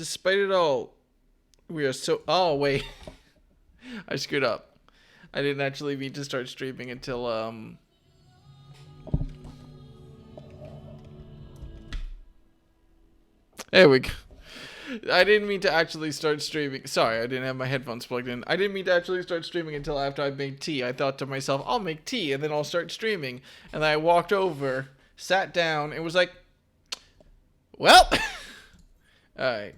despite it all, we are so... Oh, wait. I screwed up. I didn't actually mean to start streaming until, There we go. I didn't mean to actually start streaming. Sorry, I didn't have my headphones plugged in. I didn't mean to actually start streaming until after I made tea. I thought to myself, I'll make tea and then I'll start streaming. And then I walked over, sat down, and was like, well... Alright.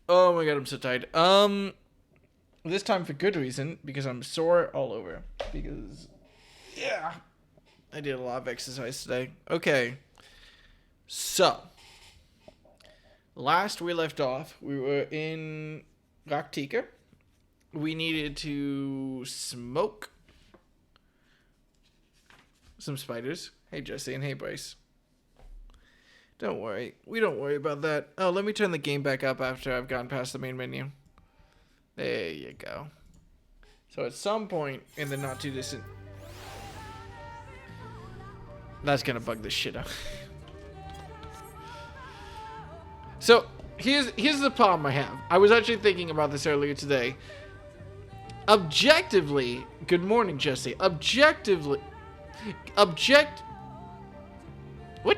Oh my god, I'm so tired. This time for good reason, because I'm sore all over. Because, yeah, I did a lot of exercise today. Okay. So... Last we left off, we were in Raktika. We needed to smoke some spiders. Hey, Jesse, and hey, Bryce. Don't worry. We don't worry about that. Oh, let me turn the game back up after I've gone past the main menu. There you go. So at some point in the not too distant... That's gonna bug the shit out. So, here's the problem I have. I was actually thinking about this earlier today. Objectively, good morning, Jesse. What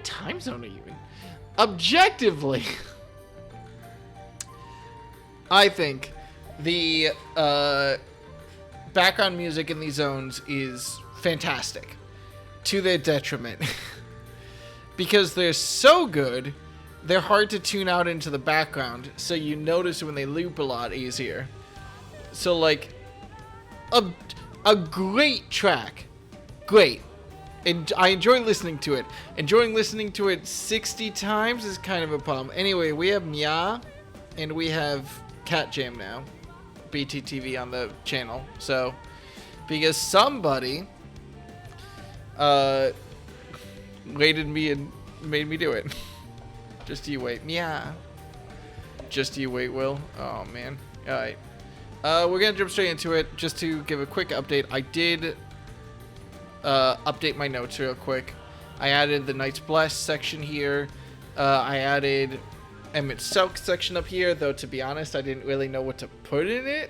time zone are you in? Objectively, I think the background music in these zones is fantastic. To their detriment. Because they're so good... They're hard to tune out into the background, so you notice when they loop a lot easier. So, like, a great track. Great. And I enjoy listening to it. Enjoying listening to it 60 times is kind of a problem. Anyway, we have Mia, and we have Cat Jam now. BTTV on the channel. So, because somebody rated me and made me do it. Just you wait. Yeah. Just you wait, Will. Oh, man. Alright. We're going to jump straight into it. Just to give a quick update. I did update my notes real quick. I added the Knights Blessed section here. I added Emmett Soak section up here. Though, to be honest, I didn't really know what to put in it.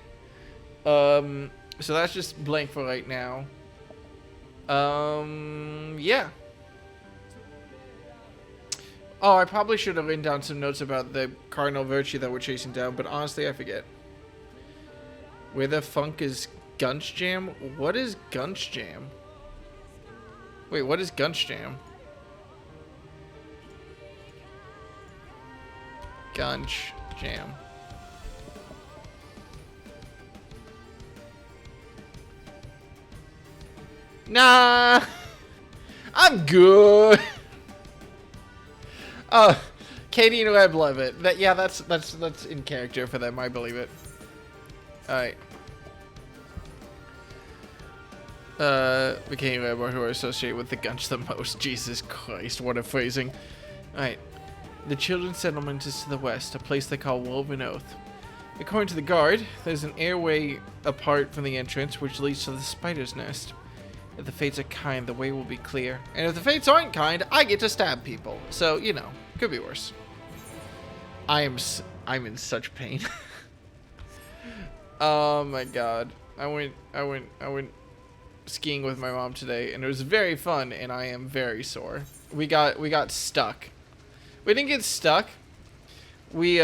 So that's just blank for right now. Yeah. Oh, I probably should have written down some notes about the cardinal virtue that we're chasing down, but honestly, I forget. Where the funk is Gunch Jam? What is Gunch Jam? Wait, what is Gunch Jam? Gunch Jam. Nah! I'm good! Oh, Katie and Webb love it. Yeah, that's in character for them. I believe it. All right. The Katie and Webb are who are associated with the Gunch the most. Jesus Christ, what a phrasing. All right. The children's settlement is to the west, a place they call Woven Oath. According to the guard, there's an airway apart from the entrance, which leads to the spider's nest. If the fates are kind, the way will be clear. And if the fates aren't kind, I get to stab people. So, you know, could be worse. I'm in such pain. Oh my god. I went skiing with my mom today, and it was very fun, and I am very sore. We got stuck. We didn't get stuck. We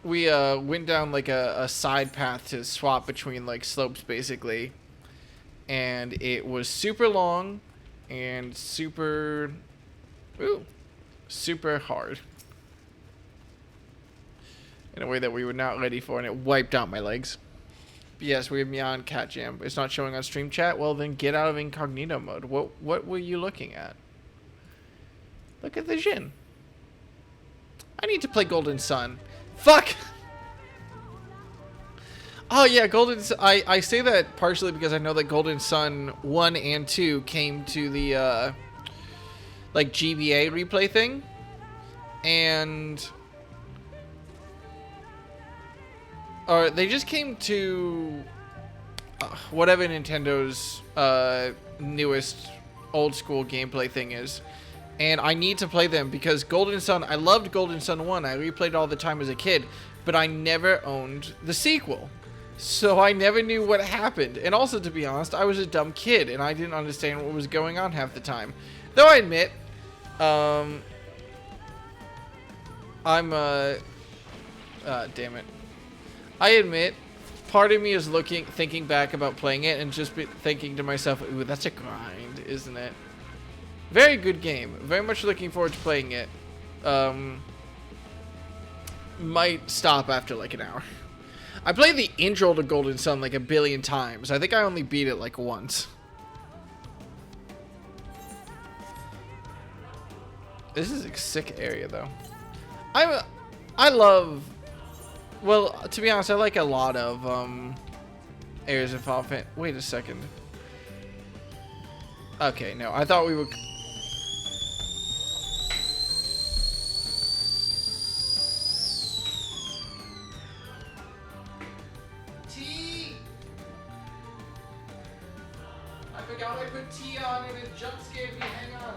went down like a side path to swap between like slopes basically, and it was super long and super hard in a way that we were not ready for, and it wiped out my legs. But yes, we have Mia and Cat Jam. It's not showing on stream chat. Well, then get out of incognito mode. What were you looking at? Look at the Jin. I need to play Golden Sun. Fuck! Oh yeah, I say that partially because I know that Golden Sun 1 and 2 came to the like GBA replay thing, and or they just came to whatever Nintendo's newest old school gameplay thing is, And I need to play them because Golden Sun, I loved Golden Sun 1. I replayed it all the time as a kid, but I never owned the sequel. So I never knew what happened. And also, to be honest, I was a dumb kid and I didn't understand what was going on half the time. Though I admit, damn it. I admit, part of me is thinking back about playing it and just thinking to myself, ooh, that's a grind, isn't it? Very good game. Very much looking forward to playing it. Might stop after like an hour. I played the intro to Golden Sun like a billion times. I think I only beat it like once. This is a sick area though. I love, well, to be honest, I like a lot of areas of Final Fantasy. Wait a second. Okay, no, I thought we were. I forgot I put T on and it jump scared me. Hang on.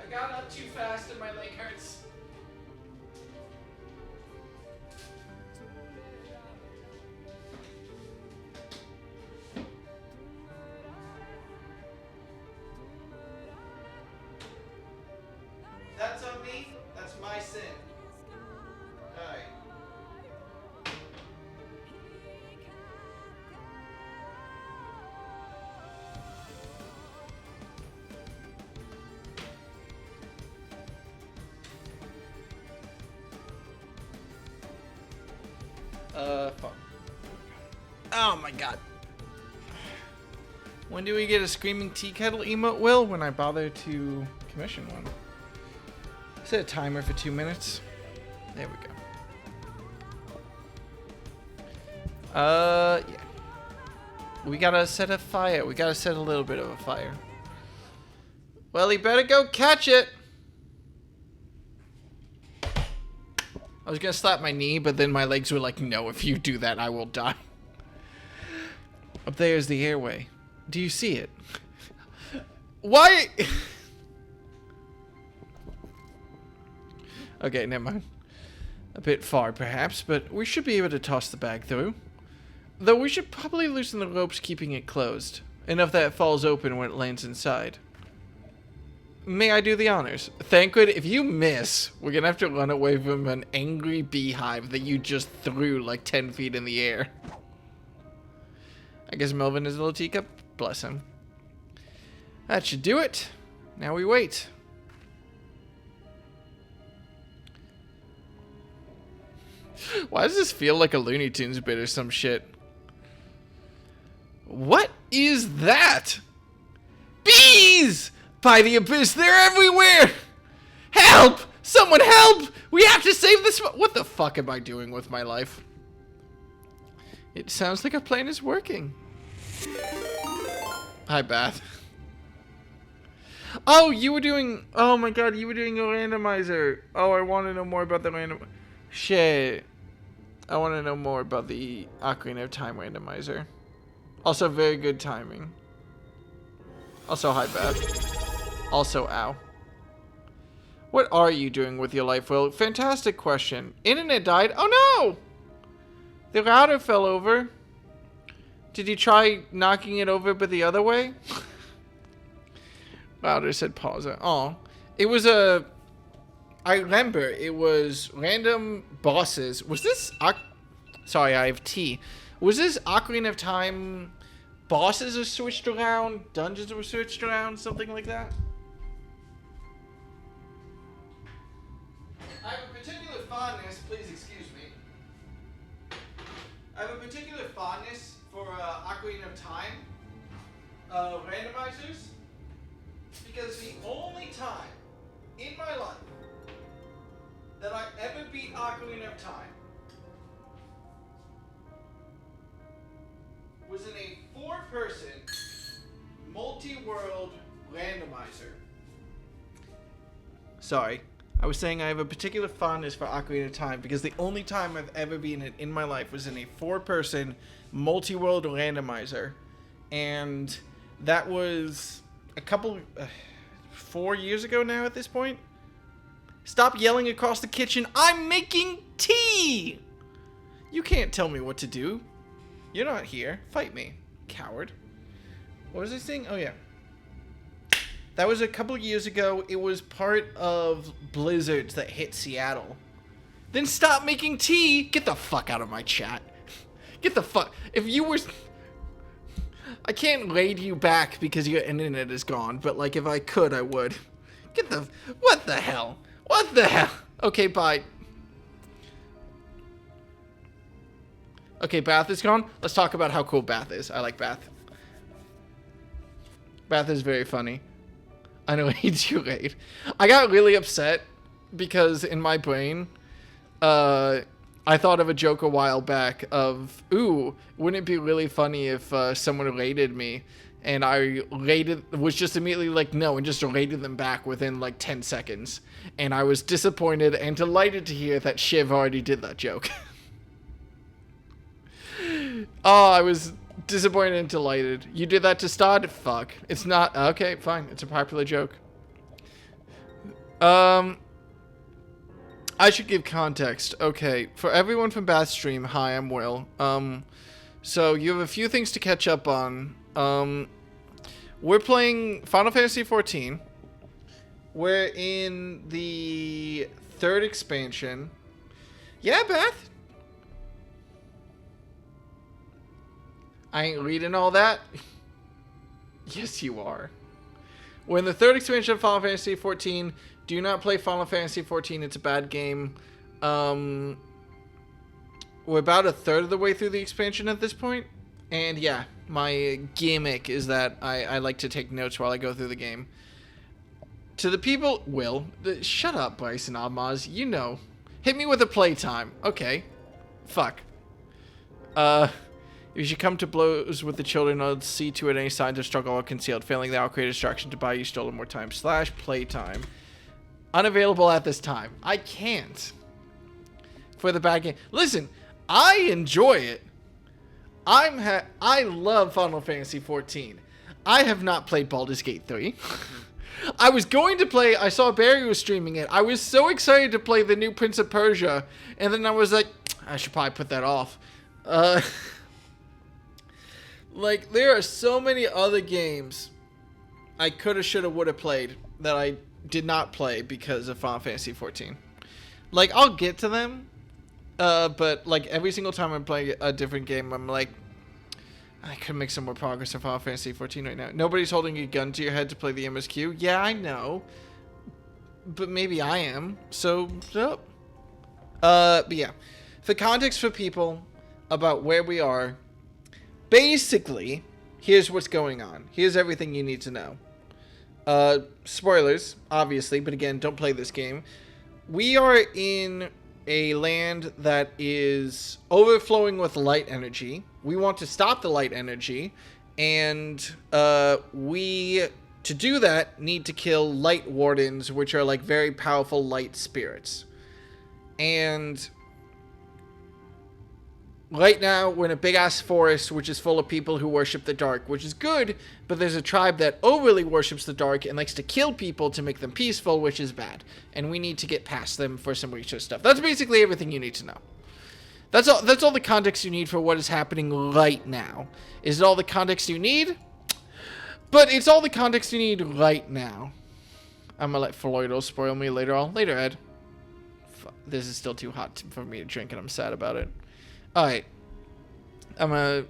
I got up too fast and my leg hurts. That's on me. That's my sin. Alright. Fuck. Oh my god. When do we get a screaming tea kettle emote, Will? When I bother to commission one. Set a timer for 2 minutes. There we go. Yeah. We gotta set a fire. We gotta set a little bit of a fire. Well, he better go catch it. I was gonna slap my knee, but then my legs were like, no, if you do that, I will die. Up there is the airway. Do you see it? Why? Okay, never mind. A bit far, perhaps, but we should be able to toss the bag through. Though we should probably loosen the ropes keeping it closed. Enough that it falls open when it lands inside. May I do the honors? Thankwood, if you miss, we're gonna have to run away from an angry beehive that you just threw like 10 feet in the air. I guess Melvin is a little teacup. Bless him. That should do it. Now we wait. Why does this feel like a Looney Tunes bit or some shit? What is that? Bees! By the abyss, they're everywhere! Help! Someone help! We have to save this. What the fuck am I doing with my life? It sounds like our plan is working. Hi, Bath. Oh, you were doing. Oh my god, you were doing a randomizer. Oh, I want to know more about the random. Shit. I want to know more about the Ocarina of Time randomizer. Also, very good timing. Also, hi, Beth. Also, ow. What are you doing with your life, Will? Fantastic question. Internet died? Oh, no! The router fell over. Did you try knocking it over but the other way? Router said pause. Oh. It was a... I remember it was random bosses. Was this... Sorry, I have tea. Was this Ocarina of Time... Bosses are switched around? Dungeons were switched around? Something like that? I have a particular fondness... Please excuse me. I have a particular fondness for Ocarina of Time randomizers. Because the only time in my life that I ever beat Ocarina of Time was in a 4-person multi-world randomizer. Sorry, I was saying I have a particular fondness for Ocarina of Time because the only time I've ever been in my life was in a 4-person multi-world randomizer. And that was a couple... 4 years ago now at this point. Stop yelling across the kitchen. I'm making tea! You can't tell me what to do. You're not here. Fight me, coward. What was I saying? Oh, yeah. That was a couple years ago. It was part of blizzards that hit Seattle. Then stop making tea. Get the fuck out of my chat. Get the fuck... If you were... I can't raid you back because your internet is gone, but like if I could, I would. Get the... What the hell? What the hell? Okay, bye. Okay, Bath is gone. Let's talk about how cool Bath is. I like Bath. Bath is very funny. I know he's too late. I got really upset because in my brain, I thought of a joke a while back of, ooh, wouldn't it be really funny if someone raided me and I was just immediately like, no, and just raided them back within like 10 seconds. And I was disappointed and delighted to hear that Shiv already did that joke. Oh, I was disappointed and delighted. You did that to Stod? Fuck. It's not... Okay, fine. It's a popular joke. I should give context. Okay, for everyone from Bath Stream, hi, I'm Will. So you have a few things to catch up on. We're playing Final Fantasy XIV. We're in the 3rd expansion. Yeah, Beth? I ain't reading all that. Yes, you are. We're in the 3rd expansion of Final Fantasy XIV. Do not play Final Fantasy XIV. It's a bad game. We're about a third of the way through the expansion at this point. And yeah, my gimmick is that I like to take notes while I go through the game. To the people... shut up, Bryce and Abmaz. You know. Hit me with a playtime. Okay. Fuck. You should come to blows with the children. I'll see to it any signs of struggle or concealed. Failing that, I'll create a distraction to buy you stolen more time. /playtime. Unavailable at this time. I can't. For the bad game. Listen, I enjoy it. I love Final Fantasy XIV. I have not played Baldur's Gate 3. I was going to play... I saw Barry was streaming it. I was so excited to play the new Prince of Persia. And then I was like, I should probably put that off. Like, there are so many other games I coulda, shoulda, woulda played that I did not play because of Final Fantasy XIV. Like, I'll get to them, but, like, every single time I'm playing a different game, I'm like, I could make some more progress in Final Fantasy XIV right now. Nobody's holding a gun to your head to play the MSQ. Yeah, I know. But maybe I am. So, but yeah. For context for people about where we are, basically, here's what's going on. Here's everything you need to know. Spoilers, obviously, but again, don't play this game. We are in a land that is overflowing with light energy. We want to stop the light energy, and we, to do that, need to kill light wardens, which are like very powerful light spirits. And right now, we're in a big-ass forest, which is full of people who worship the dark, which is good, but there's a tribe that overly worships the dark and likes to kill people to make them peaceful, which is bad. And we need to get past them for some research stuff. That's basically everything you need to know. That's all the context you need for what is happening right now. Is it all the context you need? But it's all the context you need right now. I'm gonna let Floydal spoil me later on. Later, Ed. This is still too hot for me to drink, and I'm sad about it. Alright. I'm gonna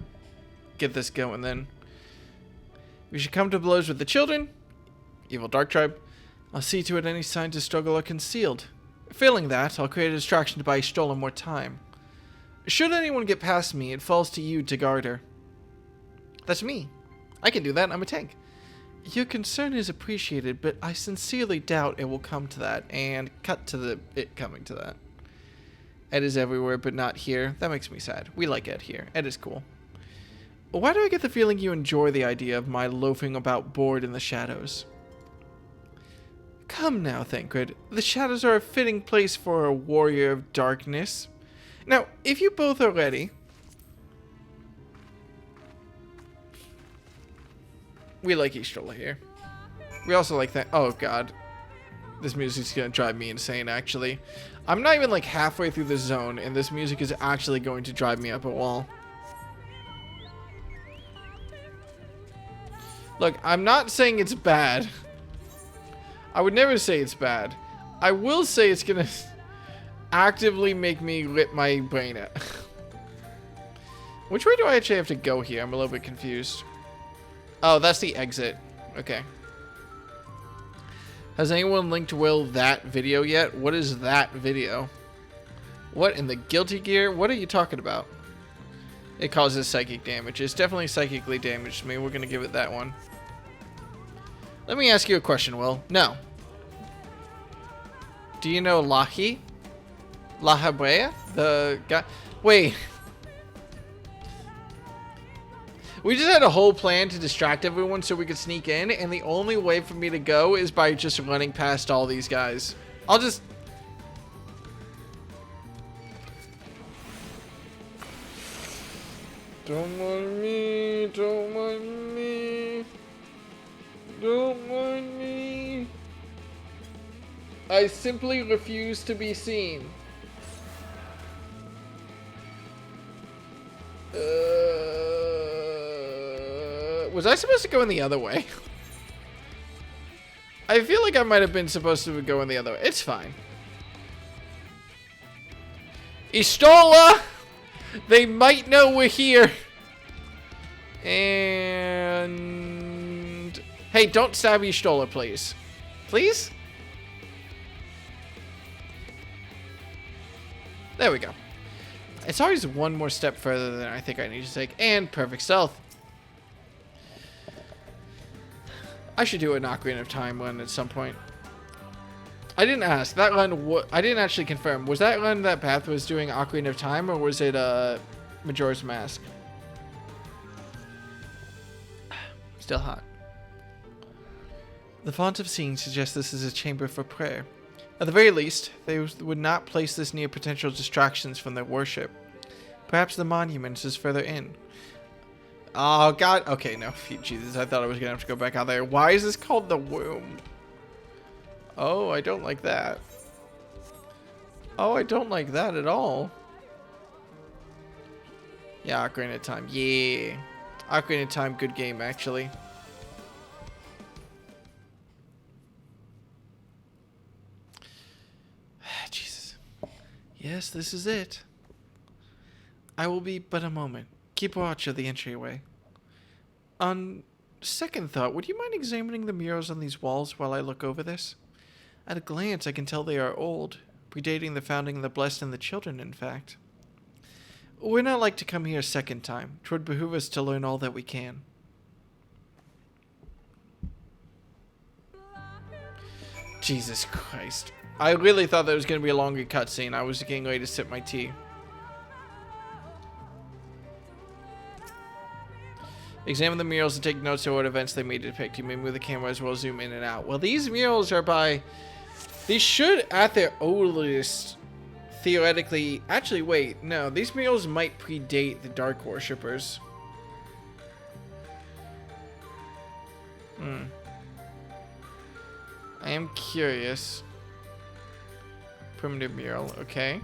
get this going then. We should come to blows with the children. Evil Dark Tribe. I'll see to it any signs of struggle are concealed. Failing that, I'll create a distraction to buy stolen more time. Should anyone get past me, it falls to you to guard her. That's me. I can do that, I'm a tank. Your concern is appreciated, but I sincerely doubt it will come to that, and cut to it coming to that. Ed is everywhere, but not here. That makes me sad. We like Ed here. Ed is cool. Why do I get the feeling you enjoy the idea of my loafing about bored in the shadows? Come now, Thancred. The shadows are a fitting place for a warrior of darkness. Now, if you both are ready... We like Easterla here. We also like that... Oh, God. This music's gonna drive me insane, actually. I'm not even, like, halfway through the zone, and this music is actually going to drive me up a wall. Look, I'm not saying it's bad. I would never say it's bad. I will say it's gonna actively make me rip my brain out. Which way do I actually have to go here? I'm a little bit confused. Oh, that's the exit. Okay. Has anyone linked Will that video yet? What is that video? What in the Guilty Gear? What are you talking about? It causes psychic damage. It's definitely psychically damaged me. We're going to give it that one. Let me ask you a question, Will. No. Do you know Lahi? La Habrea? The guy... Wait. We just had a whole plan to distract everyone so we could sneak in, and the only way for me to go is by just running past all these guys. I'll just... Don't mind me, don't mind me, don't mind me. I simply refuse to be seen. Was I supposed to go in the other way? I feel like I might have been supposed to go in the other way. It's fine. Istola! They might know we're here. And... Hey, don't stab Istola, please. Please? There we go. It's always one more step further than I think I need to take. And perfect stealth. I should do an Ocarina of Time run at some point. I didn't ask. That run, I didn't actually confirm. Was that run that Path was doing Ocarina of Time, or was it Majora's Mask? Still hot. The font of seeing suggests this is a chamber for prayer. At the very least, they would not place this near potential distractions from their worship. Perhaps the monument is further in. Oh, God. Okay, no. Jesus, I thought I was going to have to go back out there. Why is this called the womb? Oh, I don't like that. Oh, I don't like that at all. Yeah, Ocarina of Time. Yeah. Ocarina of Time, good game, actually. Jesus. Yes, this is it. I will be but a moment. Keep watch of the entryway. On second thought, would you mind examining the murals on these walls while I look over this? At a glance, I can tell they are old, predating the founding of the Blessed and the Children, in fact. We're not like to come here a second time. 'Twould behoove us to learn all that we can. Jesus Christ. I really thought that was going to be a longer cutscene. I was getting ready to sip my tea. Examine the murals and take notes of what events they may depict. You may move the camera as well as zoom in and out. Well, these murals are by... These should, at their oldest, theoretically... Actually, wait. No, these murals might predate the Dark Worshippers. I am curious. Primitive mural, okay.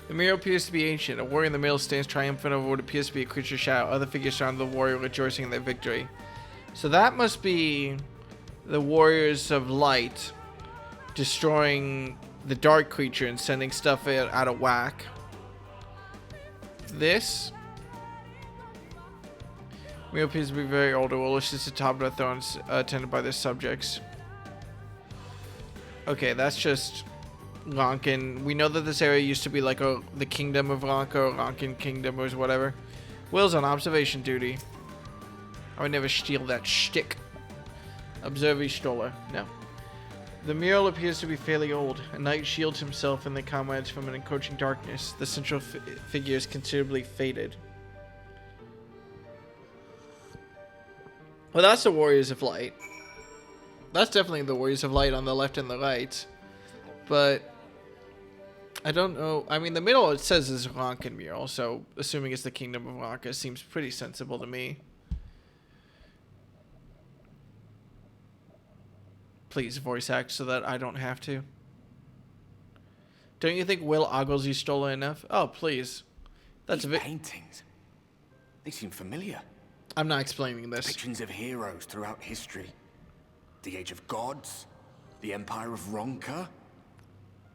The mural appears to be ancient. A warrior in the middle stands triumphant over what appears to be a creature's shadow. Other figures surround the warrior, rejoicing in their victory. So that must be the warriors of light destroying the dark creature and sending stuff out of whack. Mural appears to be very old. Ruler sits atop of thrones, attended by their subjects. Okay, that's just Ronkin. We know that this area used to be like the kingdom of Ronka, or Ronkin Kingdom, or whatever. Will's on observation duty. I would never steal that shtick. Observe Stoller. No. The mural appears to be fairly old. A knight shields himself and their comrades from an encroaching darkness. The central figure is considerably faded. Well, that's the Warriors of Light. That's definitely the Warriors of Light on the left and the right. But I don't know. I mean, the middle it says is Ronkan mural, so assuming it's the Kingdom of Ronka seems pretty sensible to me. Please voice act so that I don't have to. Don't you think Will Ogilsey stole it enough? Oh, please. That's These paintings. They seem familiar. I'm not explaining this. Depictions of heroes throughout history. The Age of Gods, the Empire of Ronka,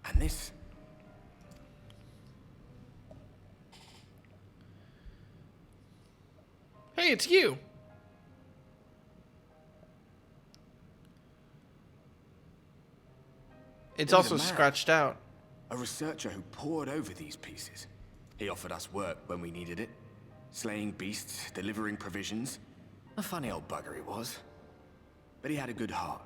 and this. Hey, it's you. It's also scratched out. A researcher who pored over these pieces. He offered us work when we needed it. Slaying beasts, delivering provisions. A funny old bugger he was. But he had a good heart.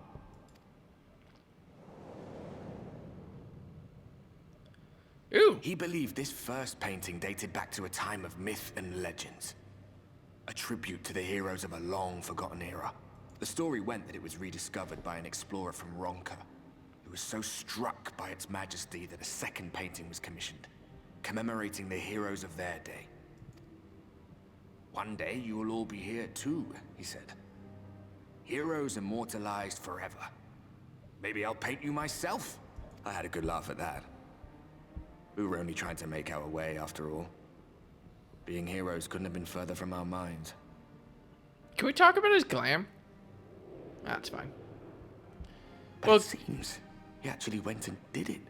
Ooh. He believed this first painting dated back to a time of myth and legends. A tribute to the heroes of a long-forgotten era. The story went that it was rediscovered by an explorer from Ronka, who was so struck by its majesty that a second painting was commissioned, commemorating the heroes of their day. One day you will all be here too, he said. Heroes immortalized forever. Maybe I'll paint you myself? I had a good laugh at that. We were only trying to make our way after all. Being heroes couldn't have been further from our minds. Can we talk about his glam? That's fine. But it seems he actually went and did it.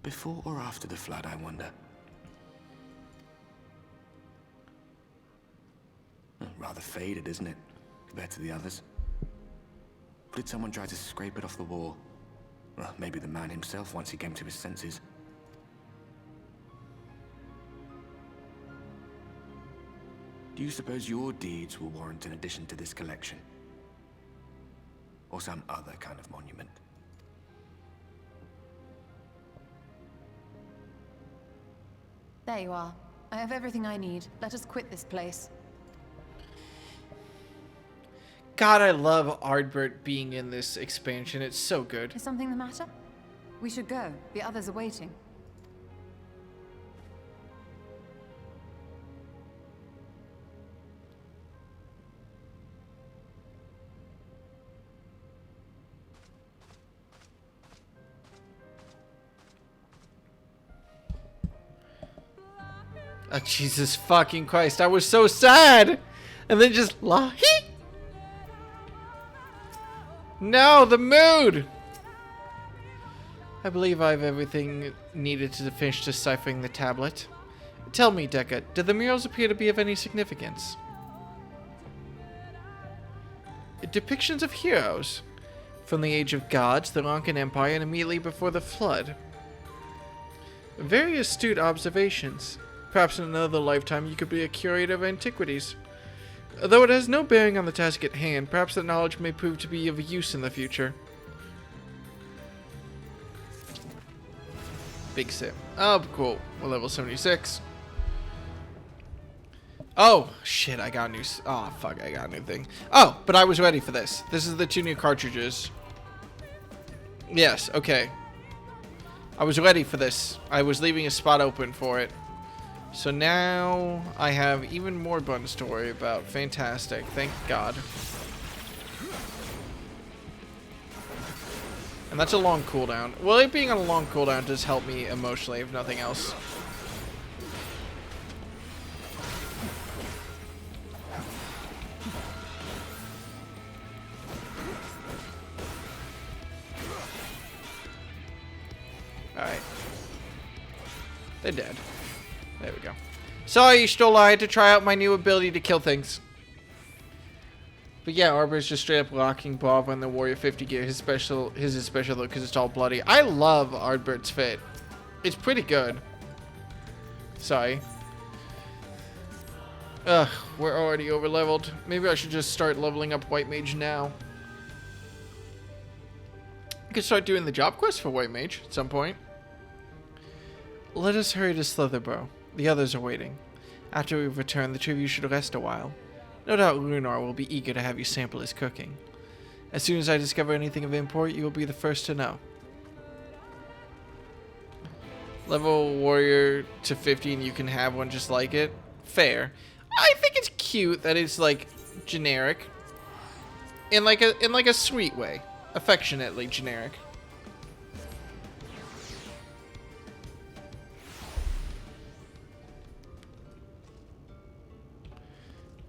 Before or after the flood, I wonder. Rather faded, isn't it? Compared to the others. Or did someone try to scrape it off the wall? Well, maybe the man himself once he came to his senses. Do you suppose your deeds will warrant an addition to this collection? Or some other kind of monument? There you are. I have everything I need. Let us quit this place. God, I love Ardbert being in this expansion. It's so good. Is something the matter? We should go. The others are waiting. Oh, Jesus fucking Christ. I was so sad. And then just la-hee. No, the mood. I believe I have everything needed to finish deciphering the tablet. Tell me, Dekka, do the murals appear to be of any significance? Depictions of heroes. From the Age of Gods, the Ronkan Empire, and immediately before the Flood. Very astute observations. Perhaps in another lifetime you could be a curator of antiquities. Though it has no bearing on the task at hand, perhaps that knowledge may prove to be of use in the future. Big sip. Oh, cool. We're level 76. Oh, shit, I got a new... Oh, fuck, I got a new thing. Oh, but I was ready for this. This is the 2 new cartridges. Yes, okay. I was ready for this. I was leaving a spot open for it. So now I have even more buttons to worry about. Fantastic. Thank God. And that's a long cooldown. Well, it being on a long cooldown does help me emotionally, if nothing else. Alright. They're dead. There we go. Sorry, Stola, I had to try out my new ability to kill things. But yeah, Arbor's just straight up locking Bob on the Warrior 50 gear. His is special though, because it's all bloody. I love Ardbert's fit. It's pretty good. Sorry. Ugh, we're already over leveled. Maybe I should just start leveling up White Mage now. I could start doing the job quest for White Mage at some point. Let us hurry to Slitherborough. The others are waiting. After we return, the two of you should rest a while. No doubt Lunar will be eager to have you sample his cooking. As soon as I discover anything of import, you will be the first to know. Level warrior to 50 and you can have one just like it. Fair. I think it's cute that it's like generic. In like a sweet way. Affectionately generic.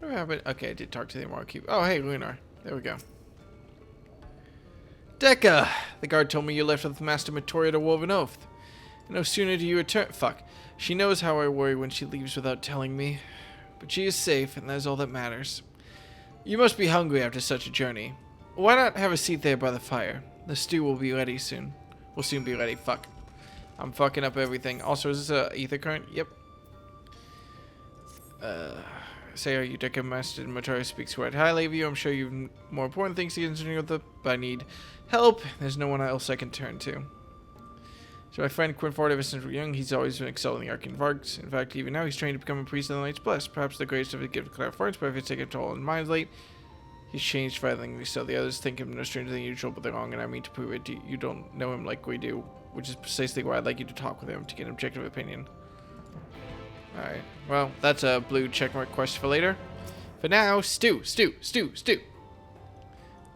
What happened? Okay, I did talk to the Immortal Cube. Oh, hey, Lunar. There we go. Dekka! The guard told me you left with Master Matoria to Woven Oath. No sooner do you return. Fuck. She knows how I worry when she leaves without telling me. But she is safe, and that is all that matters. You must be hungry after such a journey. Why not have a seat there by the fire? The stew will be ready soon. Will soon be ready. Fuck. I'm fucking up everything. Also, is this a ether current? Yep. Say, are you Dekka? Master Matoria speaks quite highly of you. I'm sure you've more important things to consider with, but I need help. There's no one else I can turn to. So my friend Quinford, ever since we were young, he's always been excelling the arcane arts. In fact, even now, he's trained to become a priest of the Night's Blessed. Perhaps the greatest of his gift of clairvoyance, but if it's taken a toll on his mind late, he's changed violently. So the others think him no stranger than usual, but they're wrong, and I mean to prove it. You don't know him like we do, which is precisely why I'd like you to talk with him to get an objective opinion. Alright, well, that's a blue checkmark quest for later. For now, stew.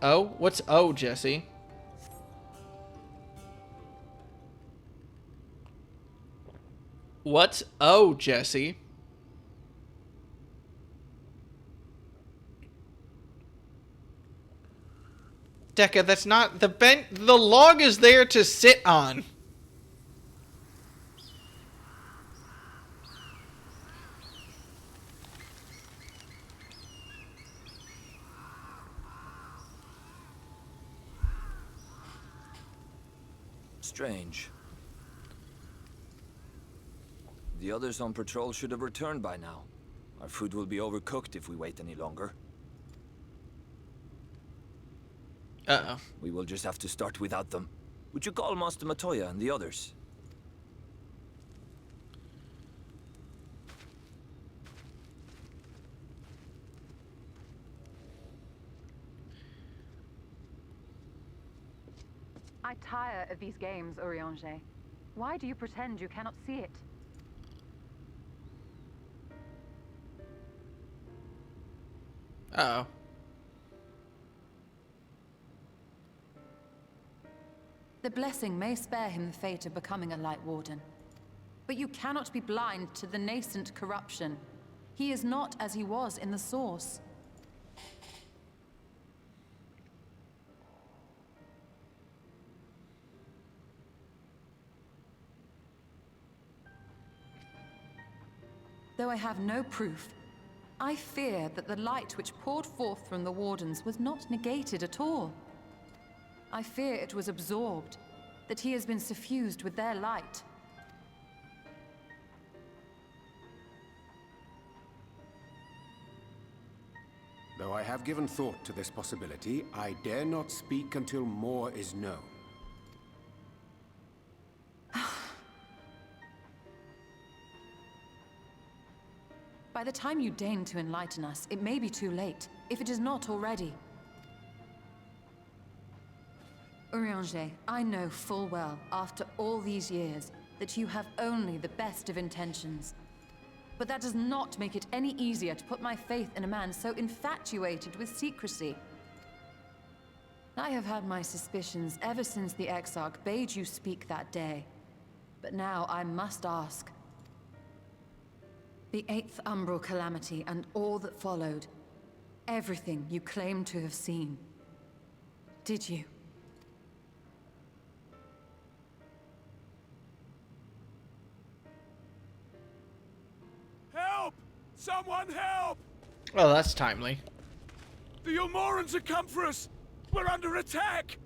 Oh, what's O, Jesse? What's O, Jesse? Dekka, that's not the bench. The log is there to sit on. Strange. The others on patrol should have returned by now. Our food will be overcooked if we wait any longer. Uh-oh. We will just have to start without them. Would you call Master Matoya and the others? I tire of these games, Urianger. Why do you pretend you cannot see it? Uh-oh. The blessing may spare him the fate of becoming a Light Warden. But you cannot be blind to the nascent corruption. He is not as he was in the Source. Though I have no proof, I fear that the light which poured forth from the Wardens was not negated at all. I fear it was absorbed, that he has been suffused with their light. Though I have given thought to this possibility, I dare not speak until more is known. By the time you deign to enlighten us, it may be too late, if it is not already. Urianger, I know full well, after all these years, that you have only the best of intentions. But that does not make it any easier to put my faith in a man so infatuated with secrecy. I have had my suspicions ever since the Exarch bade you speak that day. But now I must ask. The 8th Umbral Calamity and all that followed. Everything you claim to have seen. Did you? Help! Someone help! Well, that's timely. The Ilmorans have come for us! We're under attack!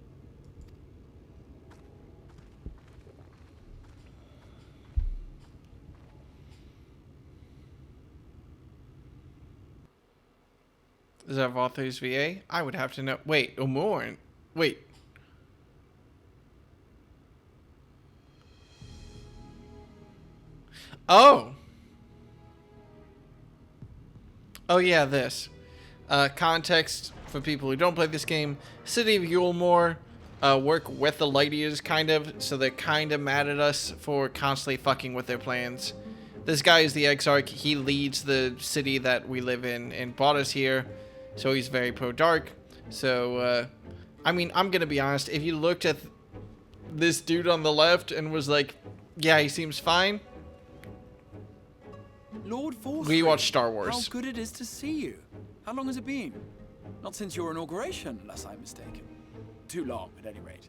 Is that Valthay's VA? I would have to know. Wait, Ilmoran. Wait. Oh! Oh yeah, this. Context for people who don't play this game, City of Yulemore work with the Lightiers, kind of, so they're kind of mad at us for constantly fucking with their plans. This guy is the Exarch. He leads the city that we live in and brought us here, so he's very pro-dark. So, I mean, I'm gonna be honest, if you looked at this dude on the left and was like, yeah, he seems fine, Lord Force. we watch Star Wars. How good it is to see you. How long has it been? Not since your inauguration, unless I'm mistaken. Too long, at any rate.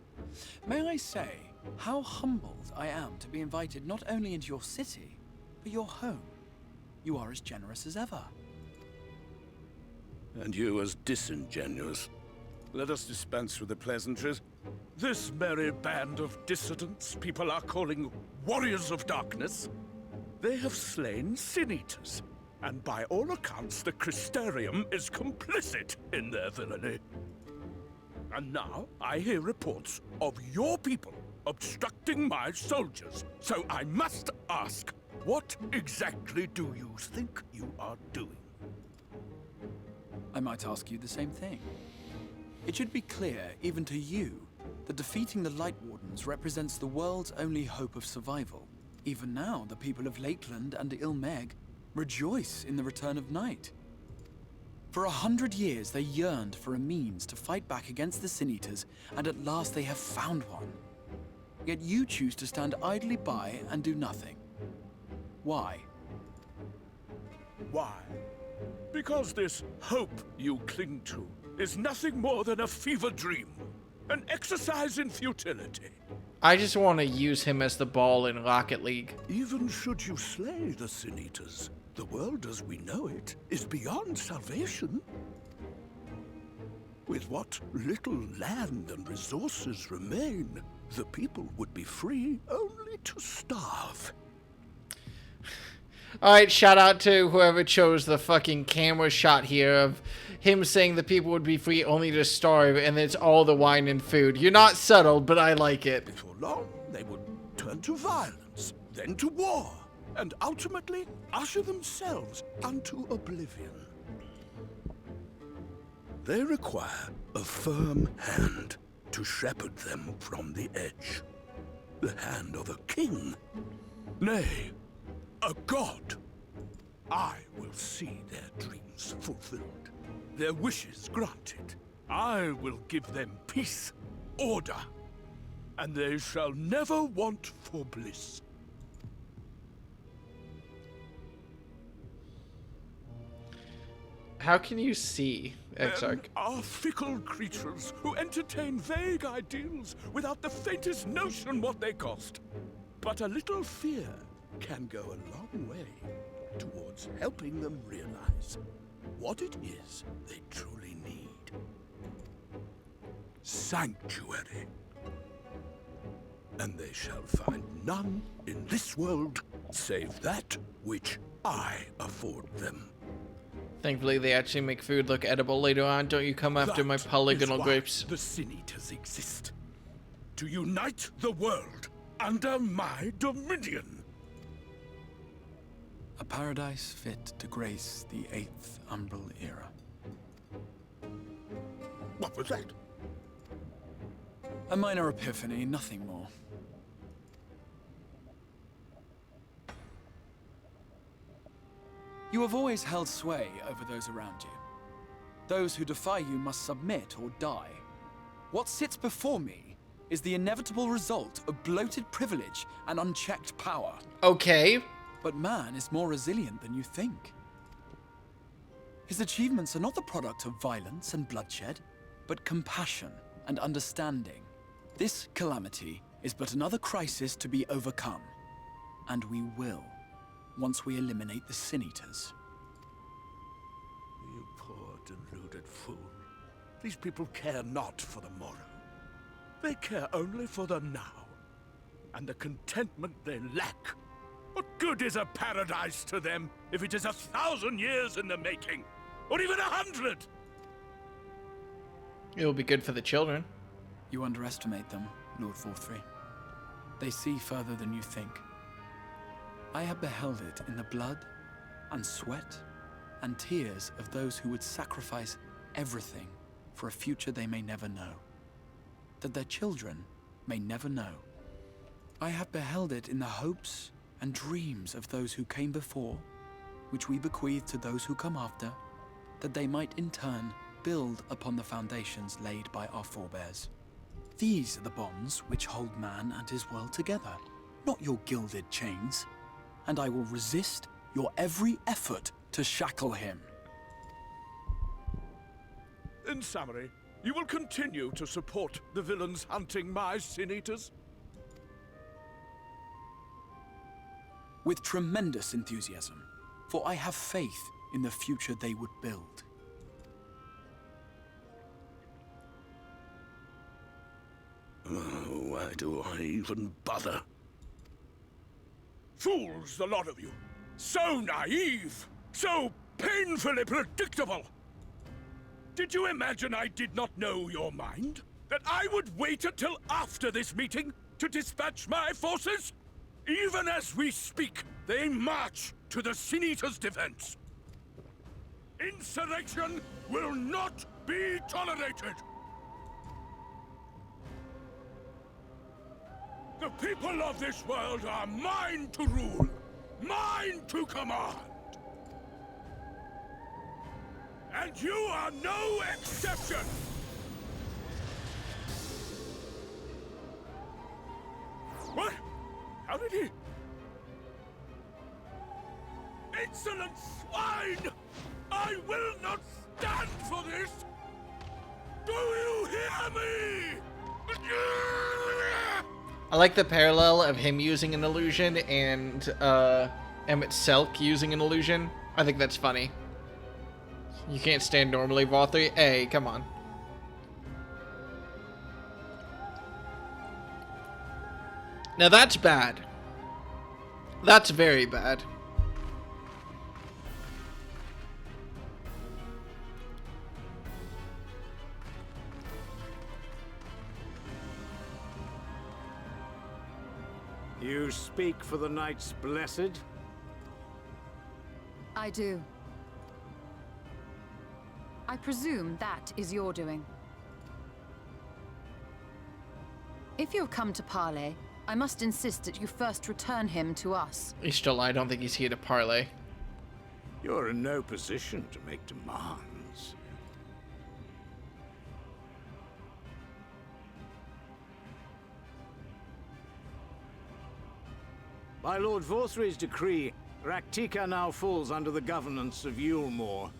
May I say how humbled I am to be invited not only into your city, but your home. You are as generous as ever. And you as disingenuous. Let us dispense with the pleasantries. This merry band of dissidents people are calling warriors of darkness, they have slain Sin-Eaters, and by all accounts the Crystarium is complicit in their villainy. And now I hear reports of your people obstructing my soldiers, so I must ask, what exactly do you think you are doing? I might ask you the same thing. It should be clear, even to you, that defeating the Light Wardens represents the world's only hope of survival. Even now, the people of Lakeland and Ilmeg rejoice in the return of night. For 100 years, they yearned for a means to fight back against the Sin-Eaters, and at last they have found one. Yet you choose to stand idly by and do nothing. Why? Why? Because this hope you cling to is nothing more than a fever dream, an exercise in futility. I just want to use him as the ball in Rocket League. Even should you slay the Sin-Eaters, the world as we know it is beyond salvation. With what little land and resources remain, the people would be free only to starve. Alright, shout out to whoever chose the fucking camera shot here of him saying the people would be free only to starve, and it's all the wine and food. You're not subtle, but I like it. Before long, they would turn to violence, then to war, and ultimately usher themselves unto oblivion. They require a firm hand to shepherd them from the edge. The hand of a king. Nay, a god. I will see their dreams fulfilled, their wishes granted. I will give them peace, order, and they shall never want for bliss. How can you see, Exarch? Are fickle creatures who entertain vague ideals without the faintest notion what they cost. But a little fear can go a long way towards helping them realize what it is they truly need. Sanctuary. And they shall find none in this world save that which I afford them. Thankfully, they actually make food look edible later on. Don't you come after my That polygonal is why grapes. the Sin-Eaters exist. To unite the world under my dominion. A paradise fit to grace the 8th Umbral era. What was that? A minor epiphany, nothing more. You have always held sway over those around you. Those who defy you must submit or die. What sits before me is the inevitable result of bloated privilege and unchecked power. Okay. But man is more resilient than you think. His achievements are not the product of violence and bloodshed, but compassion and understanding. This calamity is but another crisis to be overcome. And we will, once we eliminate the Sin-Eaters. You poor deluded fool. These people care not for the morrow. They care only for the now, and the contentment they lack. What good is a paradise to them if it is 1,000 years in the making, or even 100? It'll be good for the children. You underestimate them, Lord Forthry. They see further than you think. I have beheld it in the blood and sweat and tears of those who would sacrifice everything for a future they may never know, that their children may never know. I have beheld it in the hopes and dreams of those who came before, which we bequeath to those who come after, that they might in turn build upon the foundations laid by our forebears. These are the bonds which hold man and his world together, not your gilded chains, and I will resist your every effort to shackle him. In summary, you will continue to support the villains hunting my Sin Eaters? With tremendous enthusiasm, for I have faith in the future they would build. Why do I even bother? Fools, the lot of you! So naive! So painfully predictable! Did you imagine I did not know your mind? That I would wait until after this meeting to dispatch my forces? Even as we speak, they march to the Sin Eaters' defense. Insurrection will not be tolerated! The people of this world are mine to rule, mine to command. And you are no exception! What? How did he... Insolent swine! I will not stand for this! Do you hear me? I like the parallel of him using an illusion and Emmett Selk using an illusion. I think that's funny. You can't stand normally, Valtteri. Hey, come on. Now that's bad. That's very bad. You speak for the Knights Blessed? I do. I presume that is your doing. If you have come to parley, I must insist that you first return him to us. He's still, I don't think he's here to parlay. You're in no position to make demands. By Lord Vorthry's decree, Raktika now falls under the governance of Yulmore.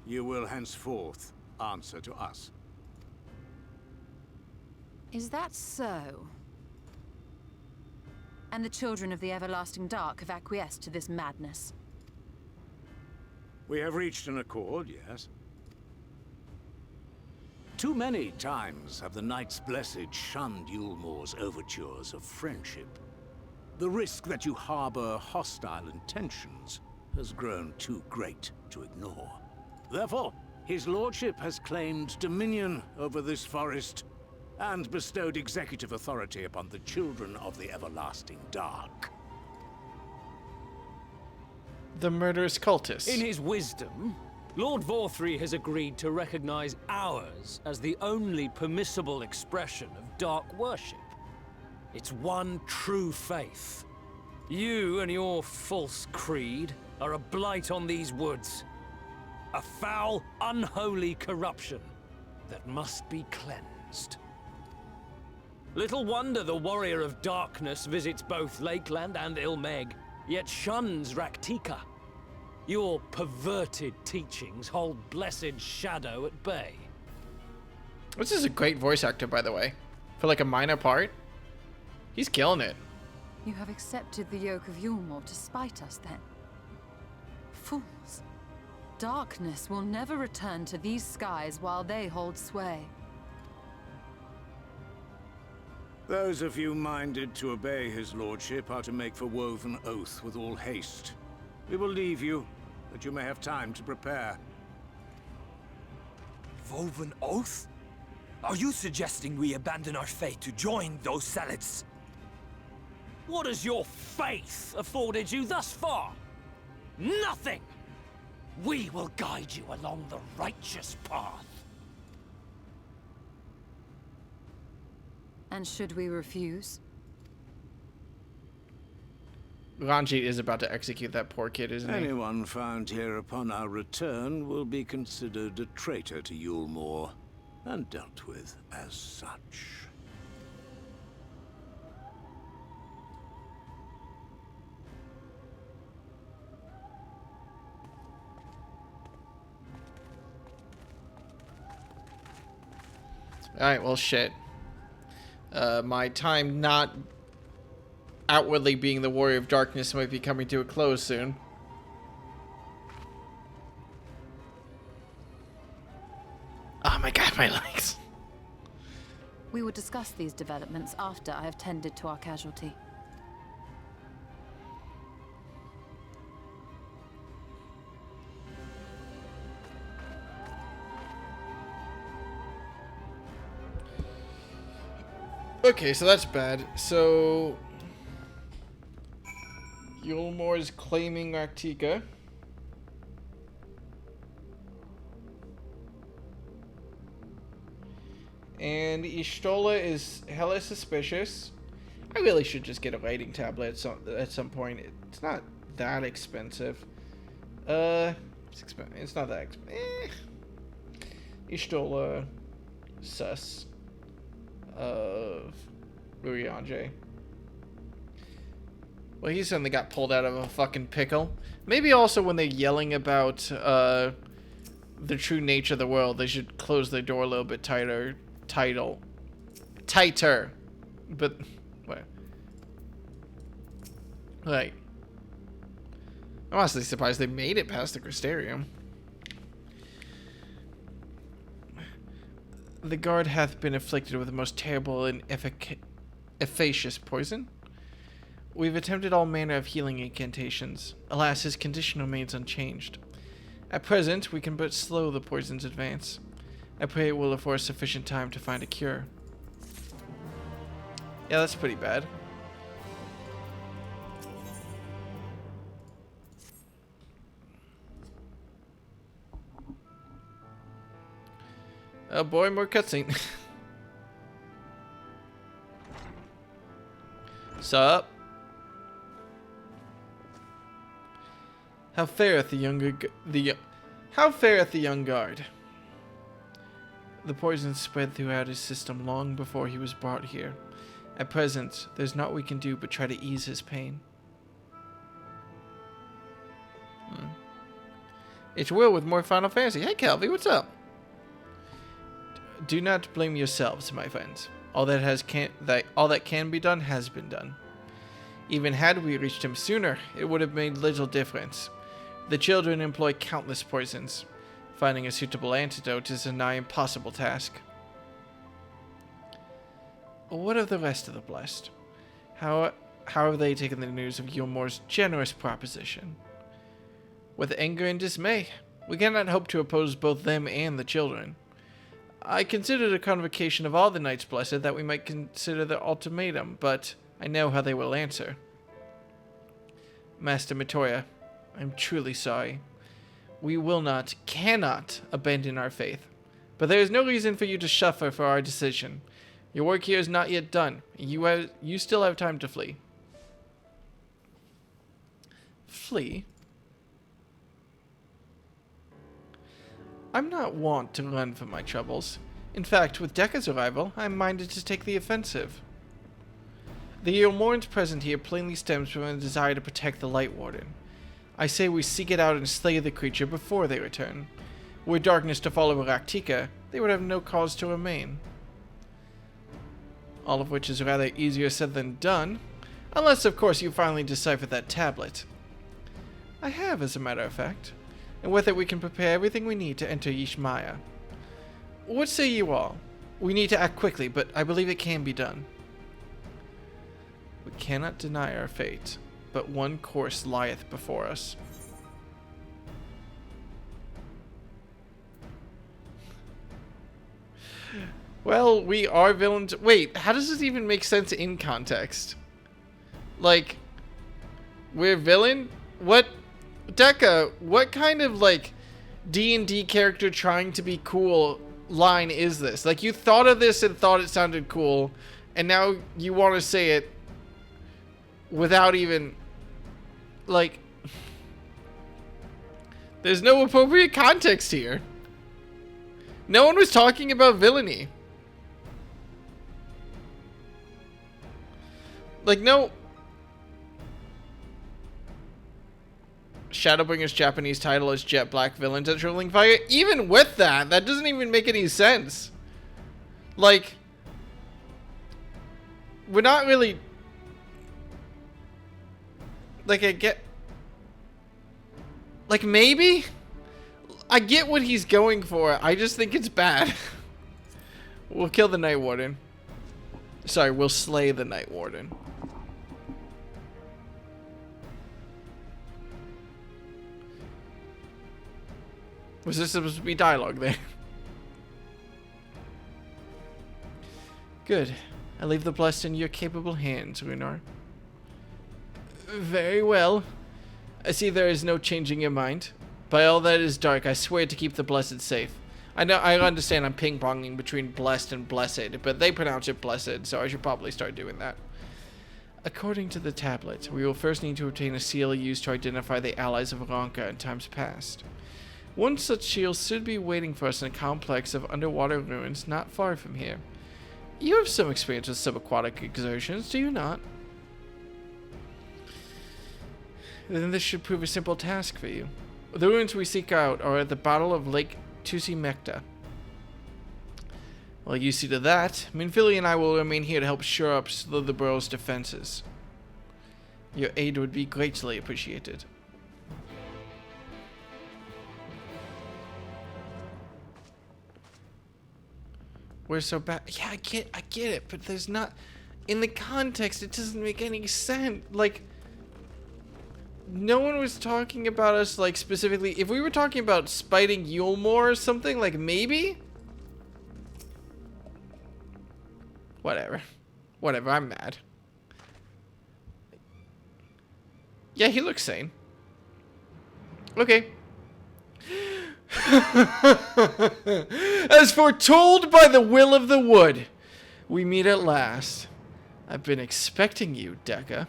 You will henceforth answer to us. Is that so? And the children of the Everlasting Dark have acquiesced to this madness? We have reached an accord, yes. Too many times have the Knights Blessed shunned Yulmore's overtures of friendship. The risk that you harbor hostile intentions has grown too great to ignore. Therefore, his lordship has claimed dominion over this forest and bestowed executive authority upon the children of the Everlasting Dark. The murderous cultists. In his wisdom, Lord Vorthry has agreed to recognize ours as the only permissible expression of dark worship. It's one true faith. You and your false creed are a blight on these woods. A foul, unholy corruption that must be cleansed. Little wonder the Warrior of Darkness visits both Lakeland and Ilmeg, yet shuns Raktika. Your perverted teachings hold blessed Shadow at bay. This is a great voice actor, by the way. For like a minor part. He's killing it. You have accepted the yoke of Yulmore to spite us, then? Fools. Darkness will never return to these skies while they hold sway. Those of you minded to obey his lordship are to make for Woven Oath with all haste. We will leave you, that you may have time to prepare. Woven Oath? Are you suggesting we abandon our fate to join those zealots? What has your faith afforded you thus far? Nothing! We will guide you along the righteous path. And should we refuse? Ranjit is about to execute that poor kid, isn't he? Anyone found here upon our return will be considered a traitor to Yulmore, and dealt with as such. Alright, well, shit. My time not outwardly being the Warrior of Darkness might be coming to a close soon. Oh my god, my legs. We will discuss these developments after I have tended to our casualty. Okay, so that's bad. So Yulmore is claiming Raktika. And Ishtola is hella suspicious. I really should just get a lighting tablet at some point. It's not that expensive. It's not that expensive. Ishtola sus of Urianger. Well, he suddenly got pulled out of a fucking pickle. Maybe also when they're yelling about the true nature of the world, they should close their door a little bit tighter. Tighter. But, what? Like, I'm honestly surprised they made it past the Crystarium. The guard hath been afflicted with the most terrible and efficacious poison. We've attempted all manner of healing incantations. Alas, his condition remains unchanged. At present, we can but slow the poison's advance. I pray it will afford sufficient time to find a cure. Yeah, that's pretty bad. Oh boy, more cutscene. Sup? How fareth the young guard? The poison spread throughout his system long before he was brought here. At present, there's naught we can do but try to ease his pain. It's Will with more Final Fantasy. Hey, Calvi, what's up? Do not blame yourselves, my friends. All that can be done has been done. Even had we reached him sooner, it would have made little difference. The children employ countless poisons. Finding a suitable antidote is a nigh impossible task. What of the rest of the blessed? How have they taken the news of Yulmore's generous proposition? With anger and dismay. We cannot hope to oppose both them and the children. I considered a convocation of all the Knights Blessed that we might consider the ultimatum, but I know how they will answer. Master Mitoya, I am truly sorry. We will not, cannot abandon our faith. But there is no reason for you to suffer for our decision. Your work here is not yet done. You still have time to flee. Flee? I'm not wont to run from my troubles. In fact, with Dekka's arrival, I am minded to take the offensive. The Yulmore's presence here plainly stems from a desire to protect the Light Warden. I say we seek it out and slay the creature before they return. Were darkness to follow Raktika, they would have no cause to remain. All of which is rather easier said than done, unless of course you finally decipher that tablet. I have, as a matter of fact, and with it we can prepare everything we need to enter Yishmaya. What say you all? We need to act quickly, but I believe it can be done. We cannot deny our fate, but one course lieth before us. Well, we are villains. Wait, how does this even make sense in context? Like, we're villain? What? Dekka, what kind of, like, D&D character trying to be cool line is this? Like, you thought of this and thought it sounded cool, And now you want to say it without even, like, there's no appropriate context here. No one was talking about villainy. Like, no. Shadowbringers' Japanese title is Jet Black Villains at Traveling Fire. Even with that, that doesn't even make any sense. Like, we're not really... Like, I get... Like, maybe? I get what he's going for. I just think it's bad. We'll kill the Night Warden. Sorry, we'll slay the Night Warden. Was this supposed to be dialogue there? Good. I leave the blessed in your capable hands, Runar. Very well. I see there is no changing your mind. By all that is dark, I swear to keep the blessed safe. I know, I understand I'm ping-ponging between blessed and blessed, but they pronounce it blessed, so I should probably start doing that. According to the tablet, we will first need to obtain a seal used to identify the allies of Ronka in times past. One such shield should be waiting for us in a complex of underwater ruins not far from here. You have some experience with subaquatic exertions, do you not? Then this should prove a simple task for you. The ruins we seek out are at the bottom of Lake Tusimekta. Well, you see to that. Minfili and I will remain here to help shore up Slitherborough's defenses. Your aid would be greatly appreciated. We're so bad. Yeah, I get it, but there's not... In the context, it doesn't make any sense. Like, no one was talking about us, like, specifically... If we were talking about spiting Yulmore or something, like, maybe? Whatever. Whatever, I'm mad. Yeah, he looks sane. Okay. As foretold by the will of the wood, we meet at last. I've been expecting you, Dekka.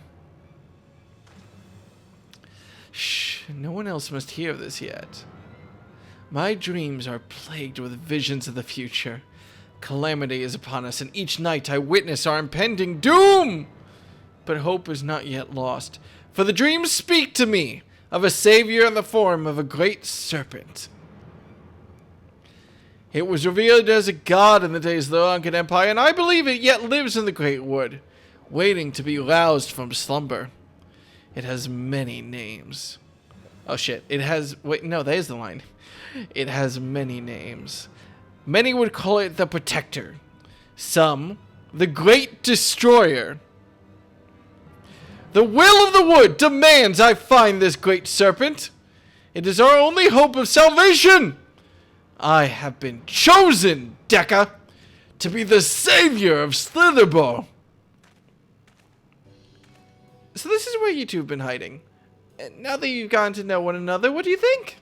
Shh, no one else must hear of this yet. My dreams are plagued with visions of the future. Calamity is upon us, and each night I witness our impending doom. But hope is not yet lost, for the dreams speak to me of a savior in the form of a great serpent. It was revealed as a god in the days of the Ronkan Empire, and I believe it yet lives in the Great Wood, waiting to be roused from slumber. It has many names. Oh shit, it has... Wait, no, there's the line. It has many names. Many would call it the Protector. Some, the Great Destroyer. The will of the wood demands I find this great serpent. It is our only hope of salvation. I have been chosen, Dekka, to be the savior of Slitherborough. So this is where you two have been hiding. And now that you've gotten to know one another, what do you think?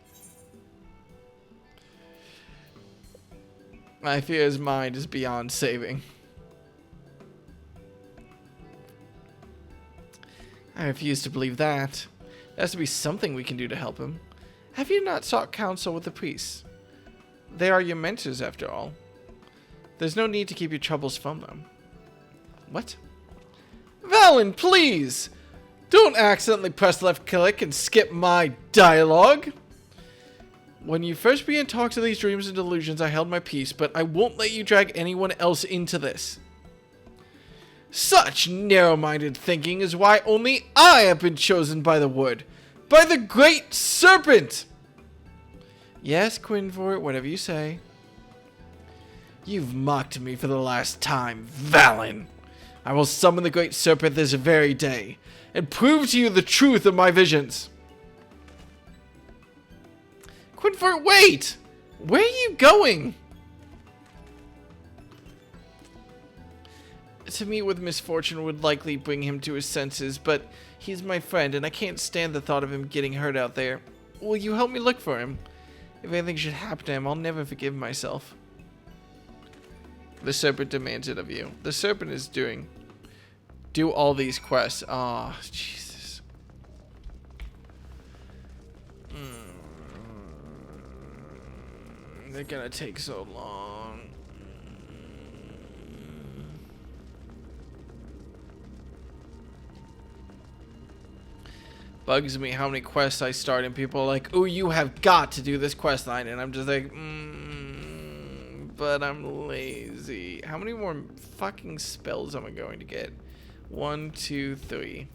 I fear his mind is beyond saving. I refuse to believe that. There has to be something we can do to help him. Have you not sought counsel with the priests? They are your mentors, after all. There's no need to keep your troubles from them. What? Valen, please! Don't accidentally press left click and skip my dialogue. When you first began to talk to these dreams and delusions, I held my peace, but I won't let you drag anyone else into this. Such narrow-minded thinking is why only I have been chosen by the wood. By the great serpent! Yes, Quinvort, whatever you say. You've mocked me for the last time, Valen. I will summon the great serpent this very day, and prove to you the truth of my visions. Quinvort, wait! Where are you going? To meet with misfortune would likely bring him to his senses, but he's my friend, and I can't stand the thought of him getting hurt out there. Will you help me look for him? If anything should happen to him, I'll never forgive myself. The serpent demands it of you. The serpent is do all these quests. Oh, Jesus. They're gonna take so long. Bugs me how many quests I start and people are like, oh, you have got to do this quest line, and I'm just like, but I'm lazy. How many more fucking spells am I going to get? 1, 2, 3.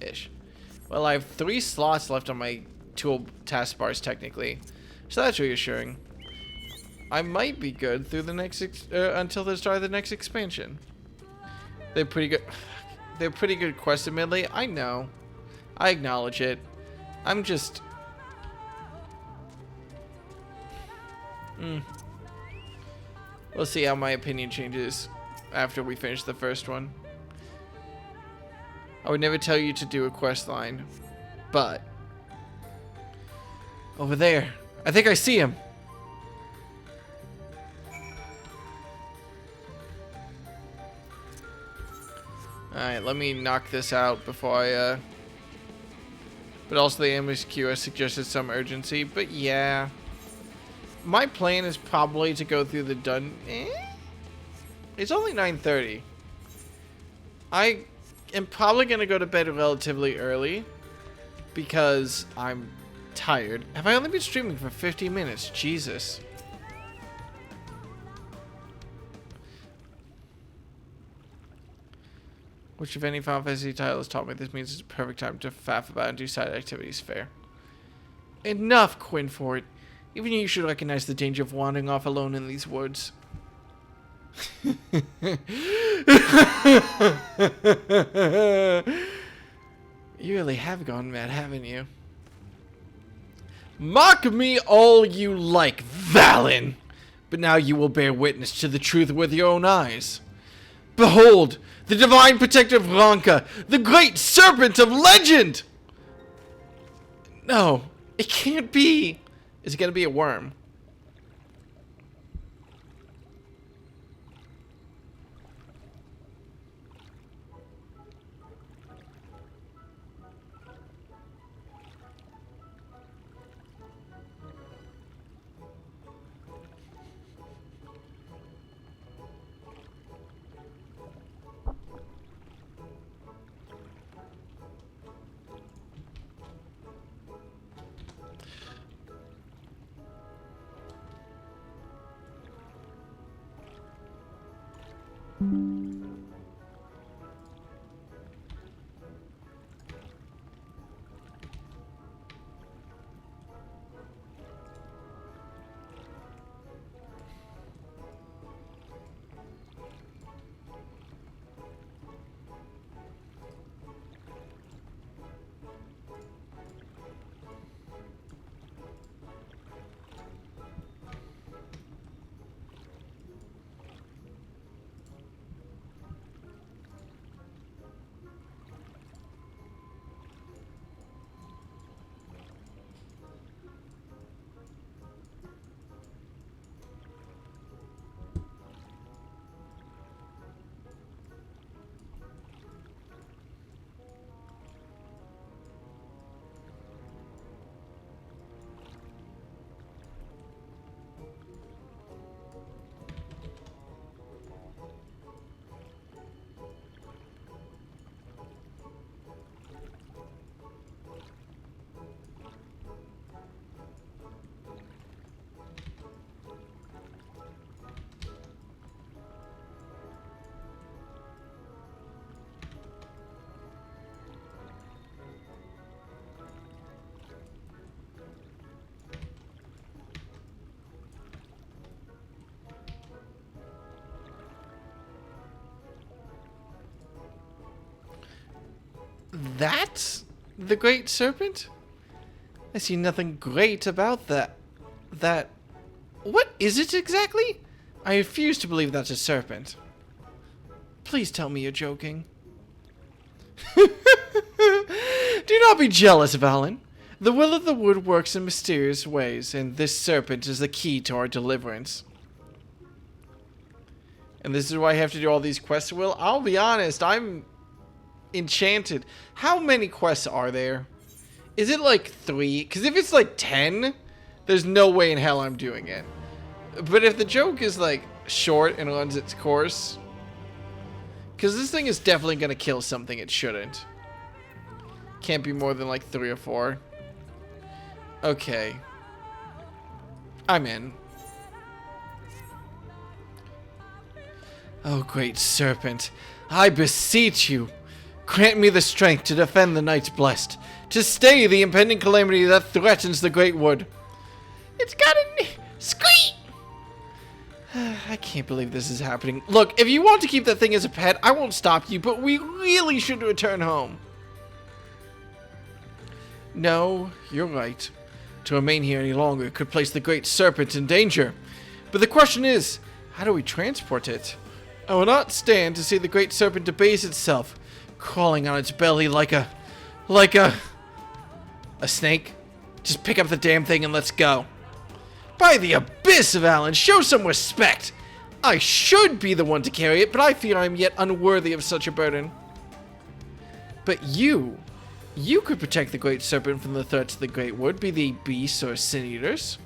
Ish. Well, I have 3 slots left on my tool taskbars technically, so that's reassuring. I might be good through the next until the start of the next expansion. They're pretty good. They're pretty good quests, admittedly. I know. I acknowledge it. I'm just. We'll see how my opinion changes after we finish the first one. I would never tell you to do a quest line, but over there, I think I see him. Alright, let me knock this out before I, but also the MSQ has suggested some urgency, but yeah. My plan is probably to go through the It's only 9:30. I am probably going to go to bed relatively early because I'm tired. Have I only been streaming for 50 minutes? Jesus. Which, if any Final Fantasy title has taught me, this means it's a perfect time to faff about and do side activities. Fair. Enough, Quinfort. Even you should recognize the danger of wandering off alone in these woods. You really have gone mad, haven't you? Mock me all you like, Valen! But now you will bear witness to the truth with your own eyes. Behold, the divine protector of Ronka, the great serpent of legend! No, it can't be. Is it gonna be a worm? That's the great serpent? I see nothing great about that. What is it exactly? I refuse to believe that's a serpent. Please tell me you're joking. Do not be jealous, Valen. The will of the wood works in mysterious ways, and this serpent is the key to our deliverance. And this is why I have to do all these quests, Will. I'll be honest, I'm enchanted. How many quests are there? Is it like 3? Because if it's like 10, there's no way in hell I'm doing it. But if the joke is like short and runs its course, because this thing is definitely going to kill something it shouldn't. Can't be more than like 3 or 4. Okay. I'm in. Oh, great serpent, I beseech you, grant me the strength to defend the Knights Blessed, to stay the impending calamity that threatens the Great Wood. It's got a squeak! I can't believe this is happening. Look, if you want to keep that thing as a pet, I won't stop you, but we really should return home. No, you're right. To remain here any longer could place the great serpent in danger. But the question is, how do we transport it? I will not stand to see the great serpent debase itself, crawling on its belly like a snake. Just pick up the damn thing and let's go. By the abyss, Valen, show some respect. I should be the one to carry it, but I fear I am yet unworthy of such a burden. But you could protect the great serpent from the threats of the Great Wood, be they beasts or sin-eaters.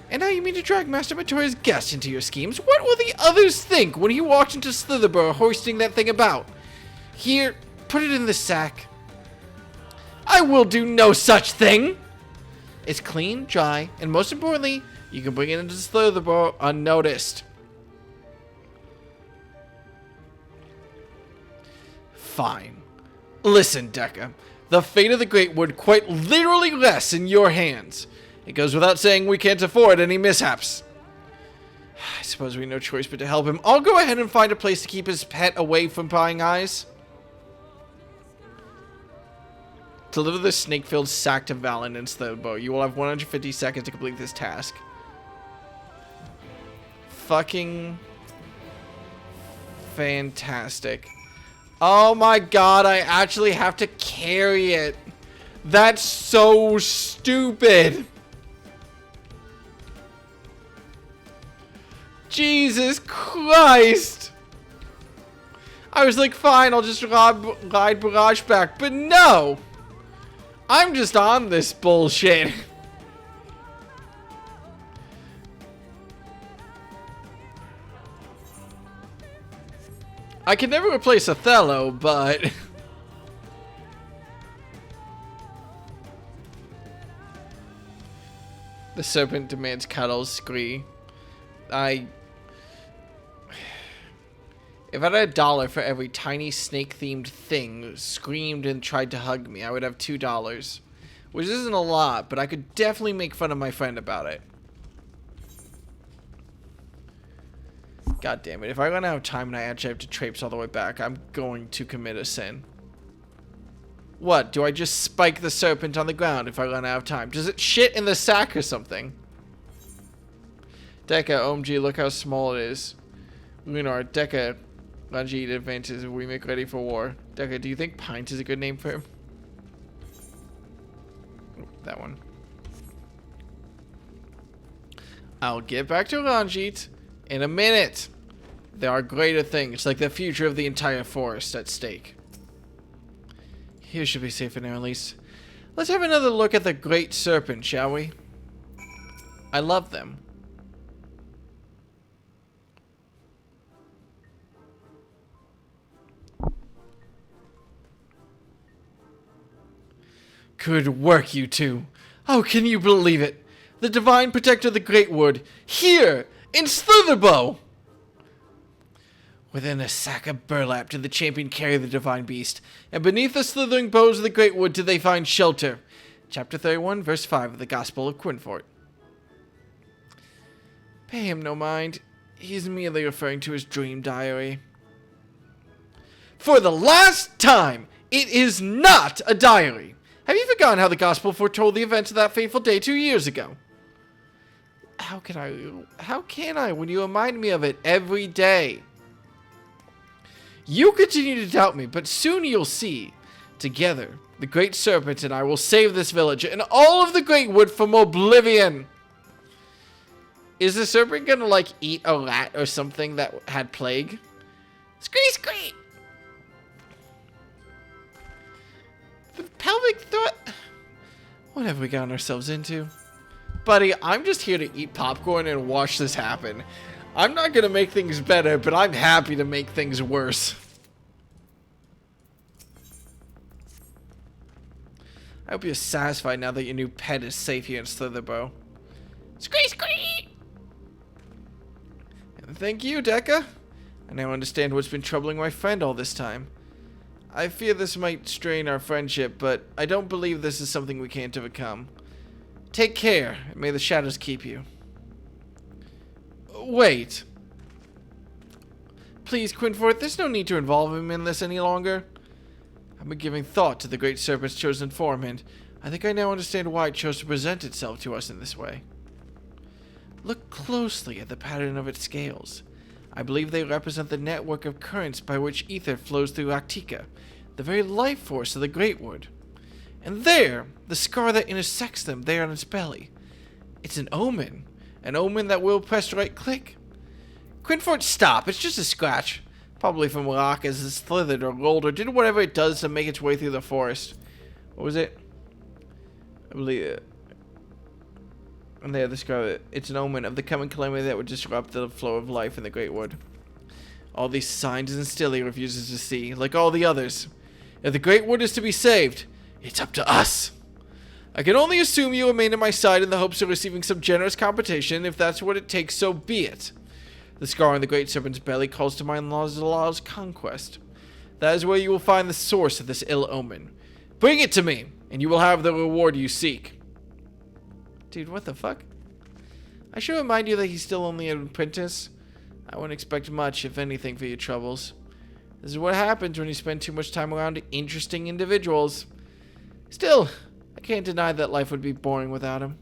And now you mean to drag Master Matoria's guest into your schemes? What will the others think when he walked into Slitherborough hoisting that thing about? Here, put it in the sack. I will do no such thing! It's clean, dry, and most importantly, you can bring it into Slitherborough unnoticed. Fine. Listen, Dekka. The fate of the Great Wood quite literally rests in your hands. It goes without saying we can't afford any mishaps. I suppose we have no choice but to help him. I'll go ahead and find a place to keep his pet away from prying eyes. Deliver the snake-filled sack to Valen and Slitherborough. You will have 150 seconds to complete this task. Fucking fantastic. Oh my god, I actually have to carry it. That's so stupid. Jesus Christ. I was like, fine, I'll just ride Barrage back. But no. I'm just on this bullshit. I can never replace Othello, but... The serpent demands cuddles, Scree. If I had $1 for every tiny snake-themed thing screamed and tried to hug me, I would have $2. Which isn't a lot, but I could definitely make fun of my friend about it. God damn it. If I run out of time and I actually have to traipse all the way back, I'm going to commit a sin. What? Do I just spike the serpent on the ground if I run out of time? Does it shit in the sack or something? Dekka, OMG, look how small it is. Lunar, Dekka, Ranjit advances if we make ready for war. Dekka, do you think Pint is a good name for him? That one. I'll get back to Ranjit in a minute. There are greater things, like the future of the entire forest, at stake. Here should be safe and air, at least. Let's have another look at the great serpent, shall we? I love them. Good work, you two. Oh, can you believe it? The divine protector of the Great Wood, here, in Slitherborough! Within a sack of burlap did the champion carry the divine beast, and beneath the slithering boughs of the Great Wood did they find shelter. Chapter 31, verse 5 of the Gospel of Quinfort. Pay him no mind. He's merely referring to his dream diary. For the last time, it is not a diary. Have you forgotten how the Gospel foretold the events of that fateful day 2 years ago? How can I when you remind me of it every day? You continue to doubt me, but soon you'll see. Together, the Great Serpent and I will save this village and all of the Great Wood from oblivion. Is the serpent gonna, like, eat a rat or something that had plague? Scree, scree! The pelvic thought. What have we gotten ourselves into? Buddy, I'm just here to eat popcorn and watch this happen. I'm not gonna make things better, but I'm happy to make things worse. I hope you're satisfied now that your new pet is safe here in Slitherbow. Scree, scree! And thank you, Dekka. I now understand what's been troubling my friend all this time. I fear this might strain our friendship, but I don't believe this is something we can't overcome. Take care, and may the shadows keep you. Wait. Please, Quinfort, there's no need to involve him in this any longer. I've been giving thought to the Great Serpent's chosen form, and I think I now understand why it chose to present itself to us in this way. Look closely at the pattern of its scales. I believe they represent the network of currents by which ether flows through Actica, the very life force of the Great Wood. And there, the scar that intersects them there on its belly. It's an omen that will press right-click. Quinfort, stop, it's just a scratch. Probably from rock as it slithered or rolled or did whatever it does to make its way through the forest. What was it? I believe it. And there, the scar, it's an omen of the coming calamity that would disrupt the flow of life in the Great Wood. All these signs and still he refuses to see, like all the others. If the Great Wood is to be saved, it's up to us. I can only assume you remain at my side in the hopes of receiving some generous compensation. If that's what it takes, so be it. The scar on the Great Serpent's belly calls to mind Lazar's conquest. That is where you will find the source of this ill omen. Bring it to me, and you will have the reward you seek. Dude, what the fuck? I should remind you that he's still only an apprentice. I wouldn't expect much, if anything, for your troubles. This is what happens when you spend too much time around interesting individuals. Still, I can't deny that life would be boring without him.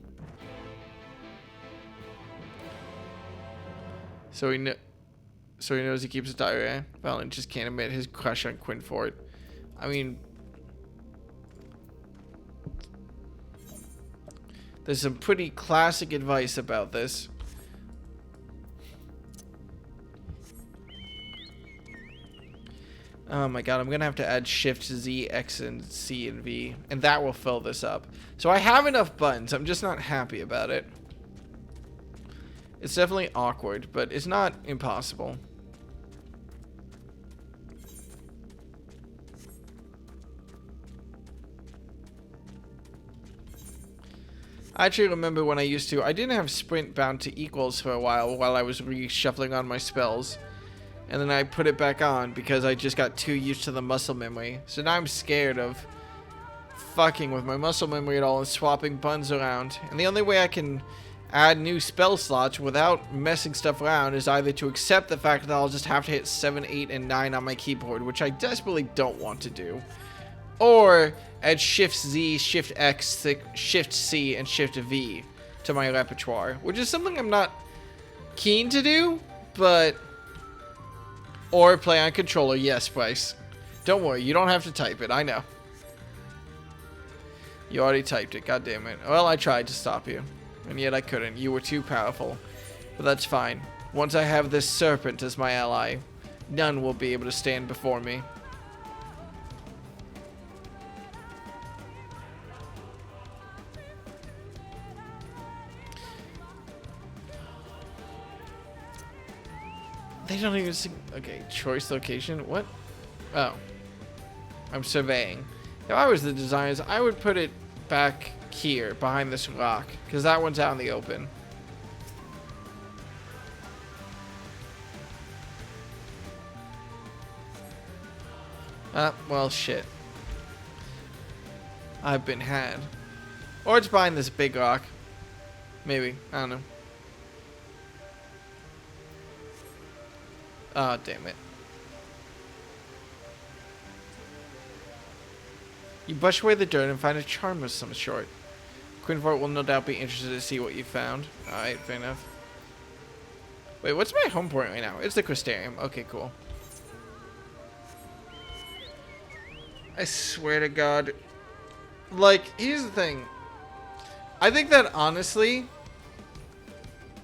So he knows he keeps a diary, eh? Valen just can't admit his crush on Quinfort. I mean, there's some pretty classic advice about this. Oh my god, I'm gonna have to add Shift, Z, X, and C, and V, and that will fill this up. So I have enough buttons, I'm just not happy about it. It's definitely awkward, but it's not impossible. I actually remember when I didn't have sprint bound to equals for a while I was reshuffling on my spells. And then I put it back on because I just got too used to the muscle memory. So now I'm scared of fucking with my muscle memory at all and swapping buttons around. And the only way I can add new spell slots without messing stuff around is either to accept the fact that I'll just have to hit 7, 8, and 9 on my keyboard, which I desperately don't want to do. Or add Shift Z, Shift X, Shift C, and Shift V to my repertoire, which is something I'm not keen to do, but... Or play on controller, yes, Bryce. Don't worry, you don't have to type it, I know. You already typed it, god damn it. Well, I tried to stop you, and yet I couldn't. You were too powerful. But that's fine. Once I have this serpent as my ally, none will be able to stand before me. They don't even sing. Okay, choice location. What? Oh. I'm surveying. If I was the designers, I would put it back here, behind this rock, because that one's out in the open. Well, shit. I've been had. Or it's behind this big rock. Maybe. I don't know. Oh, damn it. You brush away the dirt and find a charm of some sort. Quinfort will no doubt be interested to see what you found. Alright, fair enough. Wait, what's my home point right now? It's the Crystarium. Okay, cool. I swear to God. Like, here's the thing. I think that, honestly,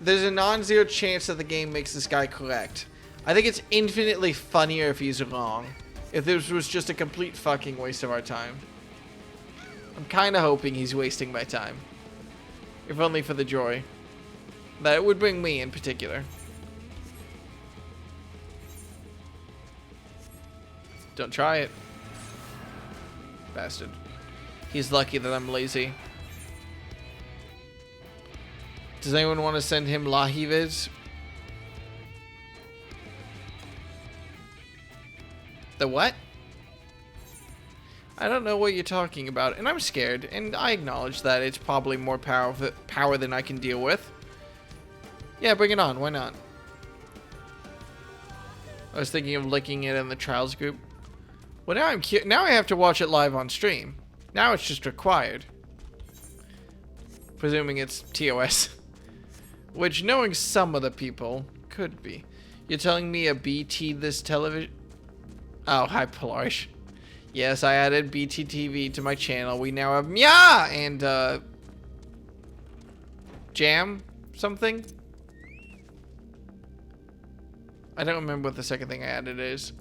there's a non-zero chance that the game makes this guy correct. I think it's infinitely funnier if he's wrong. If this was just a complete fucking waste of our time. I'm kind of hoping he's wasting my time. If only for the joy that it would bring me in particular. Don't try it. Bastard. He's lucky that I'm lazy. Does anyone want to send him Lahi vids? The what? I don't know what you're talking about, and I'm scared, and I acknowledge that it's probably more power than I can deal with. Yeah, bring it on. Why not? I was thinking of licking it in the trials group. Well, now now I have to watch it live on stream. Now it's just required. Presuming it's TOS. Which, knowing some of the people, could be. You're telling me a BT this television... Oh, hi, Polarish. Yes, I added BT TV to my channel. We now have Mya and, Jam something? I don't remember what the second thing I added is.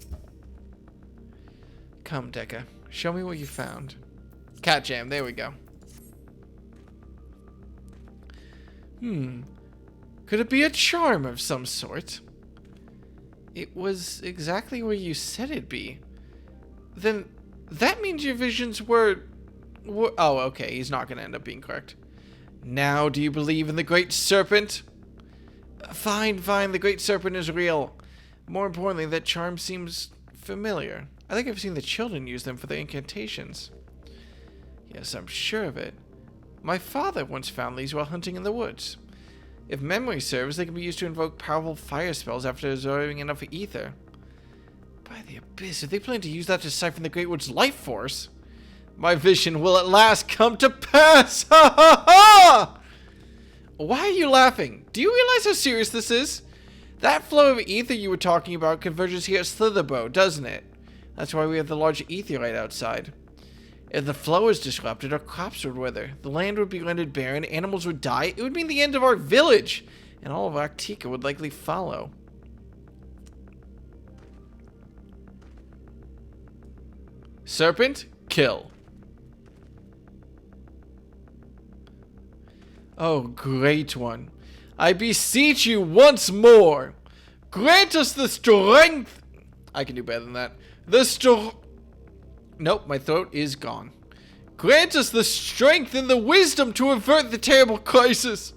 Come, Deca. Show me what you found. Cat Jam, there we go. Could it be a charm of some sort? It was exactly where you said it'd be. Then that means your visions were... Oh, okay, he's not going to end up being correct. Now, do you believe in the Great Serpent? Fine, fine, the Great Serpent is real. More importantly, that charm seems familiar. I think I've seen the children use them for their incantations. Yes, I'm sure of it. My father once found these while hunting in the woods. If memory serves, they can be used to invoke powerful fire spells after absorbing enough ether. By the abyss, if they plan to use that to siphon the Great Wood's life force, my vision will at last come to pass! Ha ha ha! Why are you laughing? Do you realize how serious this is? That flow of ether you were talking about converges here at Slitherbow, doesn't it? That's why we have the large etherite outside. If the flow is disrupted, our crops would wither. The land would be rendered barren, animals would die. It would mean the end of our village, and all of Arctica would likely follow. Serpent, kill. Oh, great one. I beseech you once more. Grant us the strength. I can do better than that. Nope, my throat is gone. Grant us the strength and the wisdom to avert the terrible crisis.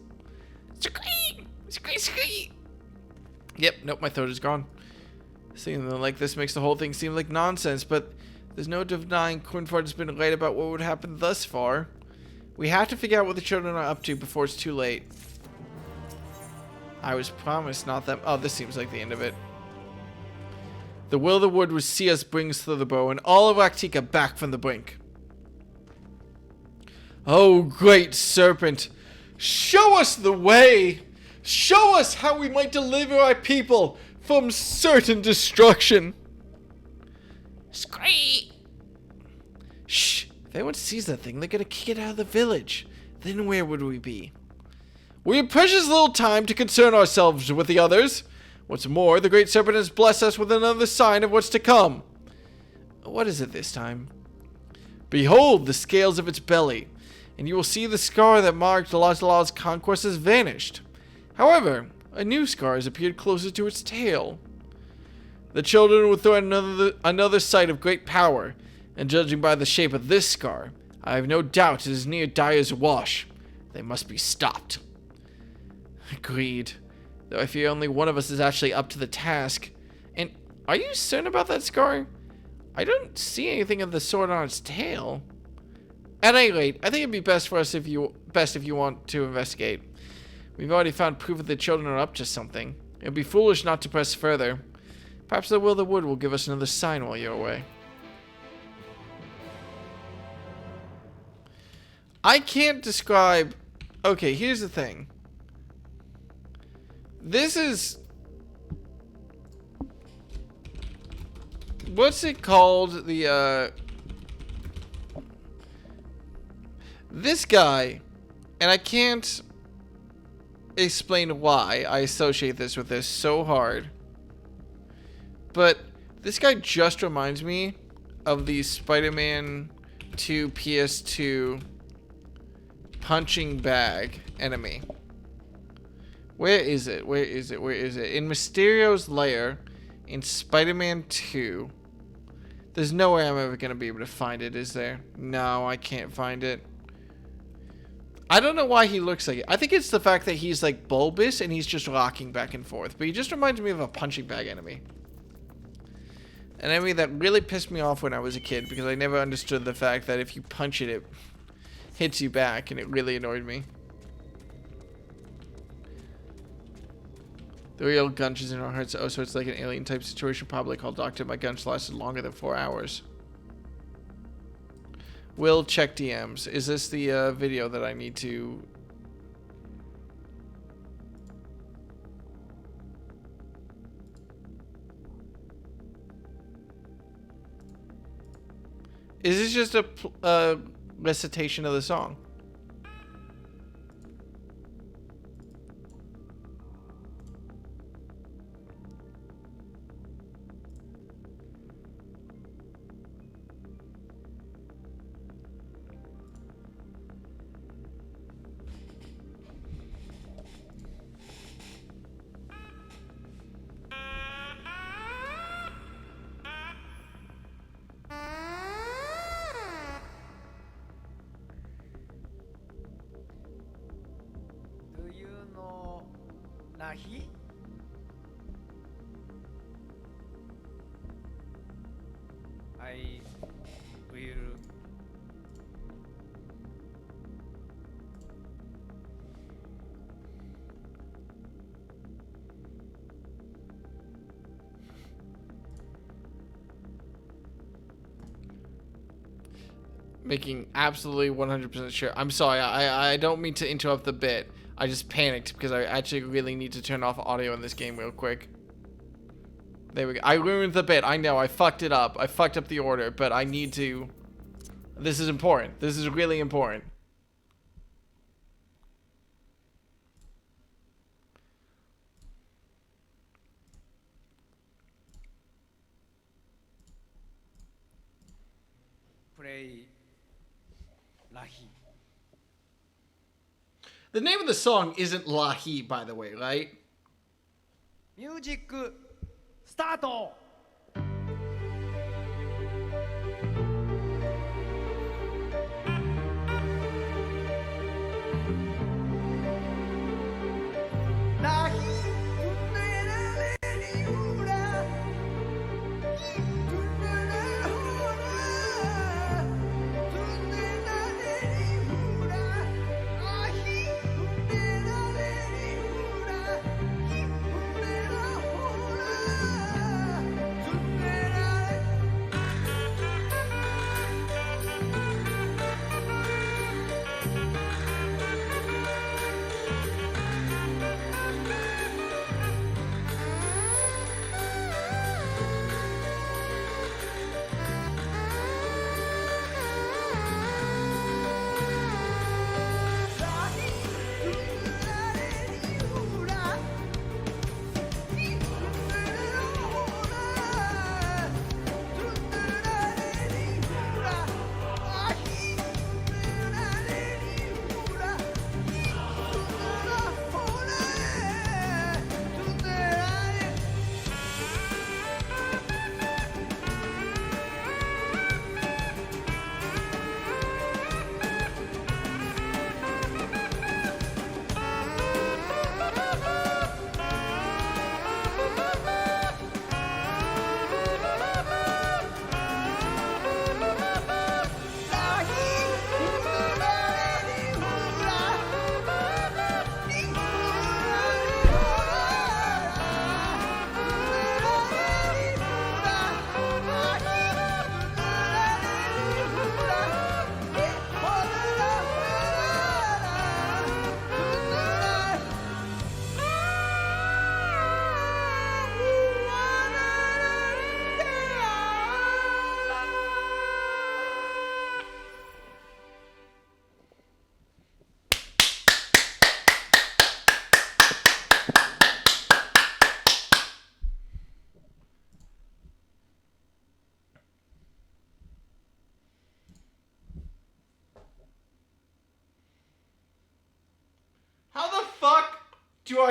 Yep, nope, my throat is gone. Seeing like this makes the whole thing seem like nonsense, but there's no denying Quinford has been right about what would happen thus far. We have to figure out what the children are up to before it's too late. I was promised not them. Oh, this seems like the end of it. The will of the wood would see us bring Slitherbow and all of Arctica back from the brink. Oh, great serpent, show us the way. Show us how we might deliver our people from certain destruction. Scream! Shh! If anyone sees that thing, they're gonna kick it out of the village. Then where would we be? We have precious little time to concern ourselves with the others. What's more, the Great Serpent has blessed us with another sign of what's to come. What is it this time? Behold the scales of its belly, and you will see the scar that marked Lazalal's conquest has vanished. However, a new scar has appeared closer to its tail. The children will throw another sight of great power, and judging by the shape of this scar, I have no doubt it is near Dyer's Wash. They must be stopped. Agreed. Though I fear only one of us is actually up to the task. And are you certain about that scar? I don't see anything of the sort on its tail. At any rate, I think it'd be best for us if you want to investigate. We've already found proof that the children are up to something. It would be foolish not to press further. Perhaps the will of the wood will give us another sign while you're away. I can't describe... Okay, here's the thing. This is... What's it called? The, This guy, and I can't explain why I associate this with this so hard, but this guy just reminds me of the Spider-Man 2 PS2 punching bag enemy. Where is it? Where is it? Where is it? In Mysterio's lair in Spider-Man 2. There's no way I'm ever going to be able to find it, is there? No, I can't find it. I don't know why he looks like it. I think it's the fact that he's like bulbous and he's just rocking back and forth. But he just reminds me of a punching bag enemy. An enemy that really pissed me off when I was a kid because I never understood the fact that if you punch it, it hits you back, and it really annoyed me. The real gunch is in our hearts. Oh, so it's like an alien type situation. Probably called Doctor. My gunch lasted longer than 4 hours. Will check DMs. Is this the video that I need to... Is this just a recitation of the song? I will making absolutely 100% sure. I'm sorry, I don't mean to interrupt the bit. I just panicked because I actually really need to turn off audio in this game real quick. There we go. I ruined the bit. I know. I fucked it up. I fucked up the order, but I need to... This is important. This is really important. play Lahi. The name of the song isn't Lahi, by the way, right? Music start. 「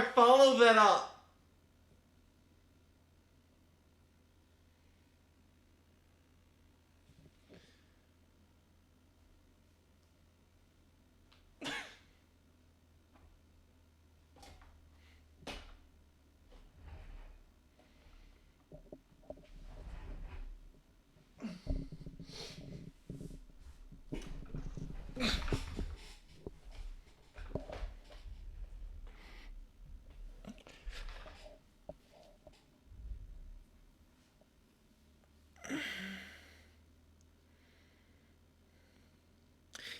fuck? Follow that up.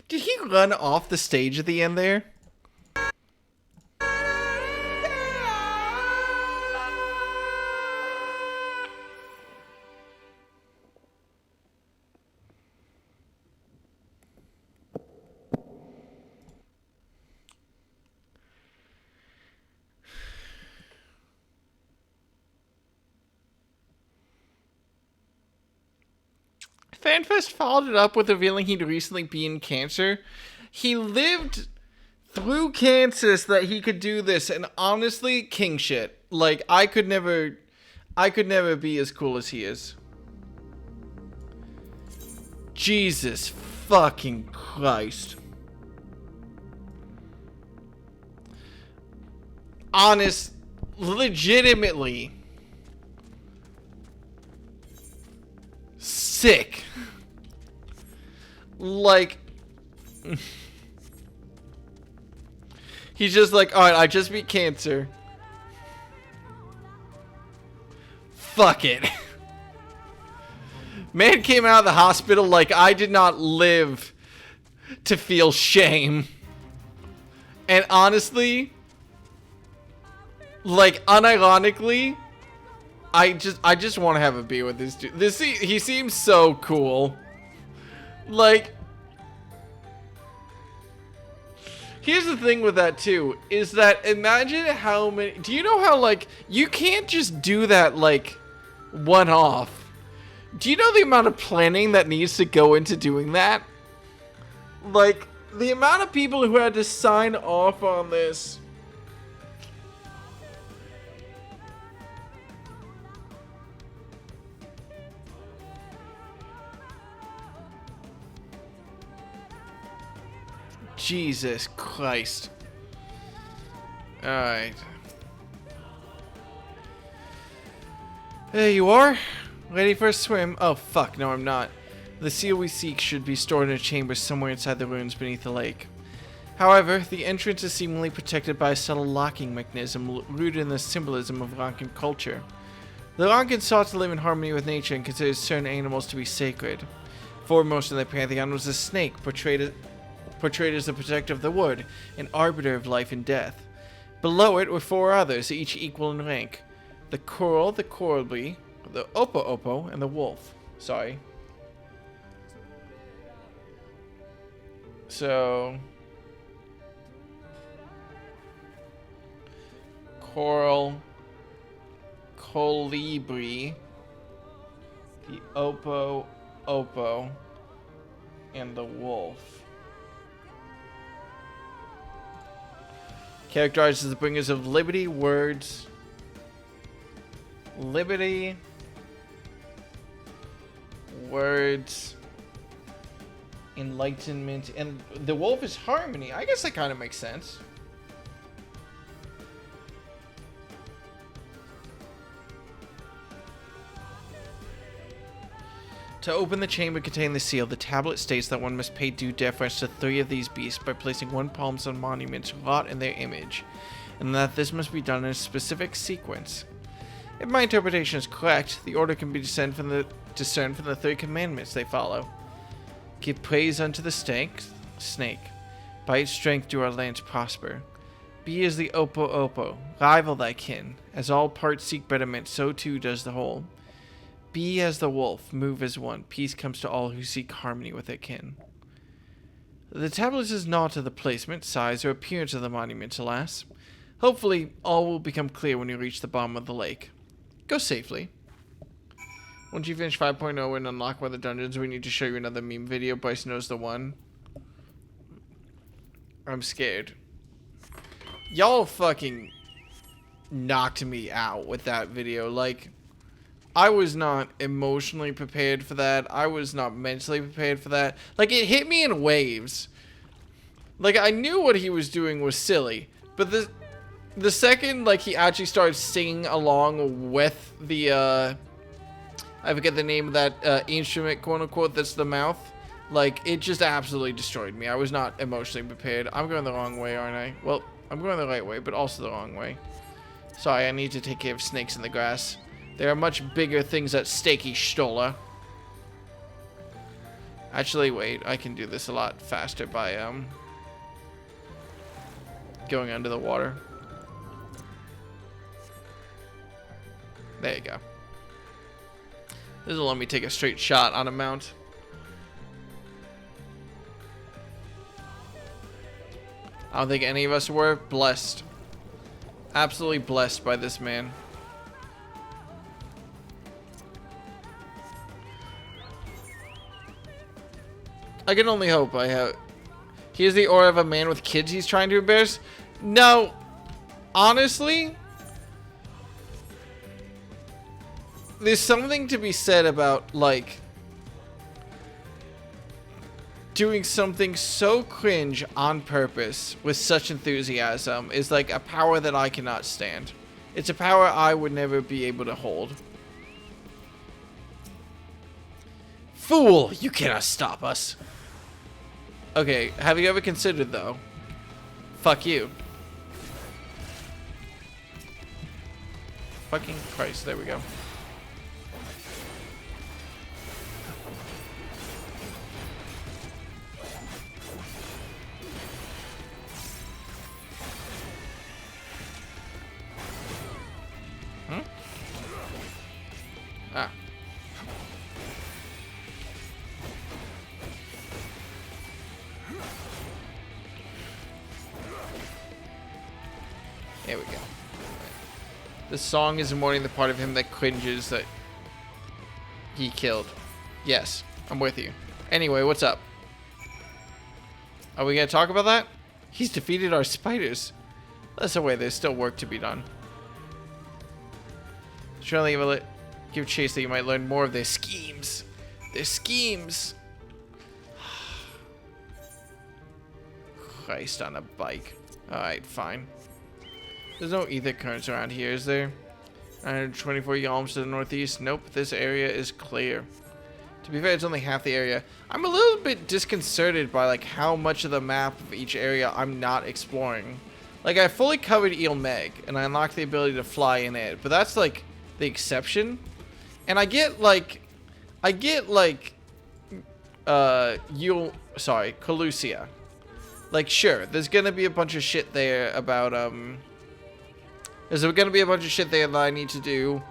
Did he run off the stage at the end there? FanFest followed it up with revealing he'd recently beaten cancer. He lived through cancer so that he could do this, and honestly, king shit. Like, I could never be as cool as he is. Jesus fucking Christ. Legitimately sick. Like, he's just like, alright, I just beat cancer. Fuck it. Man came out of the hospital like, I did not live to feel shame. And honestly, like, unironically, I just want to have a beer with this dude. He seems so cool. Like, here's the thing with that too, is that imagine how many, do you know how, like, you can't just do that, like, one off. Do you know the amount of planning that needs to go into doing that? Like, the amount of people who had to sign off on this. Jesus Christ. Alright. There you are. Ready for a swim? Oh, fuck. No, I'm not. The seal we seek should be stored in a chamber somewhere inside the ruins beneath the lake. However, the entrance is seemingly protected by a subtle locking mechanism rooted in the symbolism of Lankan culture. The Lankan sought to live in harmony with nature and considered certain animals to be sacred. Foremost in their pantheon was a snake, portrayed as the protector of the wood, an arbiter of life and death. Below it were four others, each equal in rank. The coral, the coralbee, the opo-opo, and the wolf. Sorry. So, coral, colibri, the opo-opo, and the wolf. Characterized as the bringers of liberty, words, liberty, words, enlightenment, and the wolf is harmony. I guess that kind of makes sense. To open the chamber containing the seal, the tablet states that one must pay due deference to 3 of these beasts by placing one palms on monuments wrought in their image, and that this must be done in a specific sequence. If my interpretation is correct, the order can be discerned from the 3 commandments they follow. Give praise unto the snake. By its strength do our lands prosper. Be as the opo-opo, rival thy kin. As all parts seek betterment, so too does the whole. Be as the wolf, move as one. Peace comes to all who seek harmony with their kin. The tablet is not to the placement, size, or appearance of the monuments, alas. Hopefully, all will become clear when you reach the bottom of the lake. Go safely. Once you finish 5.0 and unlock one of the dungeons, we need to show you another meme video. Bryce knows the one. I'm scared. Y'all fucking knocked me out with that video. Like, I was not emotionally prepared for that. I was not mentally prepared for that. Like, it hit me in waves. Like, I knew what he was doing was silly, but the second, like, he actually started singing along with the, I forget the name of that instrument, quote unquote, that's the mouth. Like, it just absolutely destroyed me. I was not emotionally prepared. I'm going the wrong way, aren't I? Well, I'm going the right way, but also the wrong way. Sorry, I need to take care of snakes in the grass. There are much bigger things at stake, Stola. Actually, wait, I can do this a lot faster by, going under the water. There you go. This will let me take a straight shot on a mount. I don't think any of us were blessed. Absolutely blessed by this man. I can only hope I have... He has the aura of a man with kids he's trying to embarrass. No. Honestly, there's something to be said about, like, doing something so cringe on purpose with such enthusiasm is like a power that I cannot stand. It's a power I would never be able to hold. Fool, you cannot stop us. Okay, have you ever considered, though? Fuck you. Fucking Christ, there we go. Ah. There we go. The song is mourning the part of him that cringes that he killed. Yes, I'm with you. Anyway, what's up? Are we gonna talk about that? He's defeated our spiders. That's the way, there's still work to be done. Surely will it give chase that you might learn more of their schemes. Their schemes. Christ on a bike. Alright, fine. There's no ether currents around here, is there? 124 yalms to the northeast. Nope, this area is clear. To be fair, it's only half the area. I'm a little bit disconcerted by like how much of the map of each area I'm not exploring. Like, I fully covered Eel Meg, and I unlocked the ability to fly in it, but that's like the exception. And I get Colusia. Like, sure, there's gonna be a bunch of shit there about, there's gonna be a bunch of shit there that I need to do,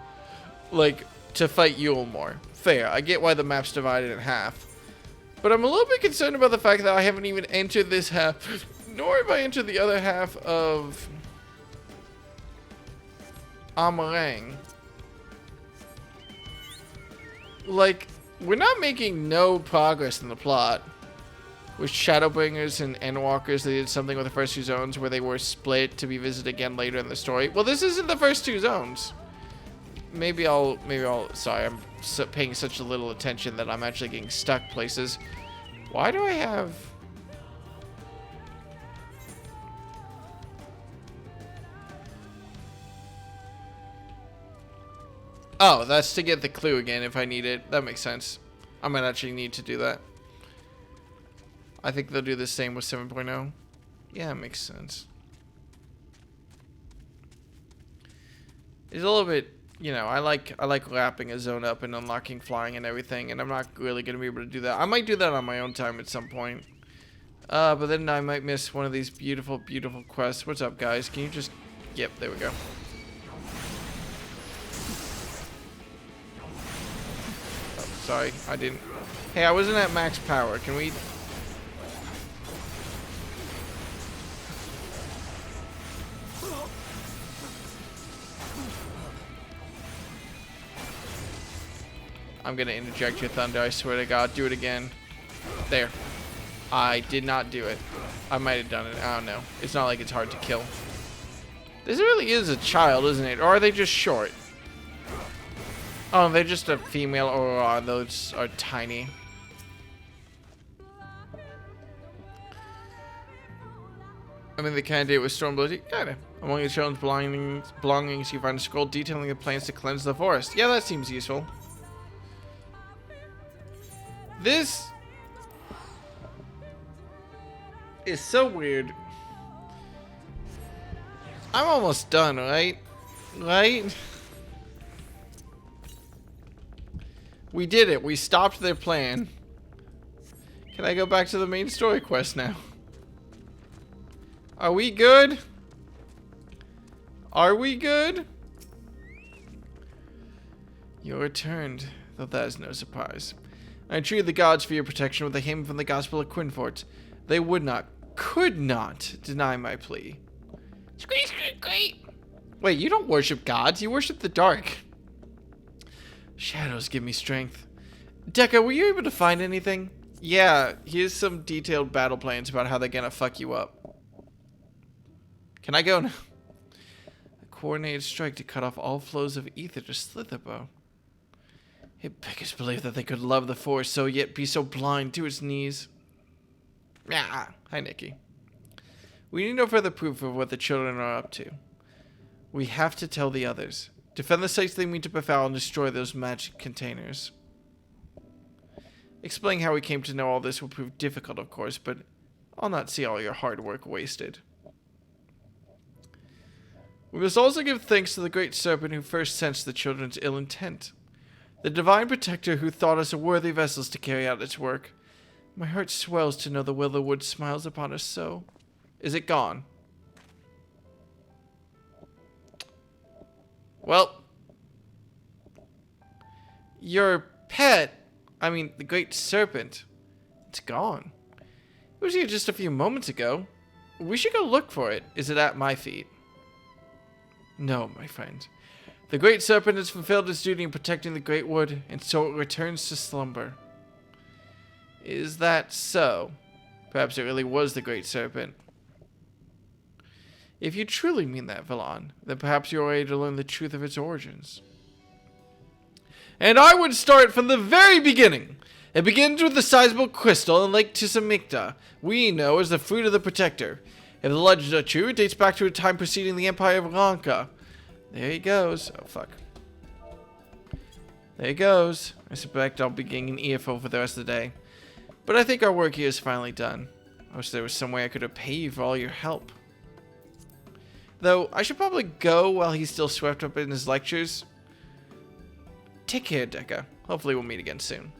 like, to fight Yule more. Fair, I get why the map's divided in half. But I'm a little bit concerned about the fact that I haven't even entered this half, nor have I entered the other half of Amarang. Like, we're not making no progress in the plot. With Shadowbringers and Endwalkers, they did something with the first two zones where they were split to be visited again later in the story. Well, this isn't the first two zones. Maybe I'll, sorry, I'm paying such a little attention that I'm actually getting stuck places. Why do I have... Oh, that's to get the clue again if I need it. That makes sense. I might actually need to do that. I think they'll do the same with 7.0. Yeah, it makes sense. It's a little bit, you know, I like wrapping a zone up and unlocking flying and everything, and I'm not really going to be able to do that. I might do that on my own time at some point. But then I might miss one of these beautiful, beautiful quests. What's up, guys? Can you just... Yep, there we go. Oh, sorry, I didn't... Hey, I wasn't at max power. Can we... I'm gonna interject your thunder, I swear to God. Do it again. There. I did not do it. I might have done it. I don't know. It's not like it's hard to kill. This really is a child, isn't it? Or are they just short? Oh, they're just a female, or are those are tiny? I mean, the candidate was Stormblood. Kinda. Among the children's belongings, you find a scroll detailing the plans to cleanse the forest. Yeah, that seems useful. This is so weird. I'm almost done, right? Right? We did it. We stopped their plan. Can I go back to the main story quest now? Are we good? Are we good? You returned, though that is no surprise. I entreated the gods for your protection with a hymn from the Gospel of Quinfort. They would not, could not, deny my plea. Wait, you don't worship gods, you worship the dark. Shadows give me strength. Deca, were you able to find anything? Yeah, here's some detailed battle plans about how they're gonna fuck you up. Can I go now? A coordinated strike to cut off all flows of ether to Slitherbow. It beggars believe that they could love the Force, so yet be so blind to its knees. Yeah, hi Nikki. We need no further proof of what the children are up to. We have to tell the others. Defend the sites they mean to befoul and destroy those magic containers. Explaining how we came to know all this will prove difficult, of course, but I'll not see all your hard work wasted. We must also give thanks to the great serpent who first sensed the children's ill intent. The divine protector who thought us worthy vessels to carry out its work. My heart swells to know the Willowood smiles upon us so. Is it gone? Well, your pet, I mean, the great serpent, it's gone. It was here just a few moments ago. We should go look for it. Is it at my feet? No, my friend. The great serpent has fulfilled its duty in protecting the great wood, and so it returns to slumber. Is that so? Perhaps it really was the great serpent. If you truly mean that, Valan, then perhaps you are ready to learn the truth of its origins. And I would start from the very beginning. It begins with the sizable crystal in Lake Tisamikta, we know as the fruit of the Protector. If the legends are true, it dates back to a time preceding the Empire of Lanka. There he goes. Oh, fuck. There he goes. I suspect I'll be getting an earful for the rest of the day. But I think our work here is finally done. I wish there was some way I could repay you for all your help. Though, I should probably go while he's still swept up in his lectures. Take care, Deca. Hopefully we'll meet again soon.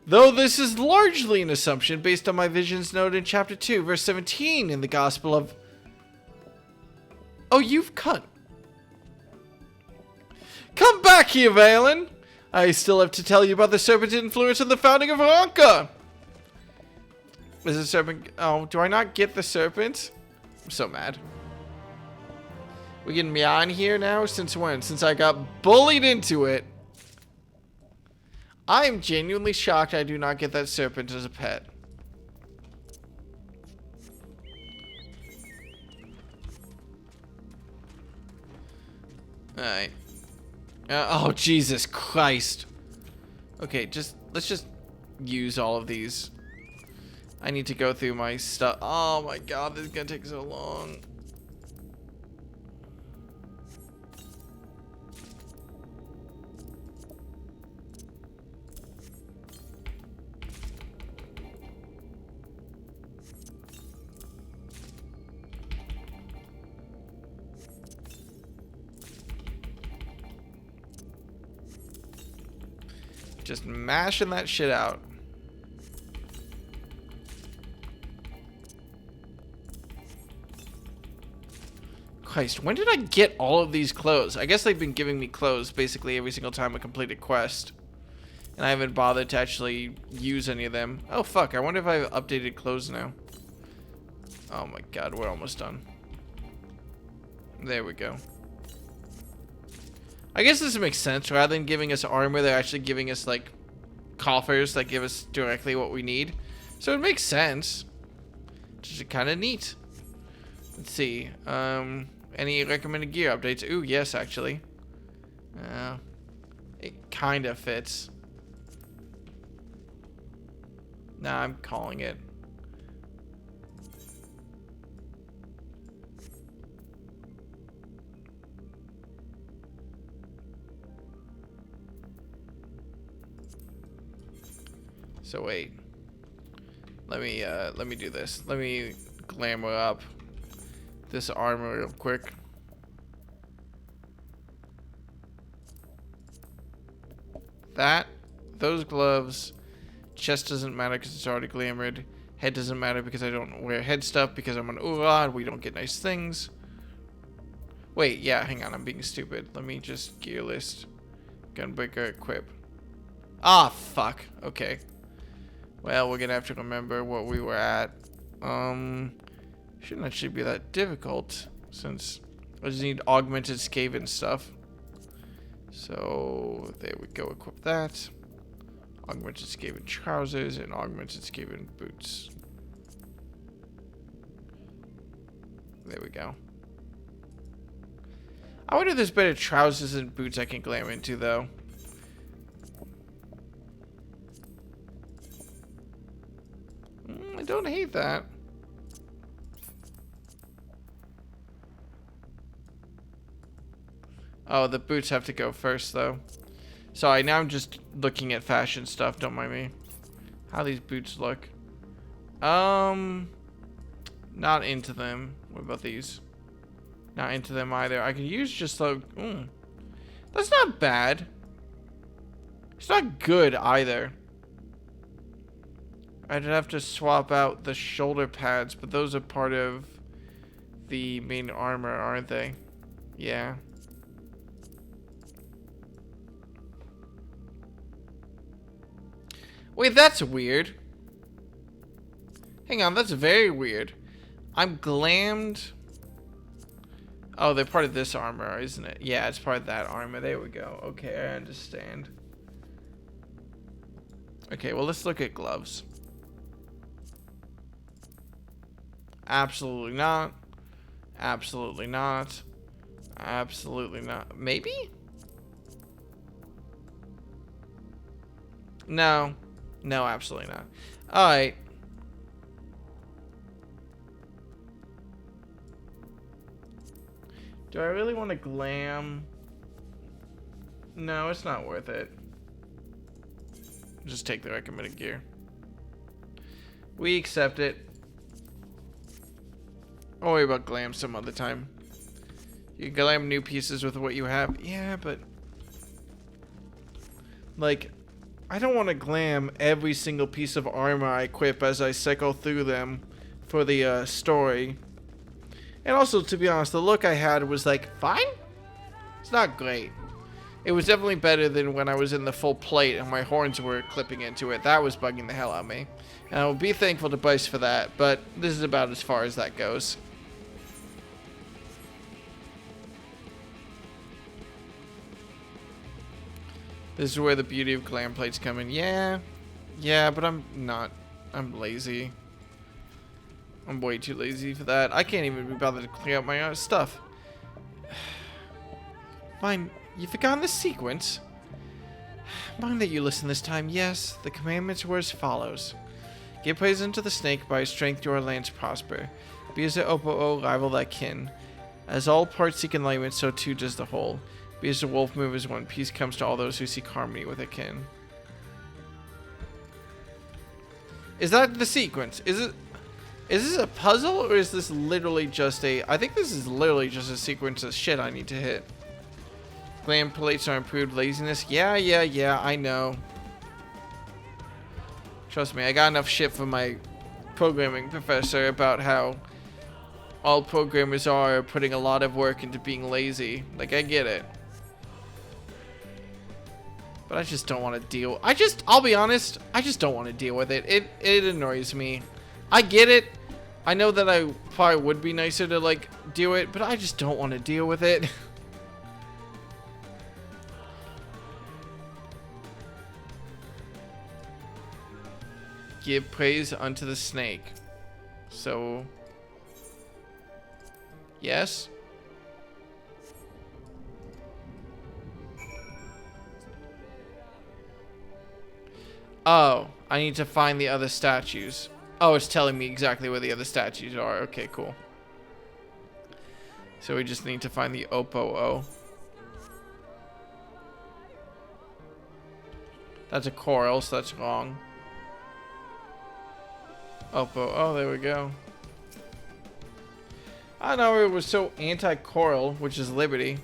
Though this is largely an assumption based on my visions noted in chapter 2, verse 17 in the Gospel of... Oh, you've cut. Come back here, Valen! I still have to tell you about the serpent's influence on the founding of Ranka! Is the serpent... Oh, do I not get the serpent? I'm so mad. We getting beyond here now? Since when? Since I got bullied into it. I am genuinely shocked I do not get that serpent as a pet. Alright. Oh, Jesus Christ. Okay, let's just use all of these. I need to go through my stuff. Oh my god, this is gonna take so long. Just mashing that shit out. Christ, when did I get all of these clothes? I guess they've been giving me clothes basically every single time I complete a quest. And I haven't bothered to actually use any of them. Oh fuck, I wonder if I have updated clothes now. Oh my god, we're almost done. There we go. I guess this makes sense. Rather than giving us armor, they're actually giving us, like, coffers that give us directly what we need. So it makes sense. which is kind of neat. Let's see. Any recommended gear updates? Ooh, yes, actually. It kind of fits. Nah, I'm calling it. So wait. Let me do this. Let me glamour up this armor real quick. Those gloves. Chest doesn't matter because it's already glamored. Head doesn't matter because I don't wear head stuff because I'm an Ura and we don't get nice things. Wait, yeah, hang on, I'm being stupid. Let me just gear list. Gunbreaker equip. Ah, fuck. Okay. Well, we're gonna have to remember what we were at. Shouldn't actually be that difficult since I just need augmented Skaven stuff. So there we go, equip that. Augmented Skaven trousers and augmented Skaven boots. There we go. I wonder if there's better trousers and boots I can glam into though. I don't hate that. Oh, the boots have to go first, though. Sorry, now I'm just looking at fashion stuff. Don't mind me. How these boots look. Not into them. What about these? Not into them either. I could use just like... That's not bad. It's not good either. I'd have to swap out the shoulder pads, but those are part of the main armor, aren't they? Yeah. Wait, that's weird. Hang on, that's very weird. I'm glammed. Oh, they're part of this armor, isn't it? Yeah, it's part of that armor. There we go. Okay, I understand. Okay, well, let's look at gloves. Absolutely not. Absolutely not. Absolutely not. Maybe? No. No, absolutely not. Alright. Do I really want to glam? No, it's not worth it. Just take the recommended gear. We accept it. I'll worry about glam some other time. You can glam new pieces with what you have. Yeah, but... like... I don't want to glam every single piece of armor I equip as I cycle through them for the story. And also, to be honest, the look I had was like, fine? It's not great. It was definitely better than when I was in the full plate and my horns were clipping into it. That was bugging the hell out of me. And I will be thankful to Bryce for that, but this is about as far as that goes. This is where the beauty of glam plates come in. Yeah, but I'm not. I'm lazy. I'm way too lazy for that. I can't even be bothered to clear out my stuff. Fine, you've forgotten the sequence. Mind that you listen this time. Yes, the commandments were as follows. Give praise unto the snake, by his strength your lands prosper. Be as the Oppo rival that kin. As all parts seek enlightenment, so too does the whole. Be as the wolf move as one. Peace comes to all those who seek harmony with a kin. Is that the sequence? Is this a puzzle, or is this literally just a... I think this is literally just a sequence of shit I need to hit. Glam plates are improved laziness. Yeah, I know. Trust me, I got enough shit from my programming professor about how all programmers are putting a lot of work into being lazy. Like, I get it. But I just don't want to deal... I'll be honest, I just don't want to deal with it. It annoys me. I get it. I know that I probably would be nicer to, like, do it, but I just don't want to deal with it. Give praise unto the snake. So, yes. Oh, I need to find the other statues. Oh, it's telling me exactly where the other statues are. Okay, cool. So we just need to find the Oppo-O. That's a coral, so that's wrong. Oppo. Oh, there we go. I know it was so anti-coral, which is Liberty.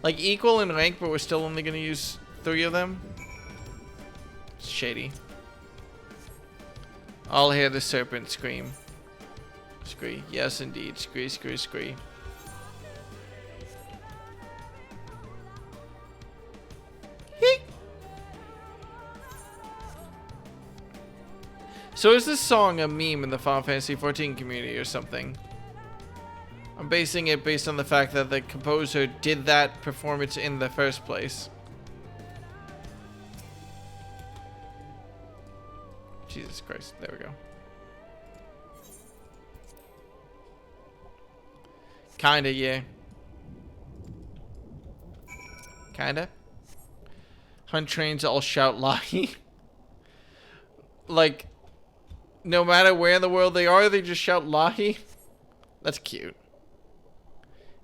Like equal in rank, but we're still only going to use 3 of them. It's shady. I'll hear the serpent scream. Scree. Yes, indeed. Scree, scree, scree. So is this song a meme in the Final Fantasy XIV community or something? I'm basing it based on the fact that the composer did that performance in the first place. Jesus Christ, there we go. Kinda, yeah. Kinda. Hunt trains all shout lahi. Like, no matter where in the world they are, they just shout lahi. That's cute.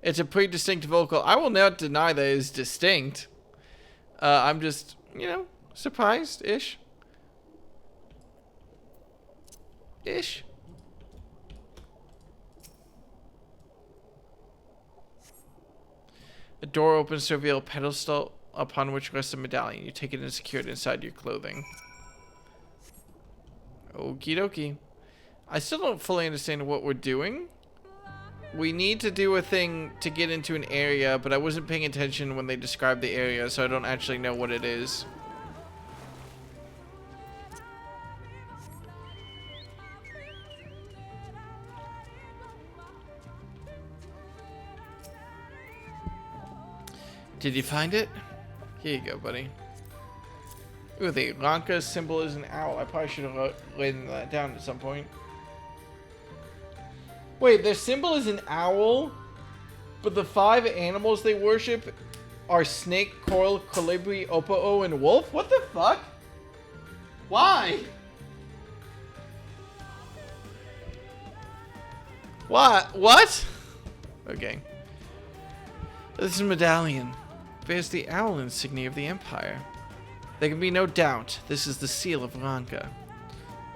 It's a pretty distinct vocal. I will not deny that it is distinct. I'm just, you know, surprised-ish. Ish. A door opens to reveal a pedestal upon which rests a medallion. You take it and secure it inside your clothing. Okie dokie. I still don't fully understand what we're doing. We need to do a thing to get into an area, but I wasn't paying attention when they described the area, so I don't actually know what it is. Did you find it? Here you go, buddy. Ooh, the Lanka symbol is an owl. I probably should have written that down at some point. Wait, their symbol is an owl, but the 5 animals they worship are snake, coral, colibri, Oppo-O, and wolf? What the fuck? Why? What? What? Okay. This is a medallion. Bears the owl insignia of the Empire. There can be no doubt this is the seal of Lanka.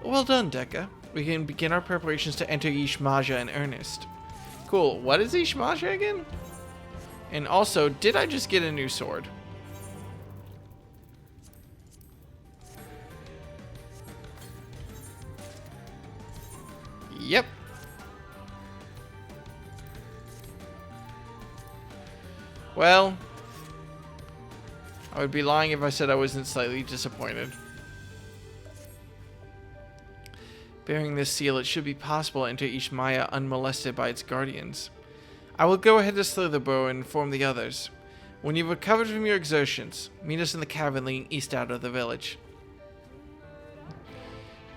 Well done, Dekka. We can begin our preparations to enter Yishmaja in earnest. Cool. What is Yishmaja again? And also, did I just get a new sword? Yep. Well, I would be lying if I said I wasn't slightly disappointed. Bearing this seal, it should be possible to enter Ishmaya unmolested by its guardians. I will go ahead to slay the bow and inform the others. When you've recovered from your exertions, meet us in the cavern leading east out of the village.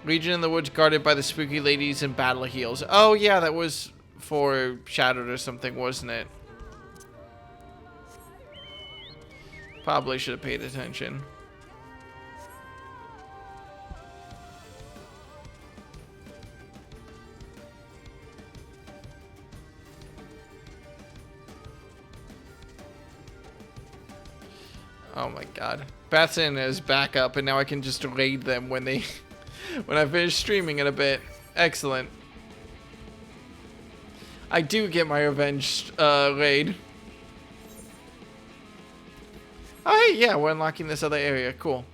Region in the woods guarded by the spooky ladies and battle heels. Oh yeah, that was for Shadowed or something, wasn't it? Probably should have paid attention. Oh my god. Batson is back up and now I can just raid them when they when I finish streaming in a bit. Excellent. I do get my revenge raid. Oh hey, yeah, we're unlocking this other area. Cool.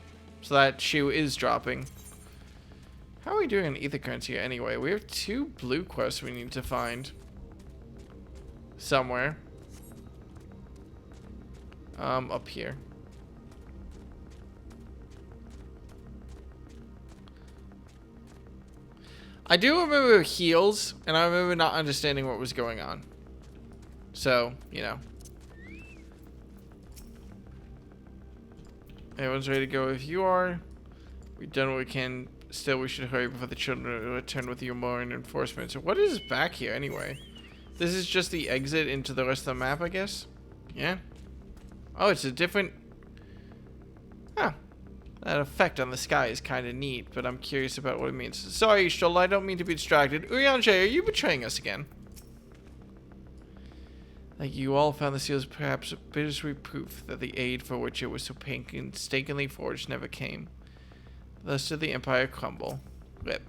So that shoe is dropping. How are we doing on ether currency anyway? We have 2 blue quests we need to find. Somewhere. Up here. I do remember heals, and I remember not understanding what was going on. So, you know. Everyone's ready to go if you are. We've done what we can Still, we should hurry before the children return with you more reinforcements. What is back here, anyway? This is just the exit into the rest of the map, I guess? Yeah. Oh, it's a different... Huh. That effect on the sky is kind of neat, but I'm curious about what it means. Sorry, Stroll, I don't mean to be distracted. Urianger, are you betraying us again? Like you all found the seals perhaps a bittersweet proof that the aid for which it was so painstakingly forged never came. Thus did the Empire crumble. Rip.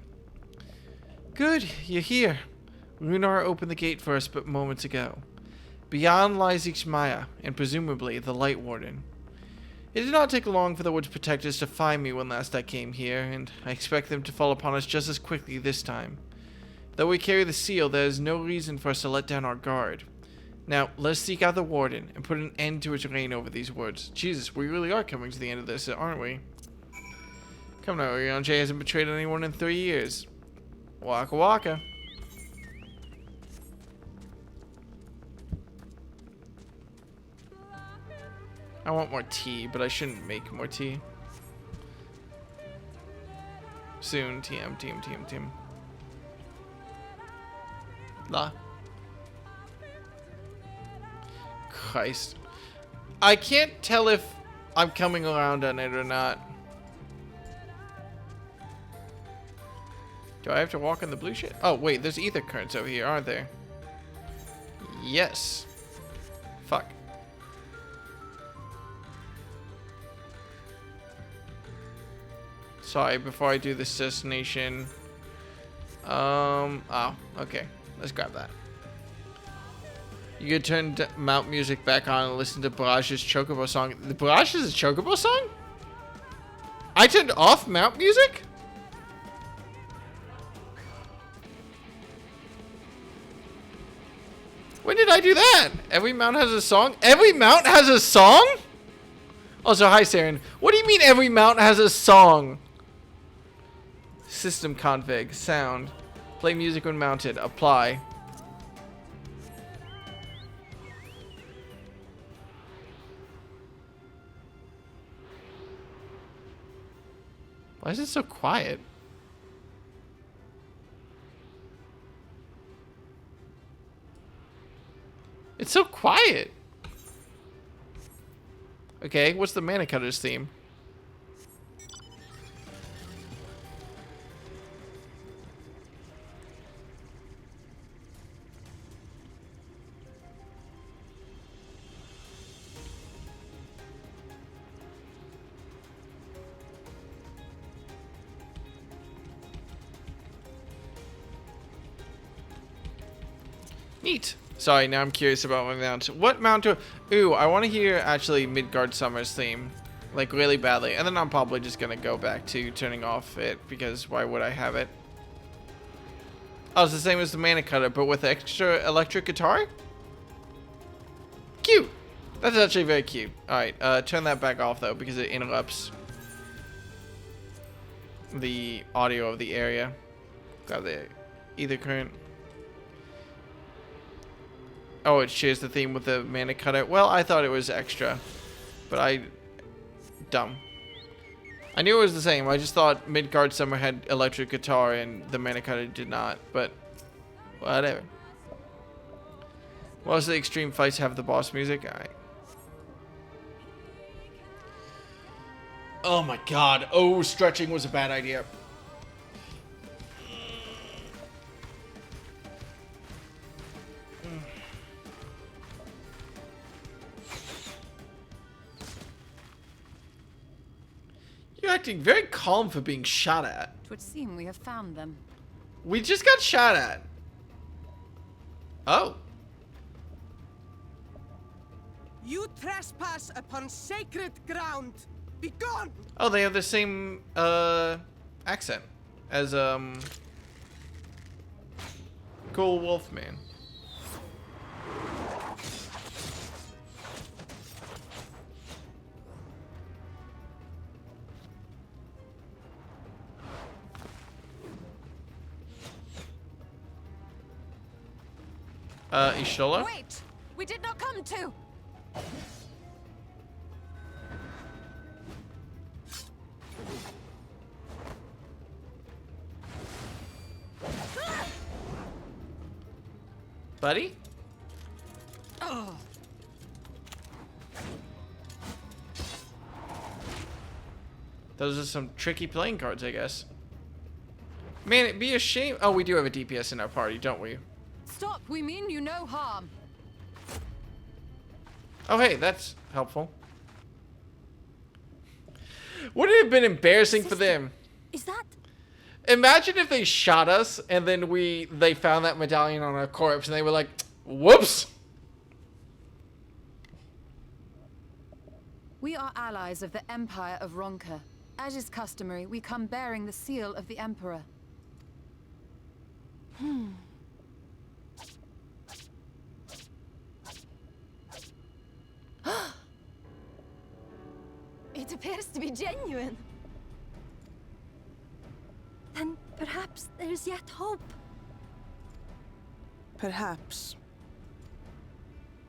Good, you're here. Runar opened the gate for us but moments ago. Beyond lies Ixmaya, and presumably the Light Warden. It did not take long for the Woods Protectors to find me when last I came here, and I expect them to fall upon us just as quickly this time. Though we carry the seal, there is no reason for us to let down our guard. Now, let's seek out the Warden and put an end to its reign over these woods. Jesus, we really are coming to the end of this, aren't we? Come now, Urianger hasn't betrayed anyone in 3 years. Waka waka. I want more tea, but I shouldn't make more tea. Soon, TM. La. Christ. I can't tell if I'm coming around on it or not. Do I have to walk in the blue shit? Oh, wait, there's ether currents over here, aren't there? Yes. Fuck. Sorry, before I do this destination. Oh, okay. Let's grab that. You could turn Mount music back on and listen to Barrage's Chocobo song. The Barrage is a Chocobo song? I turned off Mount music? When did I do that? Every mount has a song? Every mount has a song? Also, hi, Saren. What do you mean every mount has a song? System config. Sound. Play music when mounted. Apply. Why is it so quiet? It's so quiet. Okay, what's the Mana Cutter's theme? Neat. Sorry, now I'm curious about my mount. What mount do... Ooh, I want to hear, actually, Midgard Summer's theme. Like, really badly. And then I'm probably just going to go back to turning off it, because why would I have it? Oh, it's the same as the Mana Cutter, but with extra electric guitar? Cute! That's actually very cute. Alright, turn that back off, though, because it interrupts the audio of the area. Got the ether current. Oh, it shares the theme with the Mana Cutter. Well, I thought it was extra, but dumb. I knew it was the same. I just thought Midgard Summer had electric guitar and the Mana Cutter did not, but whatever. Most of the extreme fights have the boss music. Alright. Oh my god. Oh, stretching was a bad idea. You're acting very calm for being shot at. It would seem we have found them. We just got shot at. Oh. You trespass upon sacred ground. Be gone. Oh, they have the same accent as Cool Wolfman. Ishola? Wait! We did not come to! Buddy? Those are some tricky playing cards, I guess. Man, it'd be a shame. Oh, we do have a DPS in our party, don't we? Stop, we mean you no harm. Oh, hey, that's helpful. Wouldn't it have been embarrassing for them? Is that? Imagine if they shot us and then they found that medallion on our corpse and they were like, whoops. We are allies of the Empire of Ronka. As is customary, we come bearing the seal of the Emperor. It appears to be genuine. Then perhaps there's yet hope. Perhaps.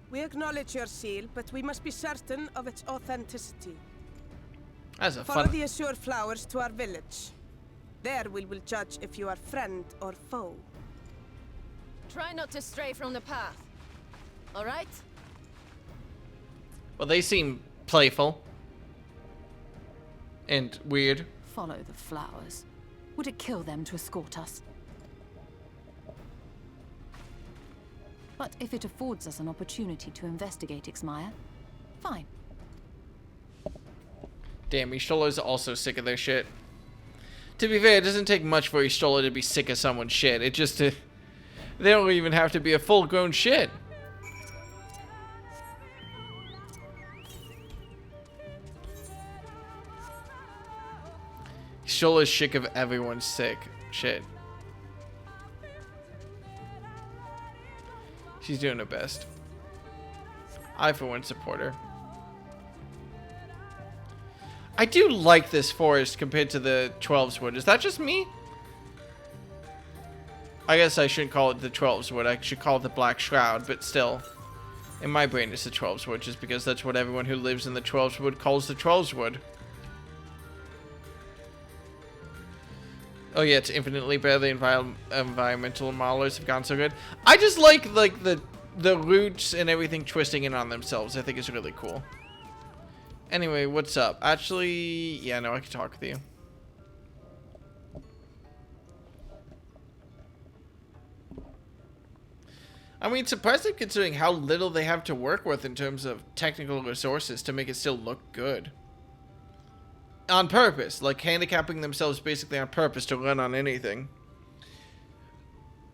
We acknowledge your seal, but we must be certain of its authenticity. That's a Follow fun. the assured flowers to our village. There we will judge if you are friend or foe. Try not to stray from the path. All right? Well, they seem playful. And weird. Follow the flowers. Would it kill them to escort us? But if it affords us an opportunity to investigate Ixmaya, fine. Damn, Ishtola's also sick of their shit. To be fair, it doesn't take much for Ishtola to be sick of someone's shit. It just... they don't even have to be a full-grown shit. Ishtola's sick of everyone's sick shit. She's doing her best. I, for one, support her. I do like this forest compared to the 12's Wood. Is that just me? I guess I shouldn't call it the 12's Wood. I should call it the Black Shroud, but still. In my brain, it's the 12's Wood, just because that's what everyone who lives in the 12's Wood calls the 12's Wood. Oh yeah, it's infinitely better. The environmental modelers have gone so good. I just like the roots and everything twisting in on themselves. I think it's really cool. Anyway, what's up? Actually, yeah, no, I can talk with you. I mean, it's impressive considering how little they have to work with in terms of technical resources to make it still look good. On purpose, like handicapping themselves basically on purpose to run on anything.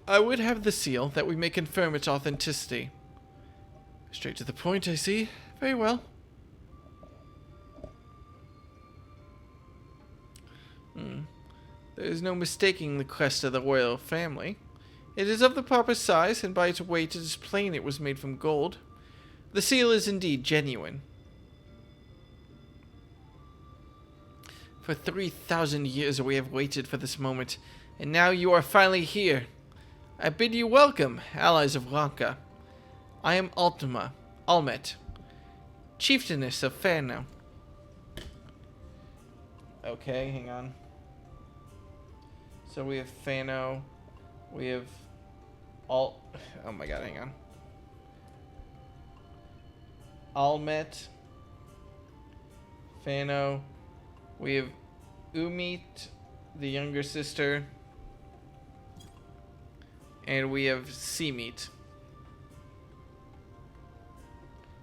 I would have the seal that we may confirm its authenticity. Straight to the point, I see. Very well. There is no mistaking the crest of the royal family. It is of the proper size, and by its weight it is plain it was made from gold. The seal is indeed genuine. For 3,000 years we have waited for this moment, and now you are finally here. I bid you welcome, allies of Ronka. I am Almet, chieftainess of Fano. Okay, hang on. So we have Fano, we have oh my god, hang on. Almet, Fano, we have Umit, the younger sister, and we have Seameat,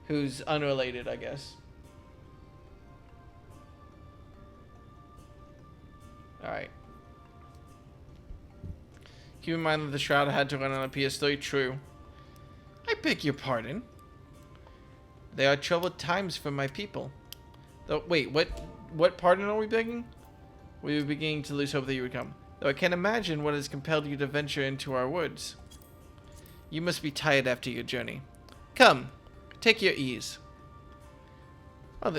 who's unrelated, I guess. Alright. Keep in mind that the Shroud had to run on a PS3. True. I beg your pardon. There are troubled times for my people. Though, wait, what pardon are we begging? We were beginning to lose hope that you would come. Though I can't imagine what has compelled you to venture into our woods. You must be tired after your journey. Come, take your ease. Oh,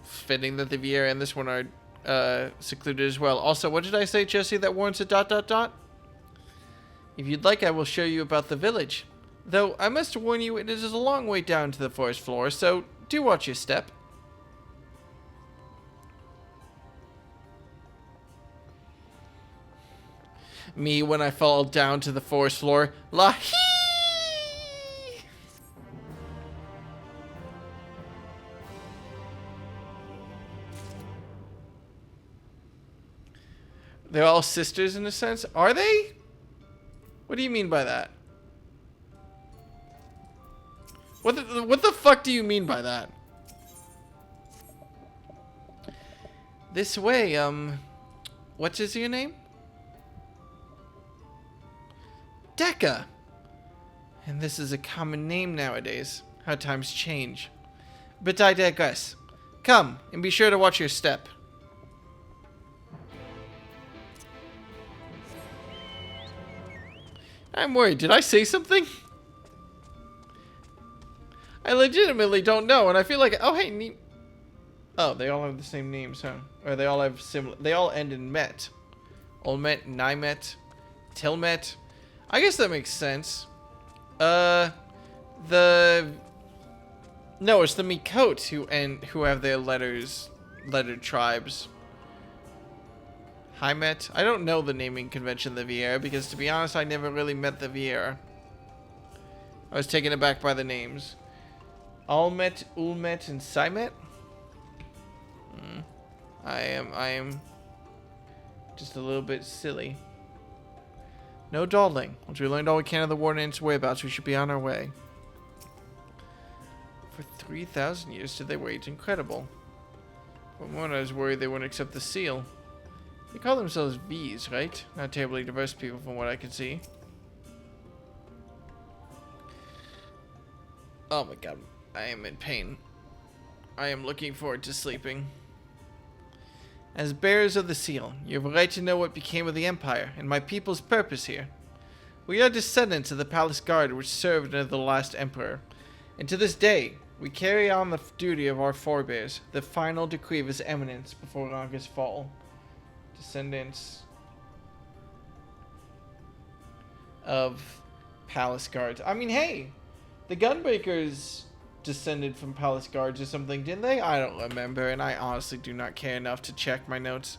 fitting that the Viera and this one are secluded as well. Also, what did I say, Jesse, that warrants a ... If you'd like, I will show you about the village. Though, I must warn you, it is a long way down to the forest floor, so do watch your step. Me when I fall down to the forest floor. La hee! They're all sisters in a sense. Are they? What do you mean by that? What the fuck do you mean by that? This way, what is your name? Decca. And this is a common name nowadays. How times change. But I digress. Come, and be sure to watch your step. I'm worried. Did I say something? I legitimately don't know, and I feel like... Oh, hey, oh, they all have the same names, huh? Or they all have similar... They all end in met. Olmet, Nymet, Tilmet. I guess that makes sense. No, it's the Mikot who have their lettered tribes. Hymet. I don't know the naming convention of the Viera because, to be honest, I never really met the Viera. I was taken aback by the names. Almet, Ulmet, and Symet. I am just a little bit silly. No dawdling. Once we learned all we can of the Warden and its whereabouts, we should be on our way. For 3,000 years did they wait? Incredible. For a moment I was worried they wouldn't accept the seal. They call themselves V's, right? Not terribly diverse people from what I can see. Oh my god. I am in pain. I am looking forward to sleeping. As bearers of the seal, you have a right to know what became of the Empire and my people's purpose here. We are descendants of the palace guard which served under the last emperor, and to this day, we carry on the duty of our forebears, the final decree of his eminence before Ranka's fall. Descendants of palace guards. I mean, hey, the Gunbreakers descended from palace guards or something, didn't they? I don't remember, and I honestly do not care enough to check my notes.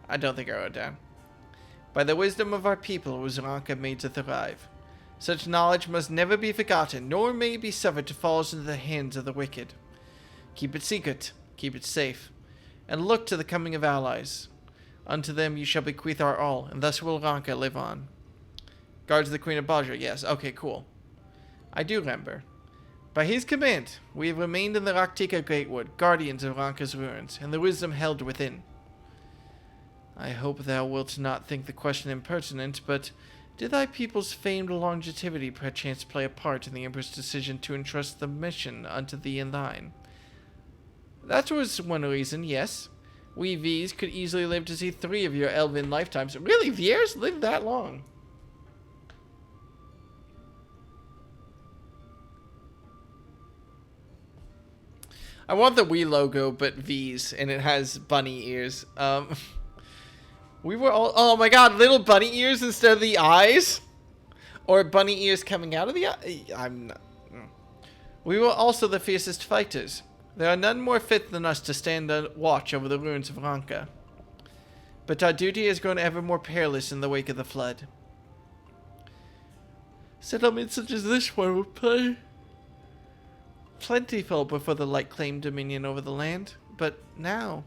I don't think I wrote it down. By the wisdom of our people was Ranka made to thrive. Such knowledge must never be forgotten, nor may it be suffered to fall into the hands of the wicked. Keep it secret, keep it safe, and look to the coming of allies. Unto them you shall bequeath our all, and thus will Ranka live on. Guards of the Queen of Bajra, yes, okay, cool. I do remember. By his command, we have remained in the Raktika Greatwood, guardians of Ranka's ruins, and the wisdom held within. I hope thou wilt not think the question impertinent, but did thy people's famed longevity perchance play a part in the Emperor's decision to entrust the mission unto thee and thine? That was one reason, yes. We V's could easily live to see 3 of your elven lifetimes. Really, Vieras lived that long? I want the Wii logo, but V's, and it has bunny ears. We were all... Oh my god, little bunny ears instead of the eyes? Or bunny ears coming out of the eye? I'm not... We were also the fiercest fighters. There are none more fit than us to stand watch over the ruins of Ranka. But our duty has grown ever more perilous in the wake of the flood. Settlements such as this one would play plentiful before the light claimed dominion over the land, but now,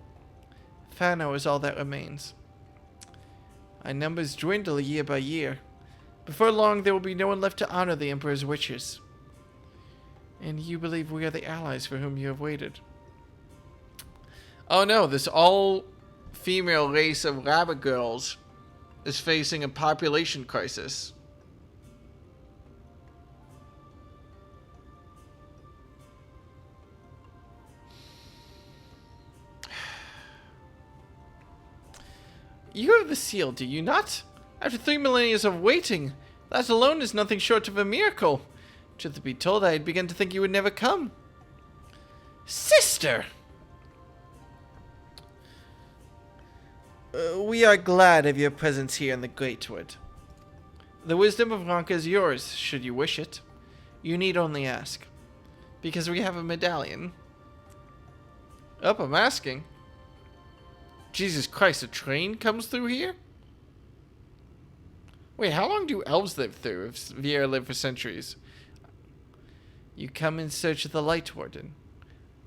Fano is all that remains. Our numbers dwindle year by year. Before long, there will be no one left to honor the Emperor's wishes. And you believe we are the allies for whom you have waited. Oh no, this all-female race of rabbit girls is facing a population crisis. You have the seal, do you not? After 3 millennia of waiting, that alone is nothing short of a miracle. Truth be told, I had begun to think you would never come. Sister! We are glad of your presence here in the Greatwood. The wisdom of Ranka is yours, should you wish it. You need only ask. Because we have a medallion. Oh, I'm asking. Jesus Christ, a train comes through here? Wait, how long do elves live through if Viera lived for centuries? You come in search of the Light Warden.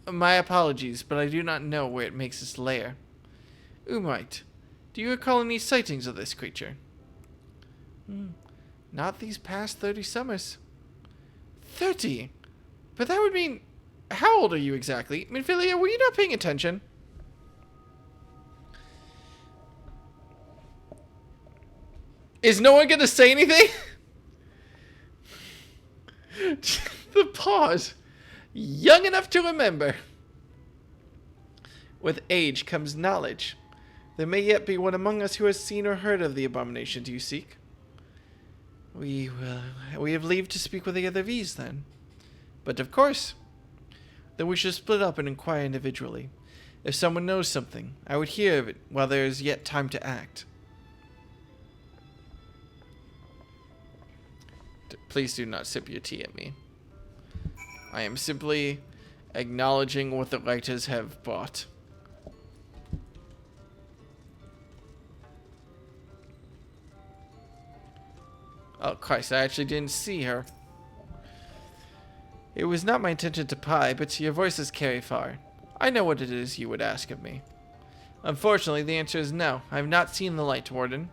My apologies, but I do not know where it makes its lair. Umite, Do you recall any sightings of this creature? Not these past 30 summers. 30? But that would mean... How old are you exactly? Minfilia, were you not paying attention? Is no one gonna say anything? The pause. Young enough to remember. With age comes knowledge. There may yet be one among us who has seen or heard of the abominations you seek. We have leave to speak with the other V's then. But of course. Then we should split up and inquire individually. If someone knows something, I would hear of it while there is yet time to act. Please do not sip your tea at me. I am simply acknowledging what the writers have brought. Oh Christ, I actually didn't see her. It was not my intention to pry, but your voices carry far. I know what it is you would ask of me. Unfortunately, the answer is no. I have not seen the Light Warden.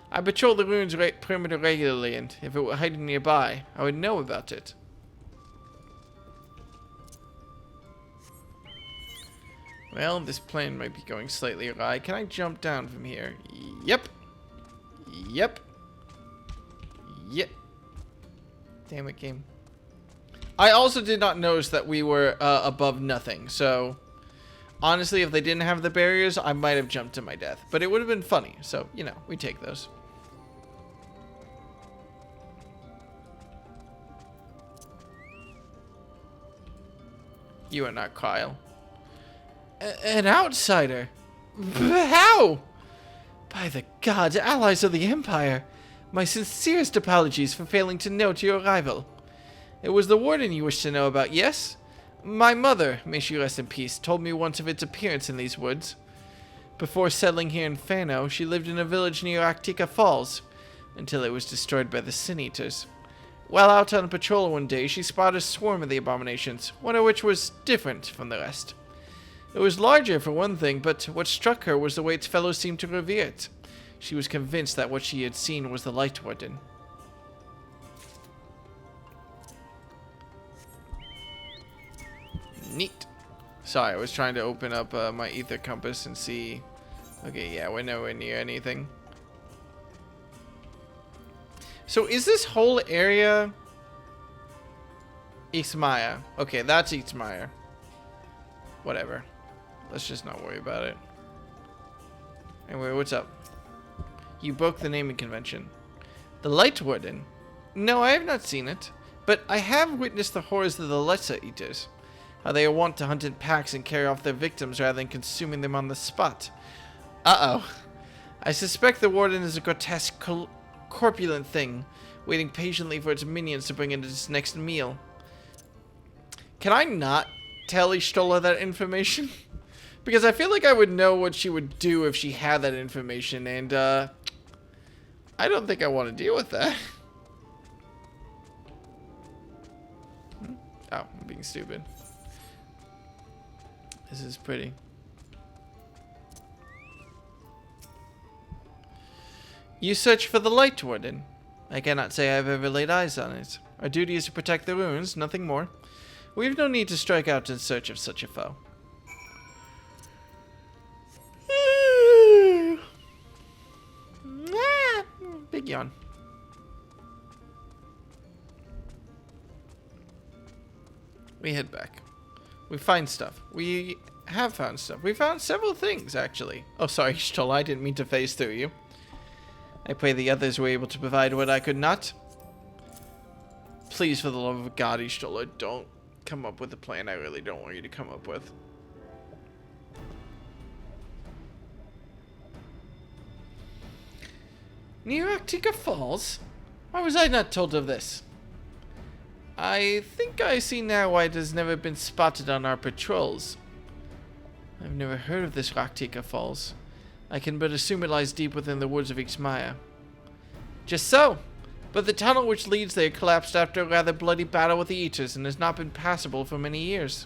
I patrol the ruins perimeter regularly, and if it were hiding nearby, I would know about it. Well, this plan might be going slightly awry. Can I jump down from here? Yep. Yep. Yep. Damn it, game. I also did not notice that we were above nothing, so... Honestly, if they didn't have the barriers, I might have jumped to my death. But it would have been funny, so, you know, we take those. You are not Kyle. An outsider? How? By the gods, allies of the Empire. My sincerest apologies for failing to note your arrival. It was the Warden you wished to know about, yes? My mother, may she rest in peace, told me once of its appearance in these woods. Before settling here in Fano, she lived in a village near Actica Falls, until it was destroyed by the Sin Eaters. While out on patrol one day, she spotted a swarm of the abominations, one of which was different from the rest. It was larger for one thing, but what struck her was the way its fellows seemed to revere it. She was convinced that what she had seen was the Light Warden. Neat. Sorry, I was trying to open up my ether compass and see. Okay, yeah, we're nowhere near anything. So is this whole area Ismaya? Okay, that's Ismaya. Whatever. Let's just not worry about it. Anyway, what's up? You broke the naming convention. The Light Warden? No, I have not seen it. But I have witnessed the horrors of the Lesser Eaters. How they are wont to hunt in packs and carry off their victims rather than consuming them on the spot. Uh-oh. I suspect the Warden is a grotesque, corpulent thing, waiting patiently for its minions to bring it its next meal. Can I not tell Y'shtola that information? Because I feel like I would know what she would do if she had that information, and I don't think I want to deal with that. Oh, I'm being stupid. This is pretty. You search for the Light Warden. I cannot say I've ever laid eyes on it. Our duty is to protect the ruins, nothing more. We have no need to strike out in search of such a foe. Big yawn. We head back. We find stuff. We have found stuff. We found several things, actually. Oh, sorry, Y'shtola, I didn't mean to phase through you. I pray the others were able to provide what I could not. Please, for the love of God, Y'shtola, don't come up with a plan I really don't want you to come up with. Near Actica Falls? Why was I not told of this? I think I see now why it has never been spotted on our patrols. I've never heard of this Actica Falls. I can but assume it lies deep within the woods of Ixmaya. Just so, but the tunnel which leads there collapsed after a rather bloody battle with the Eaters and has not been passable for many years.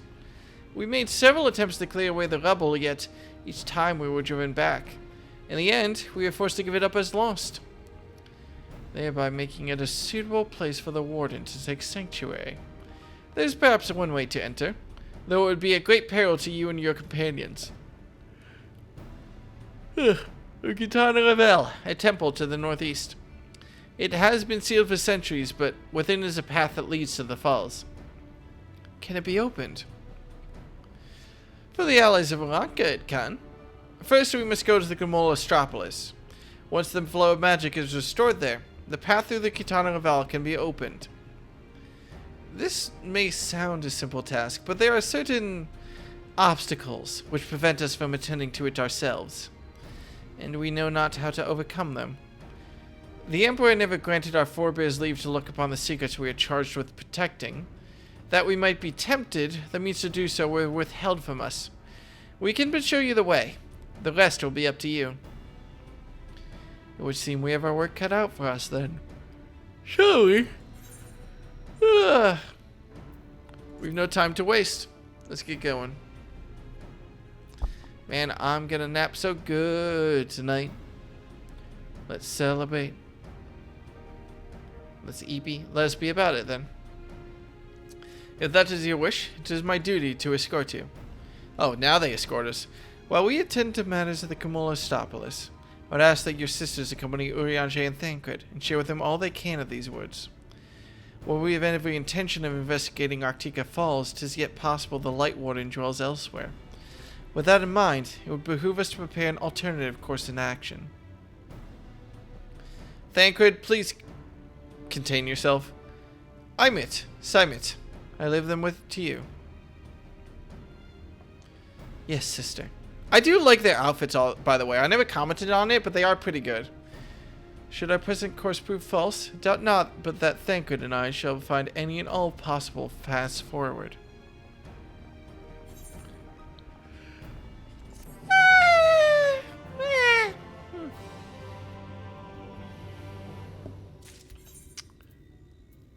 We made several attempts to clear away the rubble, yet each time we were driven back. In the end, we were forced to give it up as lost, thereby making it a suitable place for the warden to take sanctuary. There's perhaps one way to enter, though it would be a great peril to you and your companions. Gitana Revel, a temple to the northeast. It has been sealed for centuries, but within is a path that leads to the falls. Can it be opened? For the allies of Aranka, it can. First, we must go to the Gamola Astropolis. Once the flow of magic is restored there, the path through the Gitana Revel can be opened. This may sound a simple task, but there are certain obstacles which prevent us from attending to it ourselves, and we know not how to overcome them. The Emperor never granted our forebears leave to look upon the secrets we are charged with protecting. That we might be tempted, the means to do so were withheld from us. We can but show you the way. The rest will be up to you. It would seem we have our work cut out for us then. Shall we? We've no time to waste. Let's get going. Man, I'm gonna nap so good tonight. Let's celebrate. Let's EP. Let us be about it then. If that is your wish, it is my duty to escort you. Oh, now they escort us. While we attend to matters of the Gamola Astropolis, I would ask that your sisters accompany Urianger and Thancred and share with them all they can of these woods. While we have every intention of investigating Arctica Falls, 'tis yet possible the Light Warden dwells elsewhere. With that in mind, it would behoove us to prepare an alternative course in action. Thancred, please contain yourself. I'm it, Simit. I leave them with to you. Yes, sister. I do like their outfits, all, by the way. I never commented on it, but they are pretty good. Should our present course prove false, doubt not but that Thancred and I shall find any and all possible paths forward.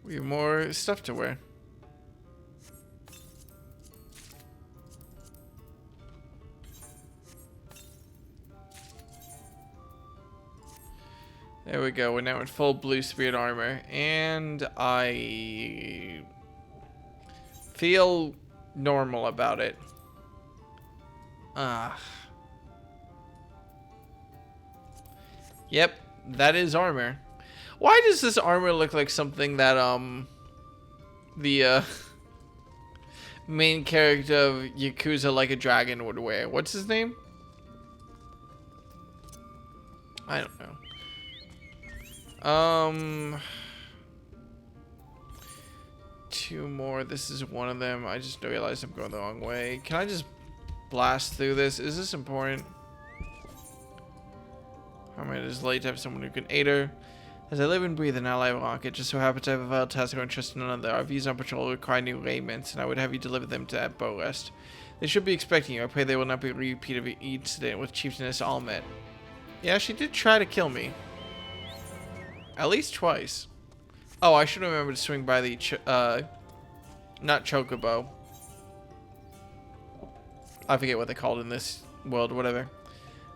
We have more stuff to wear. There we go. We're now in full blue spirit armor, and I feel normal about it. Yep, that is armor. Why does this armor look like something that the main character of Yakuza Like a Dragon would wear? What's his name? I don't know. Two more. This is one of them. I just realized I'm going the wrong way. Can I just blast through this? Is this important? I mean, it is late to have someone who can aid her. As I live and breathe an ally of Rocket, just so happens I have a vital task or interest in another. Our views on patrol require new raiments, and I would have you deliver them to that bow rest. They should be expecting you. I pray there will not be a repeat of the incident with Chieftainess Almet. Yeah, she did try to kill me. At least twice. Oh, I should remember to swing by the, not Chocobo. I forget what they're called in this world, whatever.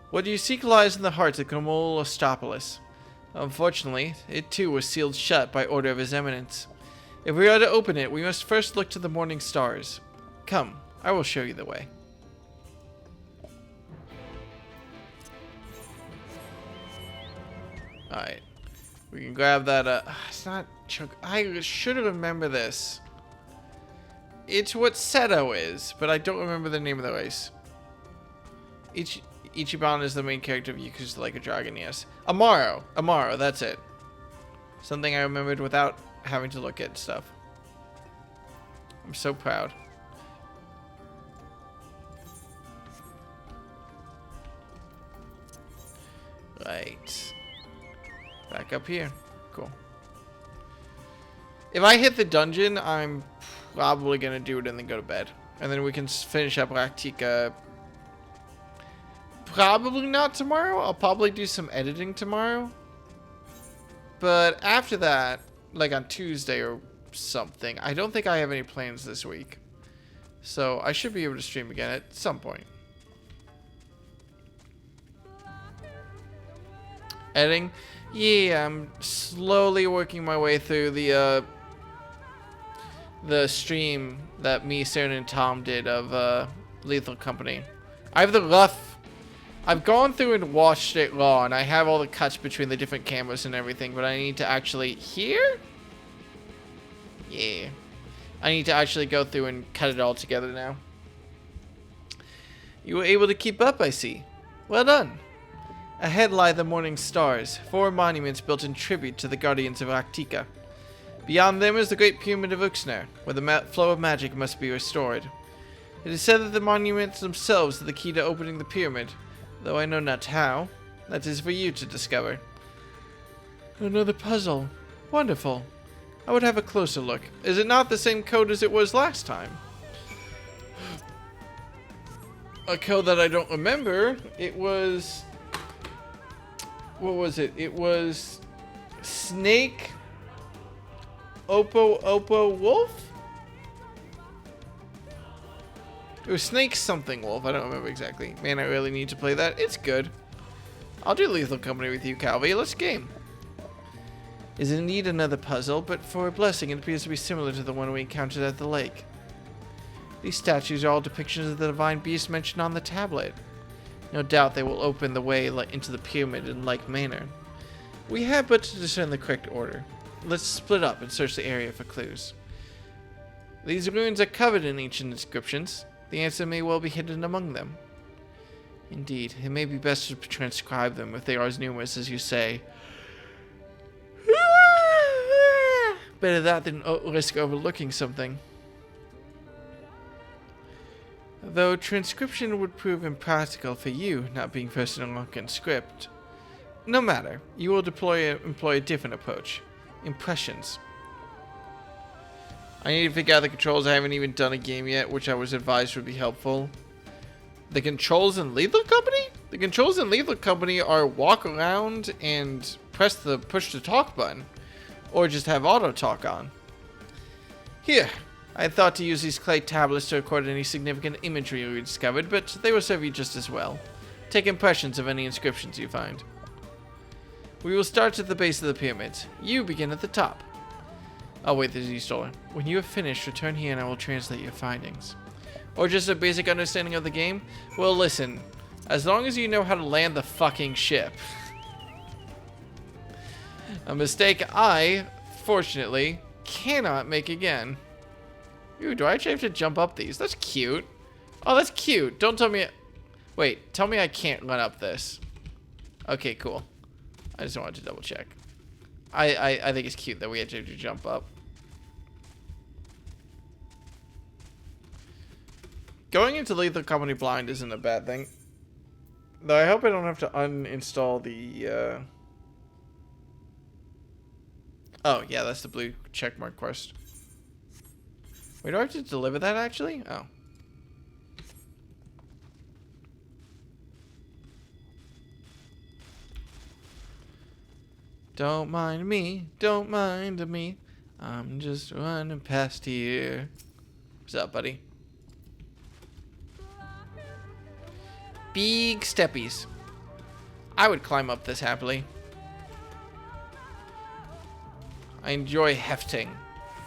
What you seek lies in the heart of Gamola Astropolis. Unfortunately, it too was sealed shut by order of His Eminence. If we are to open it, we must first look to the morning stars. Come, I will show you the way. Alright. We can grab that, it's not Choco. I should remember this. It's what Seto is, but I don't remember the name of the race. Ichiban is the main character of Yakuza Like a Dragon, yes. Amaro. Amaro, that's it. Something I remembered without having to look at stuff. I'm so proud. Right. Back up here. Cool. If I hit the dungeon, I'm probably going to do it and then go to bed. And then we can finish up Raktika. Probably not tomorrow. I'll probably do some editing tomorrow. But after that, like on Tuesday or something, I don't think I have any plans this week. So I should be able to stream again at some point. Editing? Yeah, I'm slowly working my way through the stream that me, Saren, and Tom did of Lethal Company. I have the rough. I've gone through and watched it raw, and I have all the cuts between the different cameras and everything, but I need to actually... Here? Yeah. I need to actually go through and cut it all together now. You were able to keep up, I see. Well done. Ahead lie the morning stars, 4 monuments built in tribute to the guardians of Arctica. Beyond them is the Great Pyramid of Uxner, where the flow of magic must be restored. It is said that the monuments themselves are the key to opening the pyramid, though I know not how. That is for you to discover. Another puzzle. Wonderful. I would have a closer look. Is it not the same code as it was last time? A code that I don't remember. It was... What was it? It was... Snake... Oppo Wolf? It was Snake something Wolf. I don't remember exactly. Man, I really need to play that. It's good. I'll do Lethal Company with you, Calvi. Let's game. Is indeed another puzzle, but for a blessing it appears to be similar to the one we encountered at the lake. These statues are all depictions of the divine beast mentioned on the tablet. No doubt they will open the way into the pyramid in like manner. We have but to discern the correct order. Let's split up and search the area for clues. These ruins are covered in ancient inscriptions. The answer may well be hidden among them. Indeed, it may be best to transcribe them if they are as numerous as you say. Better that than risk overlooking something. Though transcription would prove impractical for you, not being versed in Luncan script. No matter, you will employ a different approach. Impressions. I need to figure out the controls. I haven't even done a game yet, which I was advised would be helpful. The controls in Lethal Company? The controls in Lethal Company are walk around and push the talk button. Or just have auto talk on. Here, I had thought to use these clay tablets to record any significant imagery we discovered, but they will serve you just as well. Take impressions of any inscriptions you find. We will start at the base of the pyramids. You begin at the top. Oh wait, there's e-stolen. When you have finished, return here and I will translate your findings. Or just a basic understanding of the game? Well, listen. As long as you know how to land the fucking ship. A mistake I, fortunately, cannot make again. Ooh, do I actually have to jump up these? That's cute. Oh, that's cute. Don't tell me... Wait, tell me I can't run up this. Okay, cool. I just wanted to double check. I think it's cute that we actually have to jump up. Going into Lethal Company blind isn't a bad thing. Though I hope I don't have to uninstall the... Oh, yeah, that's the blue checkmark quest. Wait, do I have to deliver that, actually? Oh. Don't mind me, don't mind me. I'm just running past here. What's up, buddy? Big steppies. I would climb up this happily. I enjoy hefting.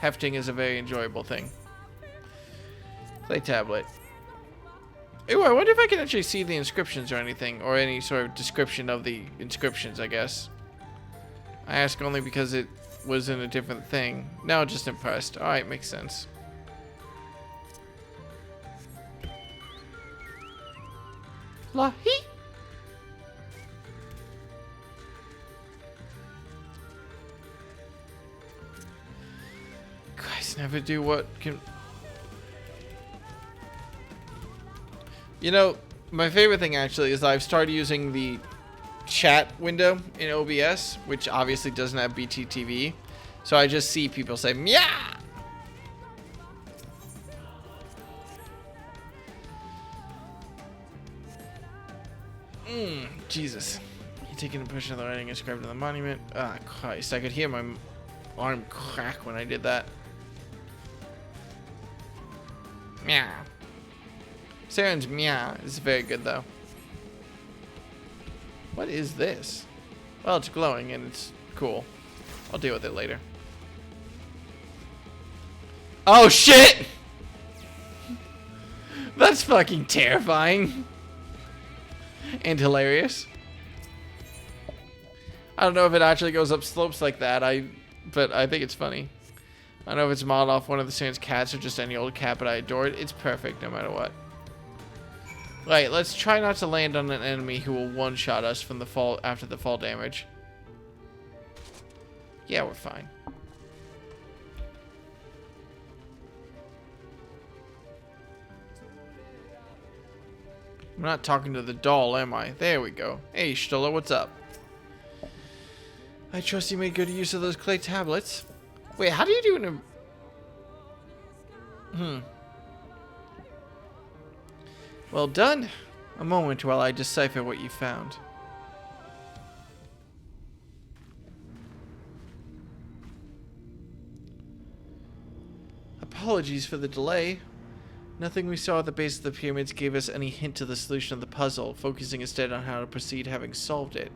Hefting is a very enjoyable thing. Play tablet. Ooh, I wonder if I can actually see the inscriptions or anything, or any sort of description of the inscriptions, I guess. I ask only because it was in a different thing. No, just impressed. Alright, makes sense. Lahi? Christ, never do what can... You know, my favorite thing actually is I've started using the chat window in OBS, which obviously doesn't have BTTV. So I just see people say, meow! Jesus. You take an impression of the writing inscribed in the monument. Ah, Christ. I could hear my arm crack when I did that. Meow. Saren's meow is very good, though. What is this? Well, it's glowing and it's cool. I'll deal with it later. Oh shit! That's fucking terrifying. And hilarious. I don't know if it actually goes up slopes like that, but I think it's funny. I don't know if it's modeled off one of the Sans cats or just any old cat, but I adore it. It's perfect no matter what. Right, let's try not to land on an enemy who will one-shot us from the fall after the fall damage. Yeah, we're fine. I'm not talking to the doll, am I? There we go. Hey, Stoller, what's up? I trust you made good use of those clay tablets. Wait, how do you do in a... Well done. A moment while I decipher what you found. Apologies for the delay. Nothing we saw at the base of the pyramids gave us any hint to the solution of the puzzle, focusing instead on how to proceed having solved it.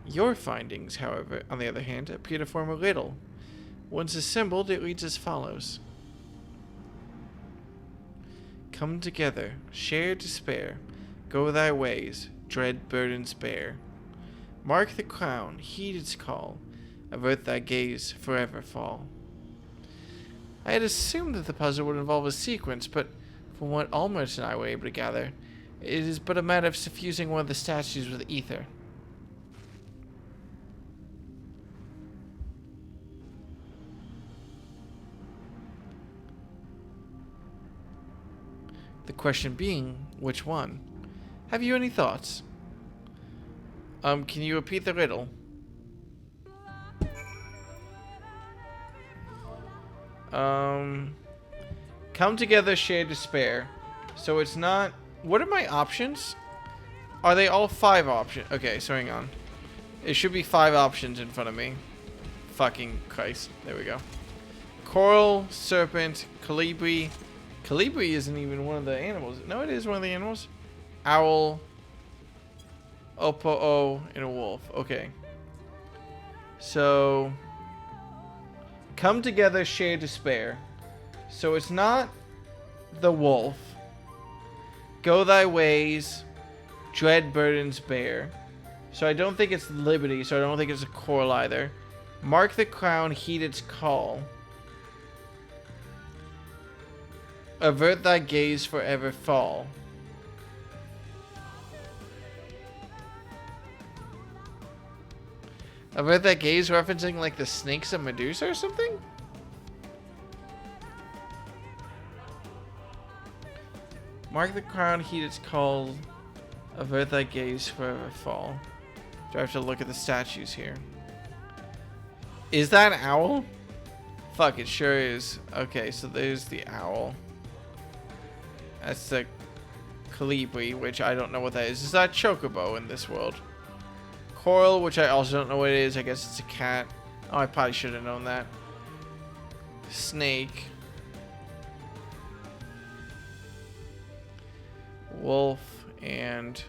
Your findings, however, on the other hand, appear to form a riddle. Once assembled, it reads as follows. Come together, share despair, go thy ways, dread burdens bear. Mark the crown, heed its call, avert thy gaze, forever fall. I had assumed that the puzzle would involve a sequence, but from what Almert and I were able to gather, it is but a matter of suffusing one of the statues with ether. The question being, which one? Have you any thoughts? Can you repeat the riddle? Come together, share despair. So it's not... What are my options? Are they all 5 options? Okay, so hang on. It should be 5 options in front of me. Fucking Christ. There we go. Coral, serpent, colibri. Colibri isn't even one of the animals. No, it is one of the animals. Owl, Oppo, and a wolf. Okay. So... Come together, share despair. So it's not the wolf. Go thy ways, dread burdens bear. So I don't think it's liberty, so I don't think it's a coral either. Mark the crown, heed its call. Avert thy gaze, forever fall. Avert thy gaze, referencing like the snakes of Medusa or something? Mark the crown, heed its call. Avert thy gaze, forever fall. Do I have to look at the statues here? Is that an owl? Fuck, it sure is. Okay, so there's the owl. That's the colibri, which I don't know what that is. Is that chocobo in this world? Coral, which I also don't know what it is. I guess it's a cat. Oh, I probably should have known that. Snake. Wolf and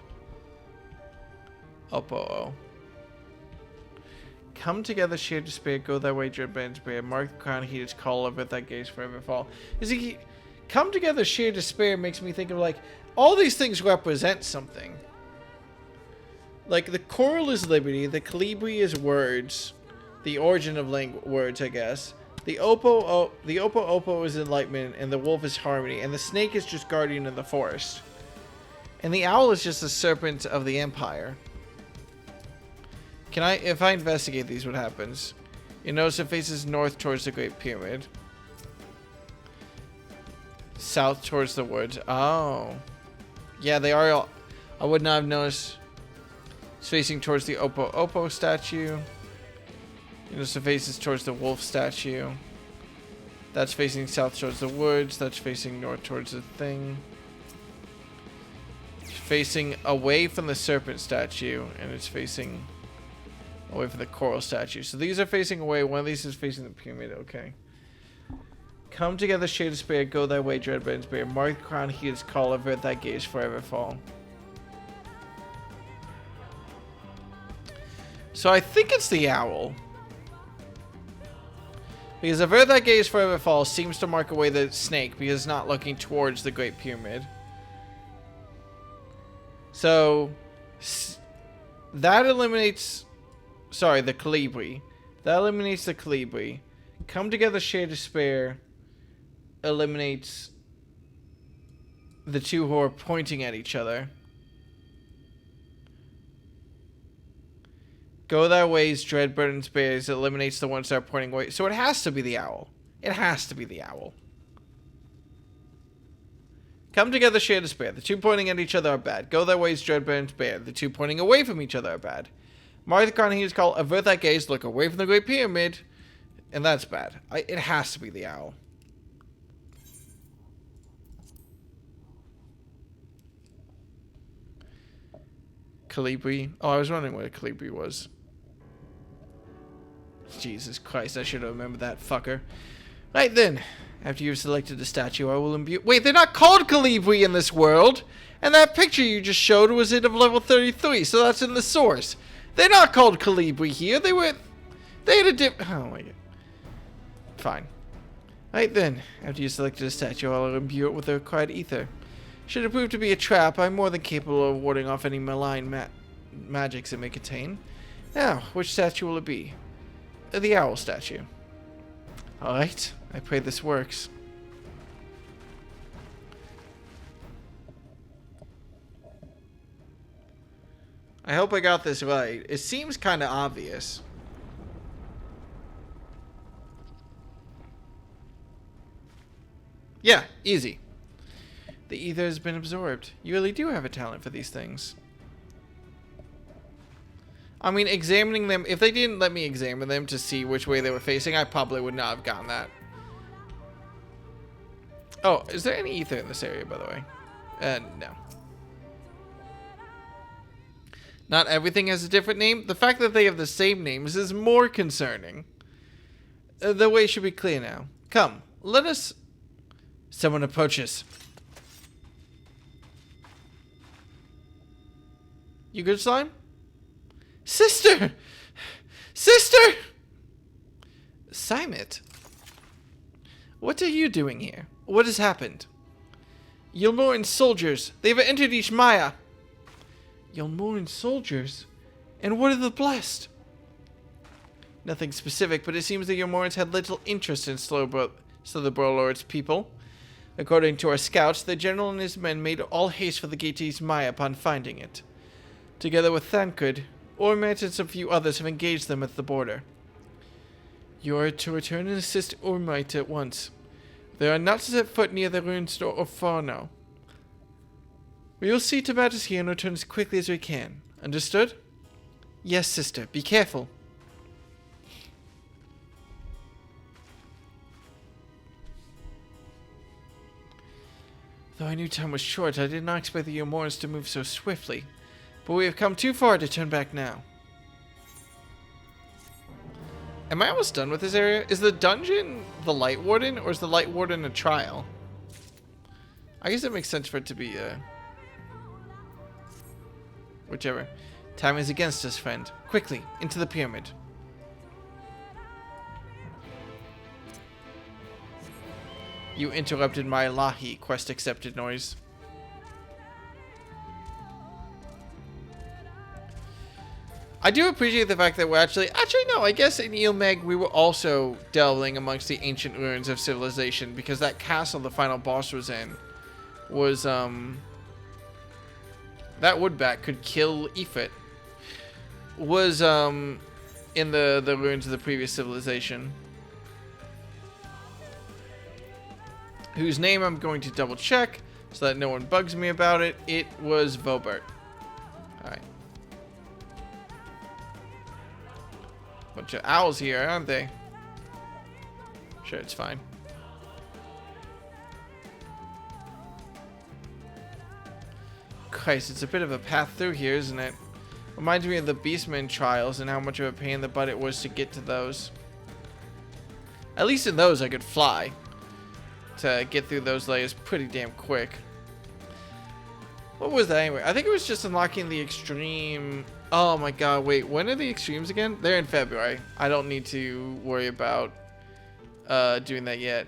Oppo. Come together, share despair, go thy way, dread burdens bear. Mark the crown, heed its call, avert thy gaze, forever fall. Is he... Come together, share despair makes me think of like all these things represent something. Like the coral is liberty, the colibri is words, the origin of words, I guess. The Oppo is enlightenment, and the wolf is harmony, and the snake is just guardian of the forest, and the owl is just the serpent of the empire. Can I, if I investigate these, what happens? You notice it faces north towards the Great Pyramid. South towards the woods. Oh. Yeah, they are all... I would not have noticed. It's facing towards the Oppo statue. You notice it faces towards the wolf statue. That's facing south towards the woods. That's facing north towards the thing. It's facing away from the serpent statue. And it's facing away from the coral statue. So these are facing away. One of these is facing the pyramid. Okay. Come together, share despair, go thy way, dread burdens bear. Mark the crown, heed its call, avert thy gaze, forever fall. So I think it's the owl. Because the where that gaze forever falls seems to mark away the snake because it's not looking towards the Great Pyramid. So that eliminates, sorry, the Colibri. That eliminates the Colibri. Come together, share despair. Eliminates the two who are pointing at each other. Go thy ways, dread burdens bears. Eliminates the ones that are pointing away. So it has to be the owl. It has to be the owl. Come together, share despair. The two pointing at each other are bad. Go thy ways, dread burdens bear. The two pointing away from each other are bad. Martha Carnegie's call, avert that gaze, look away from the Great Pyramid. And that's bad. It has to be the owl. Colibri. Oh, I was wondering what a Colibri was. Jesus Christ, I should have remembered that fucker. Right then, after you've selected a statue, I will imbue... Wait, they're not called Colibri in this world! And that picture you just showed was it of level 33, so that's in the source. They're not called Colibri here, they had a dip... Oh my god. Fine. Right then, after you selected a statue, I'll imbue it with the required ether. Should it prove to be a trap, I'm more than capable of warding off any malign magics it may contain. Now, which statue will it be? The owl statue. Alright, I pray this works. I hope I got this right. It seems kind of obvious. Yeah, easy. The ether has been absorbed. You really do have a talent for these things. I mean, examining them, if they didn't let me examine them to see which way they were facing, I probably would not have gotten that. Oh, is there any ether in this area, by the way? No. Not everything has a different name. The fact that they have the same names is more concerning. The way should be clear now. Come, let us... Someone approaches. You good, Slime? Sister! Sister! Simon, what are you doing here? What has happened? Yulmoran soldiers. They've entered East Maya. Yulmoran soldiers? And what are the blessed? Nothing specific, but it seems the Yulmorans had little interest in Slitherboar Lord's people. According to our scouts, the general and his men made all haste for the gate to East Maya upon finding it. Together with Thancred, Ormat and some few others have engaged them at the border. You are to return and assist Ormat at once. They are not to set foot near the ruined store of Farno. We will see to matters here and return as quickly as we can. Understood? Yes, sister. Be careful. Though I knew time was short, I did not expect the Yulmorans to move so swiftly. But we have come too far to turn back now. Am I almost done with this area? Is the dungeon the Light Warden, or is the Light Warden a trial? I guess it makes sense for it to be, whichever. Time is against us, friend. Quickly, into the pyramid. You interrupted my Lahi quest accepted noise. I do appreciate the fact that we're actually no, I guess in Ilmeg we were also delving amongst the ancient ruins of civilization because that castle the final boss was in was that woodbat could kill Ifrit. Was in the ruins of the previous civilization. Whose name I'm going to double check so that no one bugs me about it. It was Vobert. Alright. Bunch of owls here, aren't they? Sure, it's fine. Christ, it's a bit of a path through here, isn't it? Reminds me of the Beastman trials and how much of a pain in the butt it was to get to those. At least in those I could fly. To get through those layers pretty damn quick. What was that anyway? I think it was just unlocking the extreme. Oh my god, wait, when are the extremes again? They're in February. I don't need to worry about doing that yet.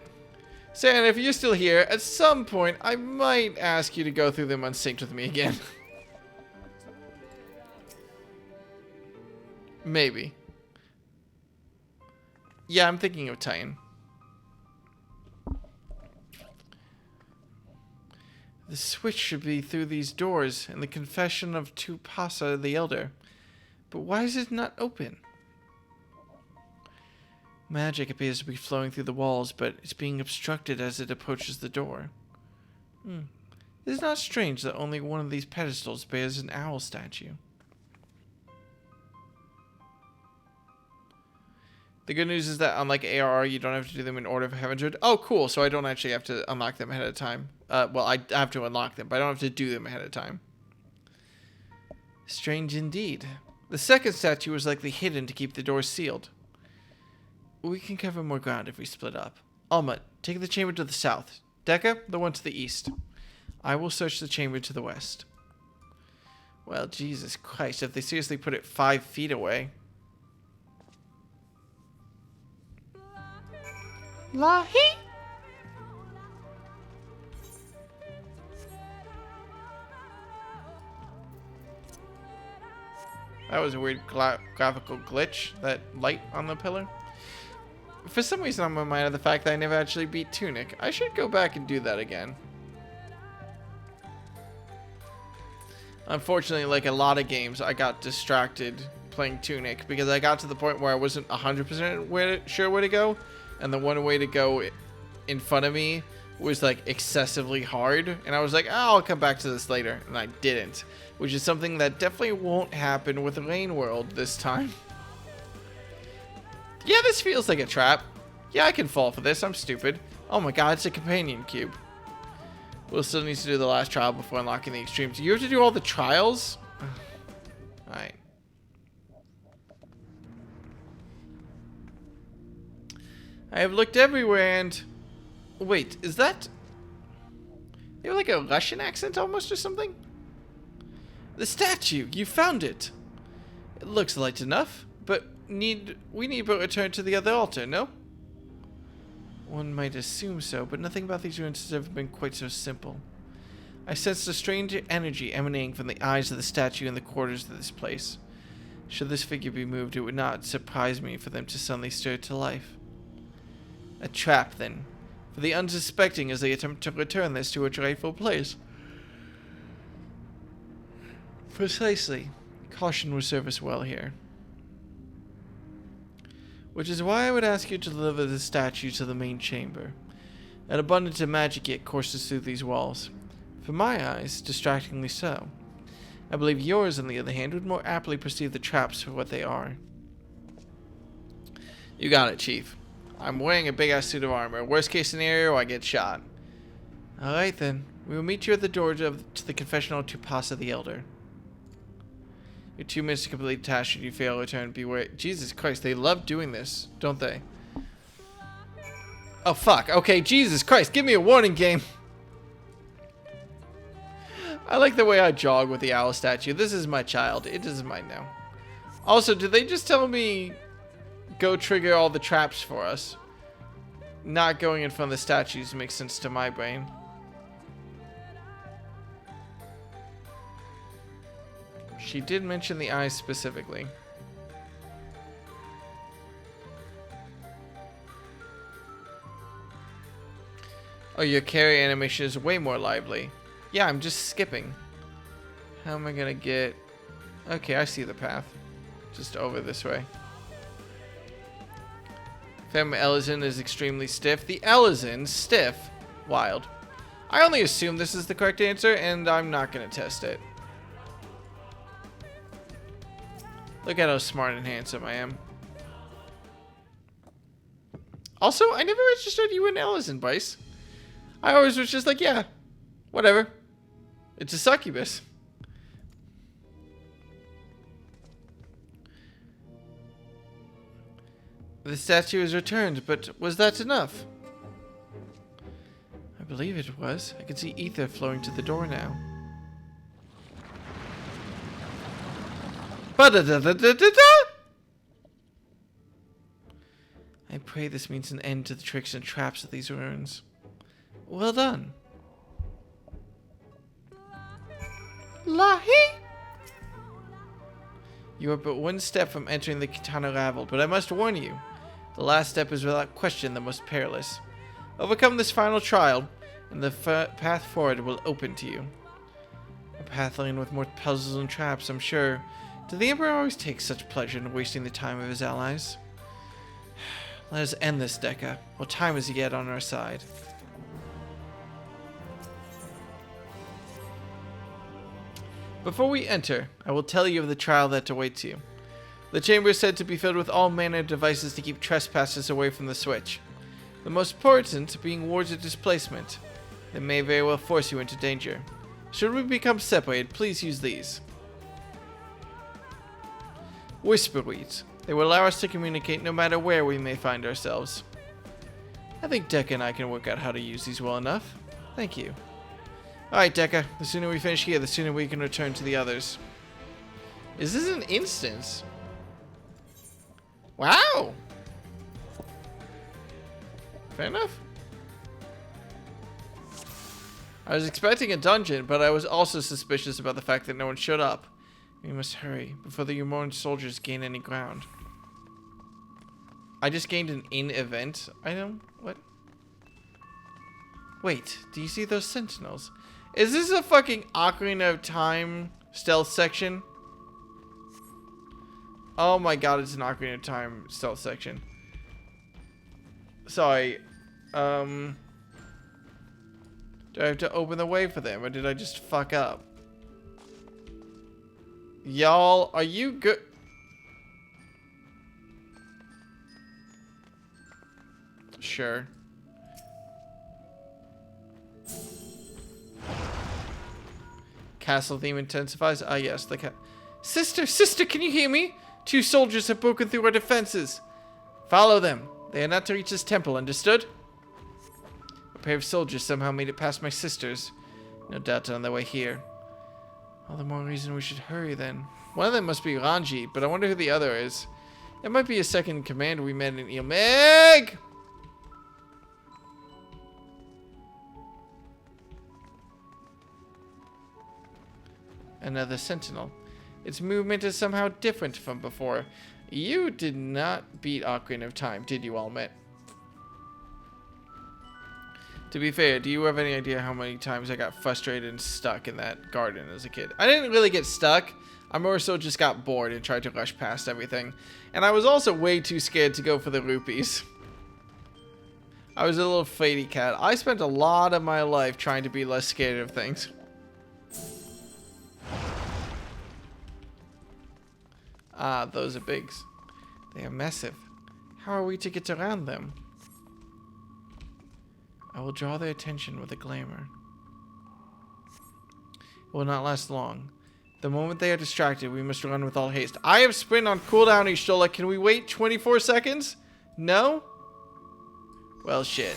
Santa, if you're still here, at some point I might ask you to go through them unsynced with me again. Maybe. Yeah, I'm thinking of Titan. The switch should be through these doors in the confession of Tupasa the Elder. But why is it not open? Magic appears to be flowing through the walls, but it's being obstructed as it approaches the door. It is not strange that only one of these pedestals bears an owl statue. The good news is that unlike ARR, you don't have to do them in order of Heaven's. Oh, cool. So I don't actually have to unlock them ahead of time. Well, I have to unlock them, but I don't have to do them ahead of time. Strange indeed. The second statue was likely hidden to keep the door sealed. We can cover more ground if we split up. Alma, take the chamber to the south. Dekka, the one to the east. I will search the chamber to the west. Well, Jesus Christ, if they seriously put it 5 feet away. Lahi? That was a weird graphical glitch, that light on the pillar. For some reason, I'm reminded of the fact that I never actually beat Tunic. I should go back and do that again. Unfortunately, like a lot of games, I got distracted playing Tunic because I got to the point where I wasn't 100% sure where to go. And the one way to go in front of me was like excessively hard. And I was like, oh, I'll come back to this later. And I didn't. Which is something that definitely won't happen with Rain World this time. Yeah, this feels like a trap. Yeah, I can fall for this. I'm stupid. Oh my god, it's a companion cube. We'll still need to do the last trial before unlocking the extremes. You have to do all the trials? Alright. I have looked everywhere and... Wait, is that... You have like a Russian accent almost or something? The statue! You found it! It looks light enough, but we need but return to the other altar, no? One might assume so, but nothing about these ruins has ever been quite so simple. I sensed a strange energy emanating from the eyes of the statue in the quarters of this place. Should this figure be moved, it would not surprise me for them to suddenly stir to life. A trap, then, for the unsuspecting as they attempt to return this to its rightful place. Precisely. Caution will serve us well here. Which is why I would ask you to deliver the statue to the main chamber. An abundance of magic yet courses through these walls. For my eyes, distractingly so. I believe yours, on the other hand, would more aptly perceive the traps for what they are. You got it, Chief. I'm wearing a big-ass suit of armor. Worst case scenario, I get shot. Alright then. We will meet you at the door to the confessional of Tupasa the Elder. Your 2 minutes to complete the task. Should you fail, return. Beware. Jesus Christ, they love doing this, don't they? Oh, fuck. Okay, Jesus Christ, give me a warning, game. I like the way I jog with the owl statue. This is my child. It is mine now. Also, did they just tell me... go trigger all the traps for us? Not going in front of the statues makes sense to my brain. She did mention the eyes specifically. Oh, your carry animation is way more lively. Yeah, I'm just skipping. How am I gonna get... Okay, I see the path. Just over this way. Fem Ellison is extremely stiff. The Ellison, stiff. Wild. I only assume this is the correct answer, and I'm not gonna test it. Look at how smart and handsome I am. Also, I never registered you in Ellison, Bryce. I always was just like, yeah, whatever. It's a succubus. The statue is returned, but was that enough? I believe it was. I can see ether flowing to the door now. Ba-da-da-da-da-da-da! I pray this means an end to the tricks and traps of these ruins. Well done. Lahi! You are but one step from entering the Kitana Ravel, but I must warn you, the last step is without question the most perilous. Overcome this final trial, and the path forward will open to you. A path lined with more puzzles and traps, I'm sure. Did the Emperor always take such pleasure in wasting the time of his allies? Let us end this, Dekka, while time is yet on our side. Before we enter, I will tell you of the trial that awaits you. The chamber is said to be filled with all manner of devices to keep trespassers away from the switch. The most important being wards of displacement. They may very well force you into danger. Should we become separated, please use these. Whisper weeds. They will allow us to communicate no matter where we may find ourselves. I think Dekka and I can work out how to use these well enough. Thank you. Alright, Dekka. The sooner we finish here, the sooner we can return to the others. Is this an instance? Wow! Fair enough. I was expecting a dungeon, but I was also suspicious about the fact that no one showed up. We must hurry before the Umorn soldiers gain any ground. I just gained an in-event item? What? Wait, do you see those sentinels? Is this a fucking Ocarina of Time stealth section? Oh my god, it's an Ocarina of Time stealth section. Sorry. Do I have to open the way for them, or did I just fuck up? Y'all, are you good? Sure. Castle theme intensifies. Ah, yes, the Sister, can you hear me? 2 soldiers have broken through our defenses. Follow them. They are not to reach this temple, understood? A pair of soldiers somehow made it past my sisters. No doubt on their way here. All the more reason we should hurry then. One of them must be Ranji, but I wonder who the other is. It might be a second in command we met in Ilmeg! Another sentinel. Its movement is somehow different from before. You did not beat Ocarina of Time, did you, Almet? To be fair, do you have any idea how many times I got frustrated and stuck in that garden as a kid? I didn't really get stuck. I more so just got bored and tried to rush past everything. And I was also way too scared to go for the rupees. I was a little fady cat. I spent a lot of my life trying to be less scared of things. Ah, those are bigs. They are massive. How are we to get around them? I will draw their attention with a glamour. It will not last long. The moment they are distracted, we must run with all haste. I have sprint on cooldown, Ishtola. Can we wait 24 seconds? No? Well, shit.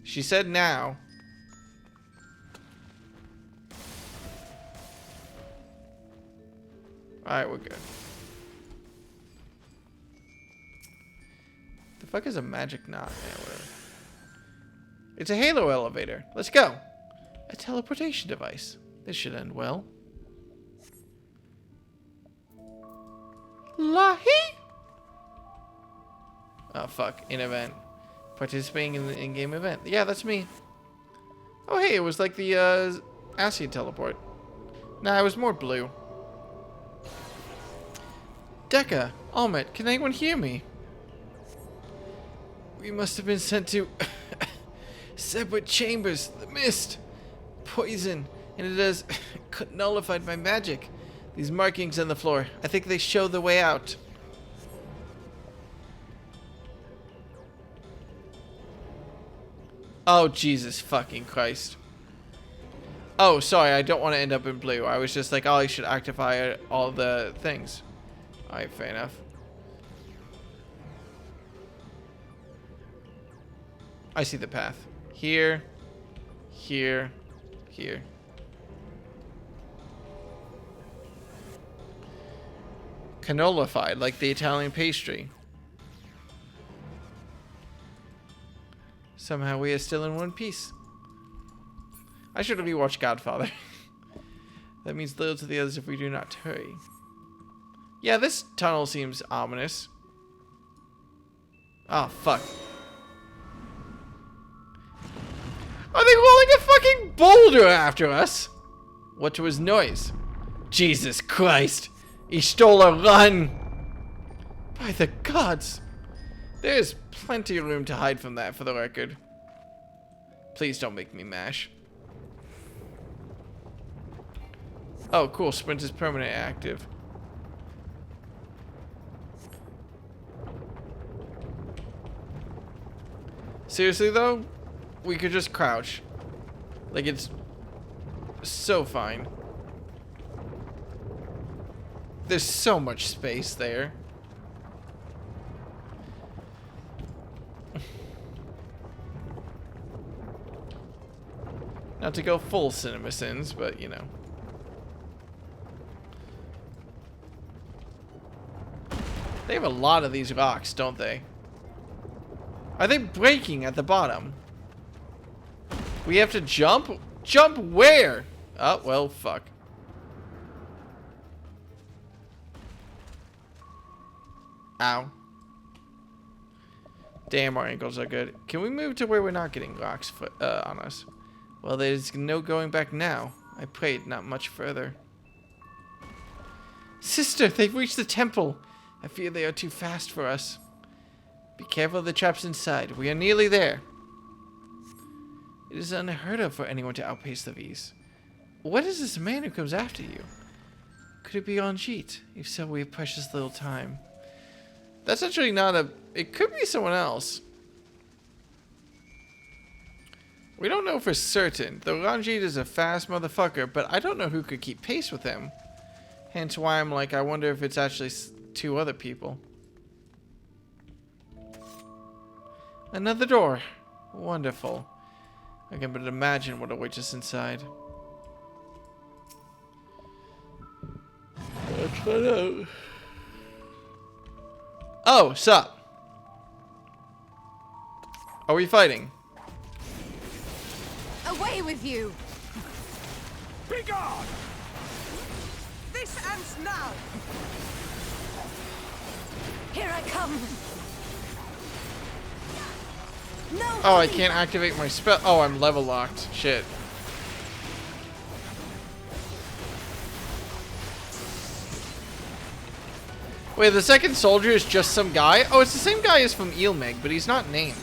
She said now. Alright, we're good. The fuck is a magic knot? Yeah, whatever. It's a halo elevator. Let's go. A teleportation device. This should end well. Lahi? Oh, fuck. In event. Participating in the in-game event. Yeah, that's me. Oh, hey, it was like the acid teleport. Nah, it was more blue. Dekka, Almet, can anyone hear me? We must have been sent to separate chambers. The mist, poison, and it has nullified my magic. These markings on the floor, I think they show the way out. Oh, Jesus fucking Christ. Oh, sorry, I don't want to end up in blue. I was just like, oh, I should activate all the things. Alright, fair enough. I see the path. Here, here, here. Canolified, like the Italian pastry. Somehow we are still in one piece. I should have rewatched Godfather. That means little to the others if we do not hurry. Yeah, this tunnel seems ominous. Oh, fuck. Are they rolling a fucking boulder after us? What was noise? Jesus Christ. He stole a run. By the gods. There's plenty of room to hide from that, for the record. Please don't make me mash. Oh, cool. Sprint is permanent active. Seriously, though? We could just crouch. Like, it's so fine. There's so much space there. Not to go full cinema sins, but you know. They have a lot of these rocks, don't they? Are they breaking at the bottom? We have to jump? Jump where? Oh, well, fuck. Ow. Damn, our ankles are good. Can we move to where we're not getting rocks on us? Well, there's no going back now. I prayed not much further. Sister, they've reached the temple. I fear they are too fast for us. Be careful of the traps inside. We are nearly there. It is unheard of for anyone to outpace the V's. What is this man who comes after you? Could it be Anjit? If so, we have precious little time. That's actually not a... It could be someone else. We don't know for certain. Though Ranjit is a fast motherfucker, but I don't know who could keep pace with him. Hence why I'm like, I wonder if it's actually two other people. Another door. Wonderful. I can but imagine what awaits us inside. Let's find out. Oh, sup? Are we fighting? Away with you! Be gone! This ends now! Here I come! No! Oh, I can't activate my spell. Oh, I'm level locked. Shit. Wait, the second soldier is just some guy? Oh, it's the same guy as from Eelmeg, but he's not named.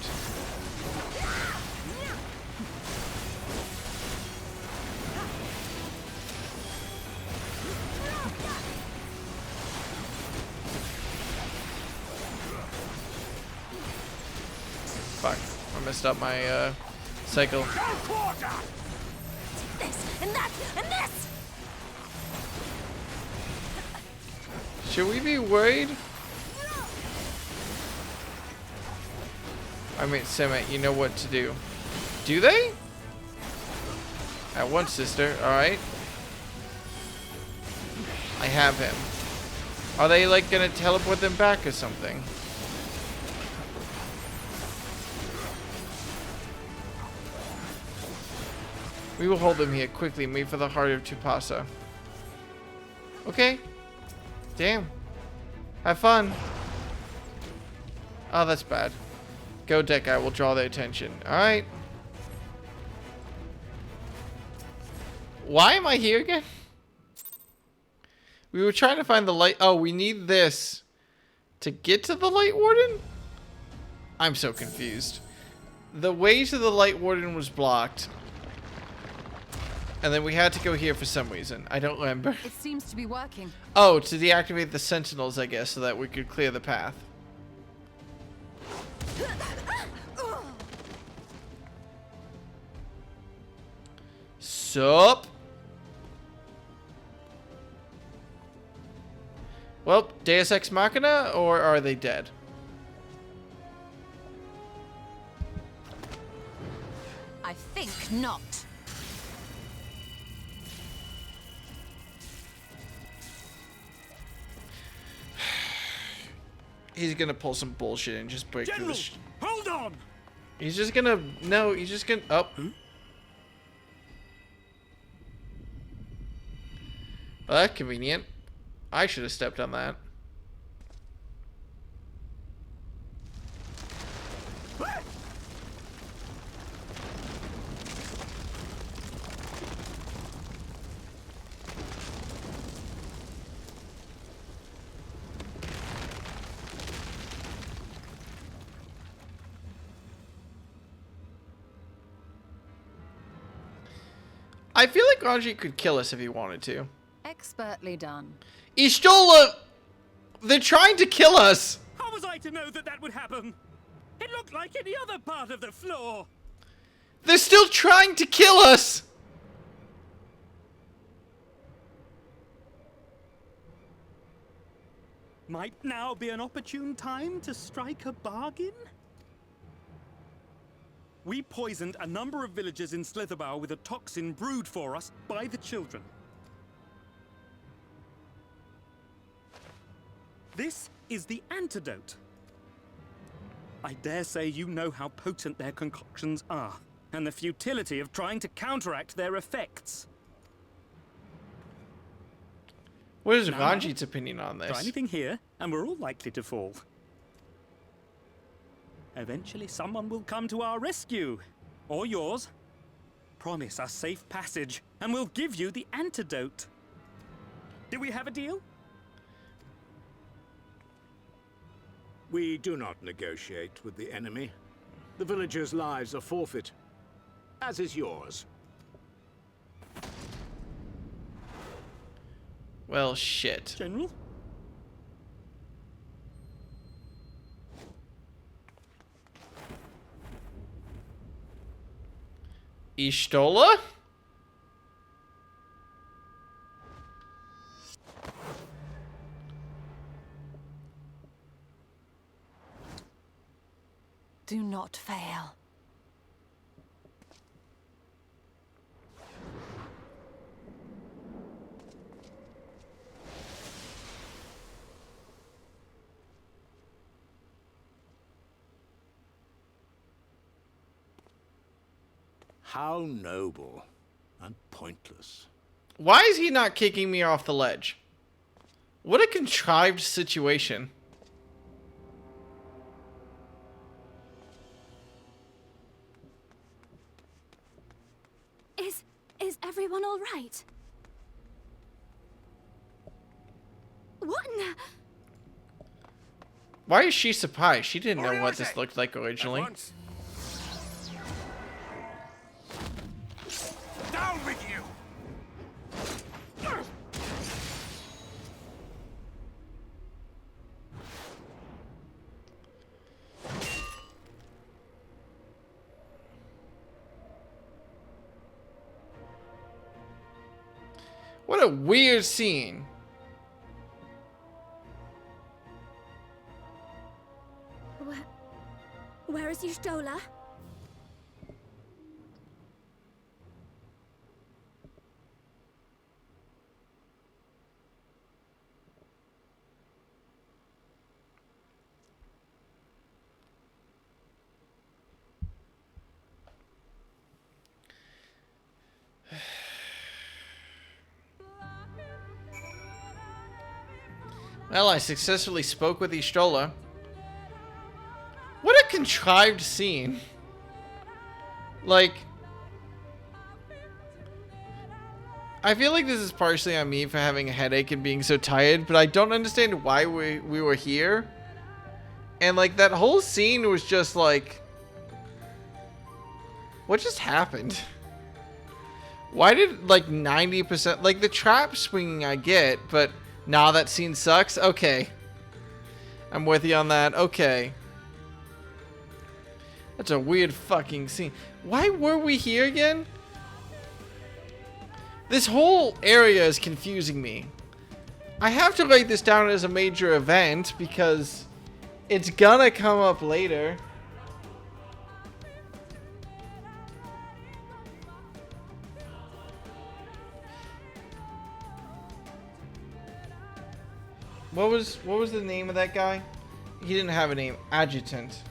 Fuck. I messed up my, cycle. This and that and this! Should we be worried? I mean, Semet, you know what to do. Do they? At once, sister. Alright. I have him. Are they, like, gonna teleport them back or something? We will hold them here quickly and wait for the heart of Tupasa. Okay. Damn. Have fun. Oh, that's bad. Go, Dekai. We'll draw their attention. Alright. Why am I here again? We were trying to find the light. Oh, we need this to get to the Light Warden? I'm so confused. The way to the Light Warden was blocked. And then we had to go here for some reason. I don't remember. It seems to be working. Oh, to deactivate the sentinels, I guess, so that we could clear the path. Sup? Well, Deus Ex Machina, or are they dead? I think not. He's gonna pull some bullshit and just break through General, the hold on! He's just gonna... No, he's just gonna... Oh. Well, that's convenient. I should have stepped on that. I feel like Ranji could kill us if he wanted to. Expertly done. Ishtola! They're trying to kill us! How was I to know that that would happen? It looked like any other part of the floor. They're still trying to kill us! Might now be an opportune time to strike a bargain? We poisoned a number of villagers in Slitherbough with a toxin brewed for us by the children. This is the antidote. I dare say you know how potent their concoctions are, and the futility of trying to counteract their effects. What is Ranji's opinion on this? Try anything here, and we're all likely to fall. Eventually, someone will come to our rescue. Or yours. Promise us safe passage, and we'll give you the antidote. Do we have a deal? We do not negotiate with the enemy. The villagers' lives are forfeit, as is yours. Well, shit. General? Ishtola? Do not fail. How noble and pointless. Why is he not kicking me off the ledge? What a contrived situation. Is everyone all right? What in the... Why is she surprised? She didn't know what this looked like originally. Down with you! What a weird scene. Where is Y'shtola? Well, I successfully spoke with Y'shtola. What a contrived scene. Like, I feel like this is partially on me for having a headache and being so tired, but I don't understand why we were here. And like, that whole scene was just like, what just happened? Why did like 90%, like the trap swinging I get, but nah, that scene sucks? Okay. I'm with you on that. Okay. That's a weird fucking scene. Why were we here again? This whole area is confusing me. I have to write this down as a major event because it's gonna come up later. What was the name of that guy? He didn't have a name. Adjutant.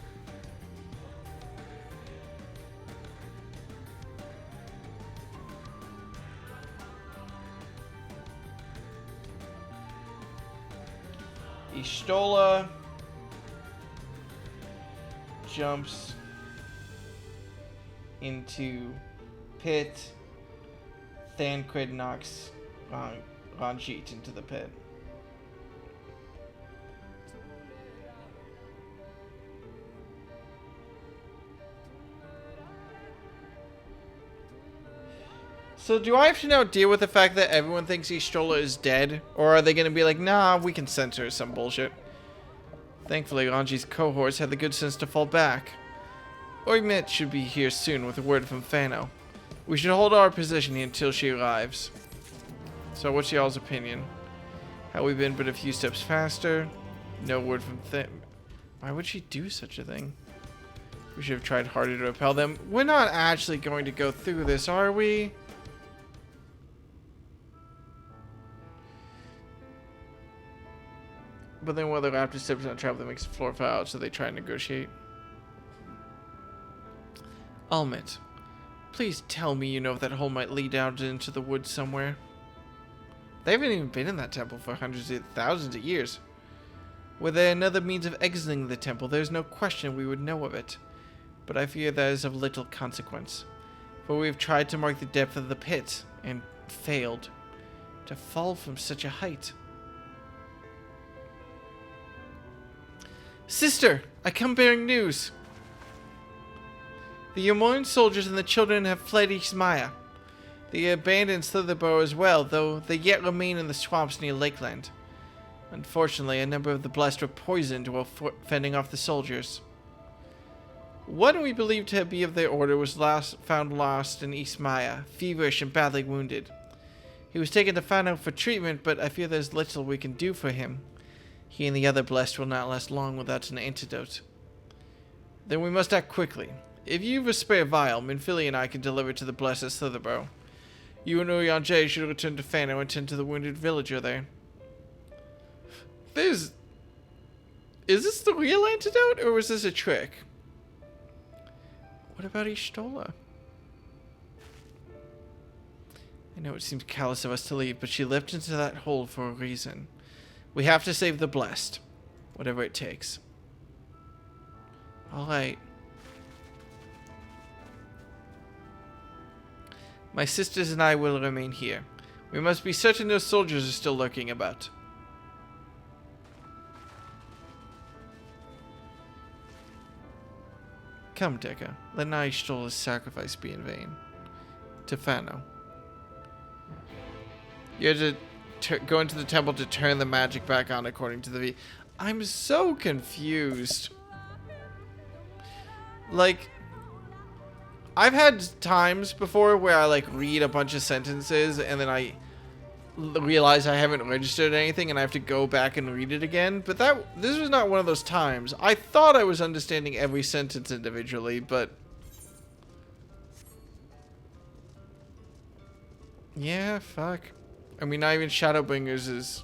Ishtola jumps into pit. Thancred knocks Ranjit into the pit. So do I have to now deal with the fact that everyone thinks Ishtola is dead? Or are they going to be like, nah, we can censor some bullshit? Thankfully, Ranji's cohorts had the good sense to fall back. Oigmet should be here soon with a word from Fano. We should hold our position here until she arrives. So what's y'all's opinion? Have we been but a few steps faster? No word from Why would she do such a thing? We should have tried harder to repel them. We're not actually going to go through this, are we? But then whether Raptor steps on trap that makes the floor fall out, so they try and negotiate. Almit, please tell me you know if that hole might lead out into the woods somewhere. They haven't even been in that temple for hundreds of thousands of years. Were there another means of exiting the temple, there's no question we would know of it. But I fear that is of little consequence. For we have tried to mark the depth of the pit, and failed. To fall from such a height. Sister, I come bearing news. The Yomoran soldiers and the children have fled Ismaya. They abandoned Slitherborough as well, though they yet remain in the swamps near Lakeland. Unfortunately, a number of the blessed were poisoned while fending off the soldiers. One we believe to be of their order was found lost in Ismaya, feverish and badly wounded. He was taken to Fano for treatment, but I fear there's little we can do for him. He and the other blessed will not last long without an antidote. Then we must act quickly. If you've a spare vial, Minfili and I can deliver to the blessed at Slitherborough. You and Urianger should return to Fano and tend to the wounded villager there. Is this the real antidote, or was this a trick? What about Ishtola? I know it seems callous of us to leave, but she leapt into that hole for a reason. We have to save the blessed, whatever it takes. Alright. My sisters and I will remain here. We must be certain those soldiers are still lurking about. Come, Deca. Let not Ishtola's sacrifice be in vain. To Fano. You had to go into the temple to turn the magic back on according to the V. I'm so confused. Like, I've had times before where I like read a bunch of sentences and then I realize I haven't registered anything and I have to go back and read it again. But this was not one of those times. I thought I was understanding every sentence individually, but yeah, fuck. I mean, not even Shadowbringers is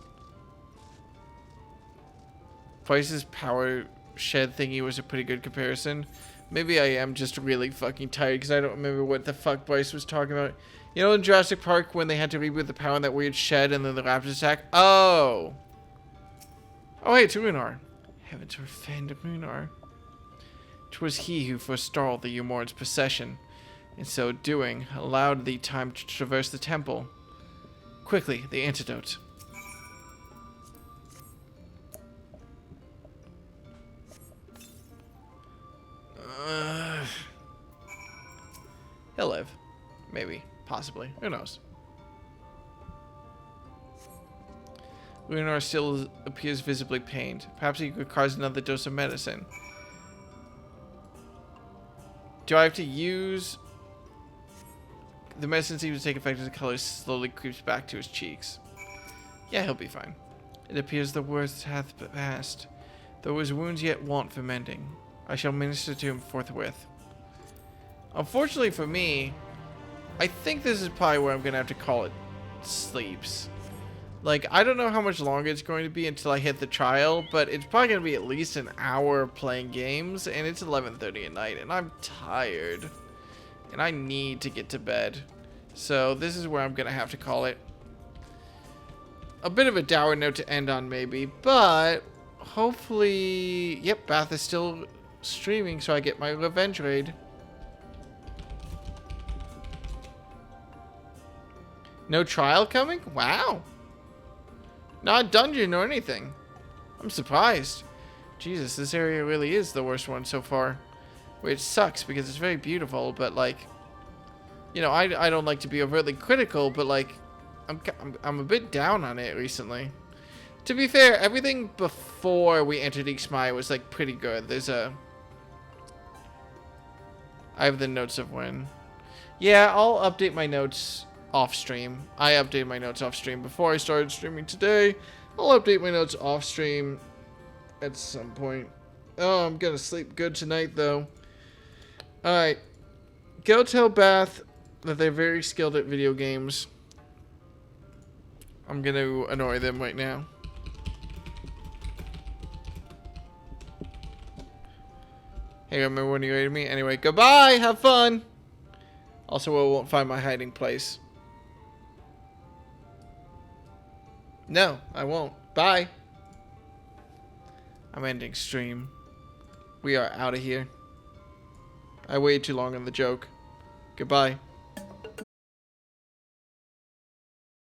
Price's power shed thingy was a pretty good comparison. Maybe I am just really fucking tired because I don't remember what the fuck Bryce was talking about. You know in Jurassic Park when they had to reboot the power in that weird shed and then the raptors attack? Oh! Oh hey, it's Runar. Heavens forfend Runar. 'Twas he who forestalled the Yomoran's procession. In so doing, allowed the time to traverse the temple. Quickly, the antidote. He'll live. Maybe. Possibly. Who knows? Runar still appears visibly pained. Perhaps he requires another dose of medicine. Do I have to use... The medicine seems to take effect as the color slowly creeps back to his cheeks. Yeah, he'll be fine. It appears the worst hath passed, though his wounds yet want for mending. I shall minister to him forthwith. Unfortunately for me, I think this is probably where I'm going to have to call it sleeps. Like, I don't know how much longer it's going to be until I hit the trial, but it's probably going to be at least an hour playing games, and it's 11:30 at night, and I'm tired. And I need to get to bed. So this is where I'm going to have to call it. A bit of a dour note to end on, maybe, but hopefully... Yep, Bath is still streaming, so I get my revenge raid. No trial coming? Wow. Not dungeon or anything. I'm surprised. Jesus, this area really is the worst one so far. Which sucks because it's very beautiful, but like... You know, I don't like to be overtly critical, but like... I'm a bit down on it recently. To be fair, everything before we entered Ixmai was like pretty good. There's a... I have the notes of when. Yeah, I'll update my notes off stream. I updated my notes off stream before I started streaming today. I'll update my notes off stream at some point. Oh, I'm gonna sleep good tonight though. Alright. Go tell Bath that they're very skilled at video games. I'm gonna annoy them right now. Hey, remember when you raided me? Anyway, goodbye! Have fun! Also, I won't find my hiding place. No, I won't. Bye! I'm ending stream. We are out of here. I waited too long on the joke. Goodbye.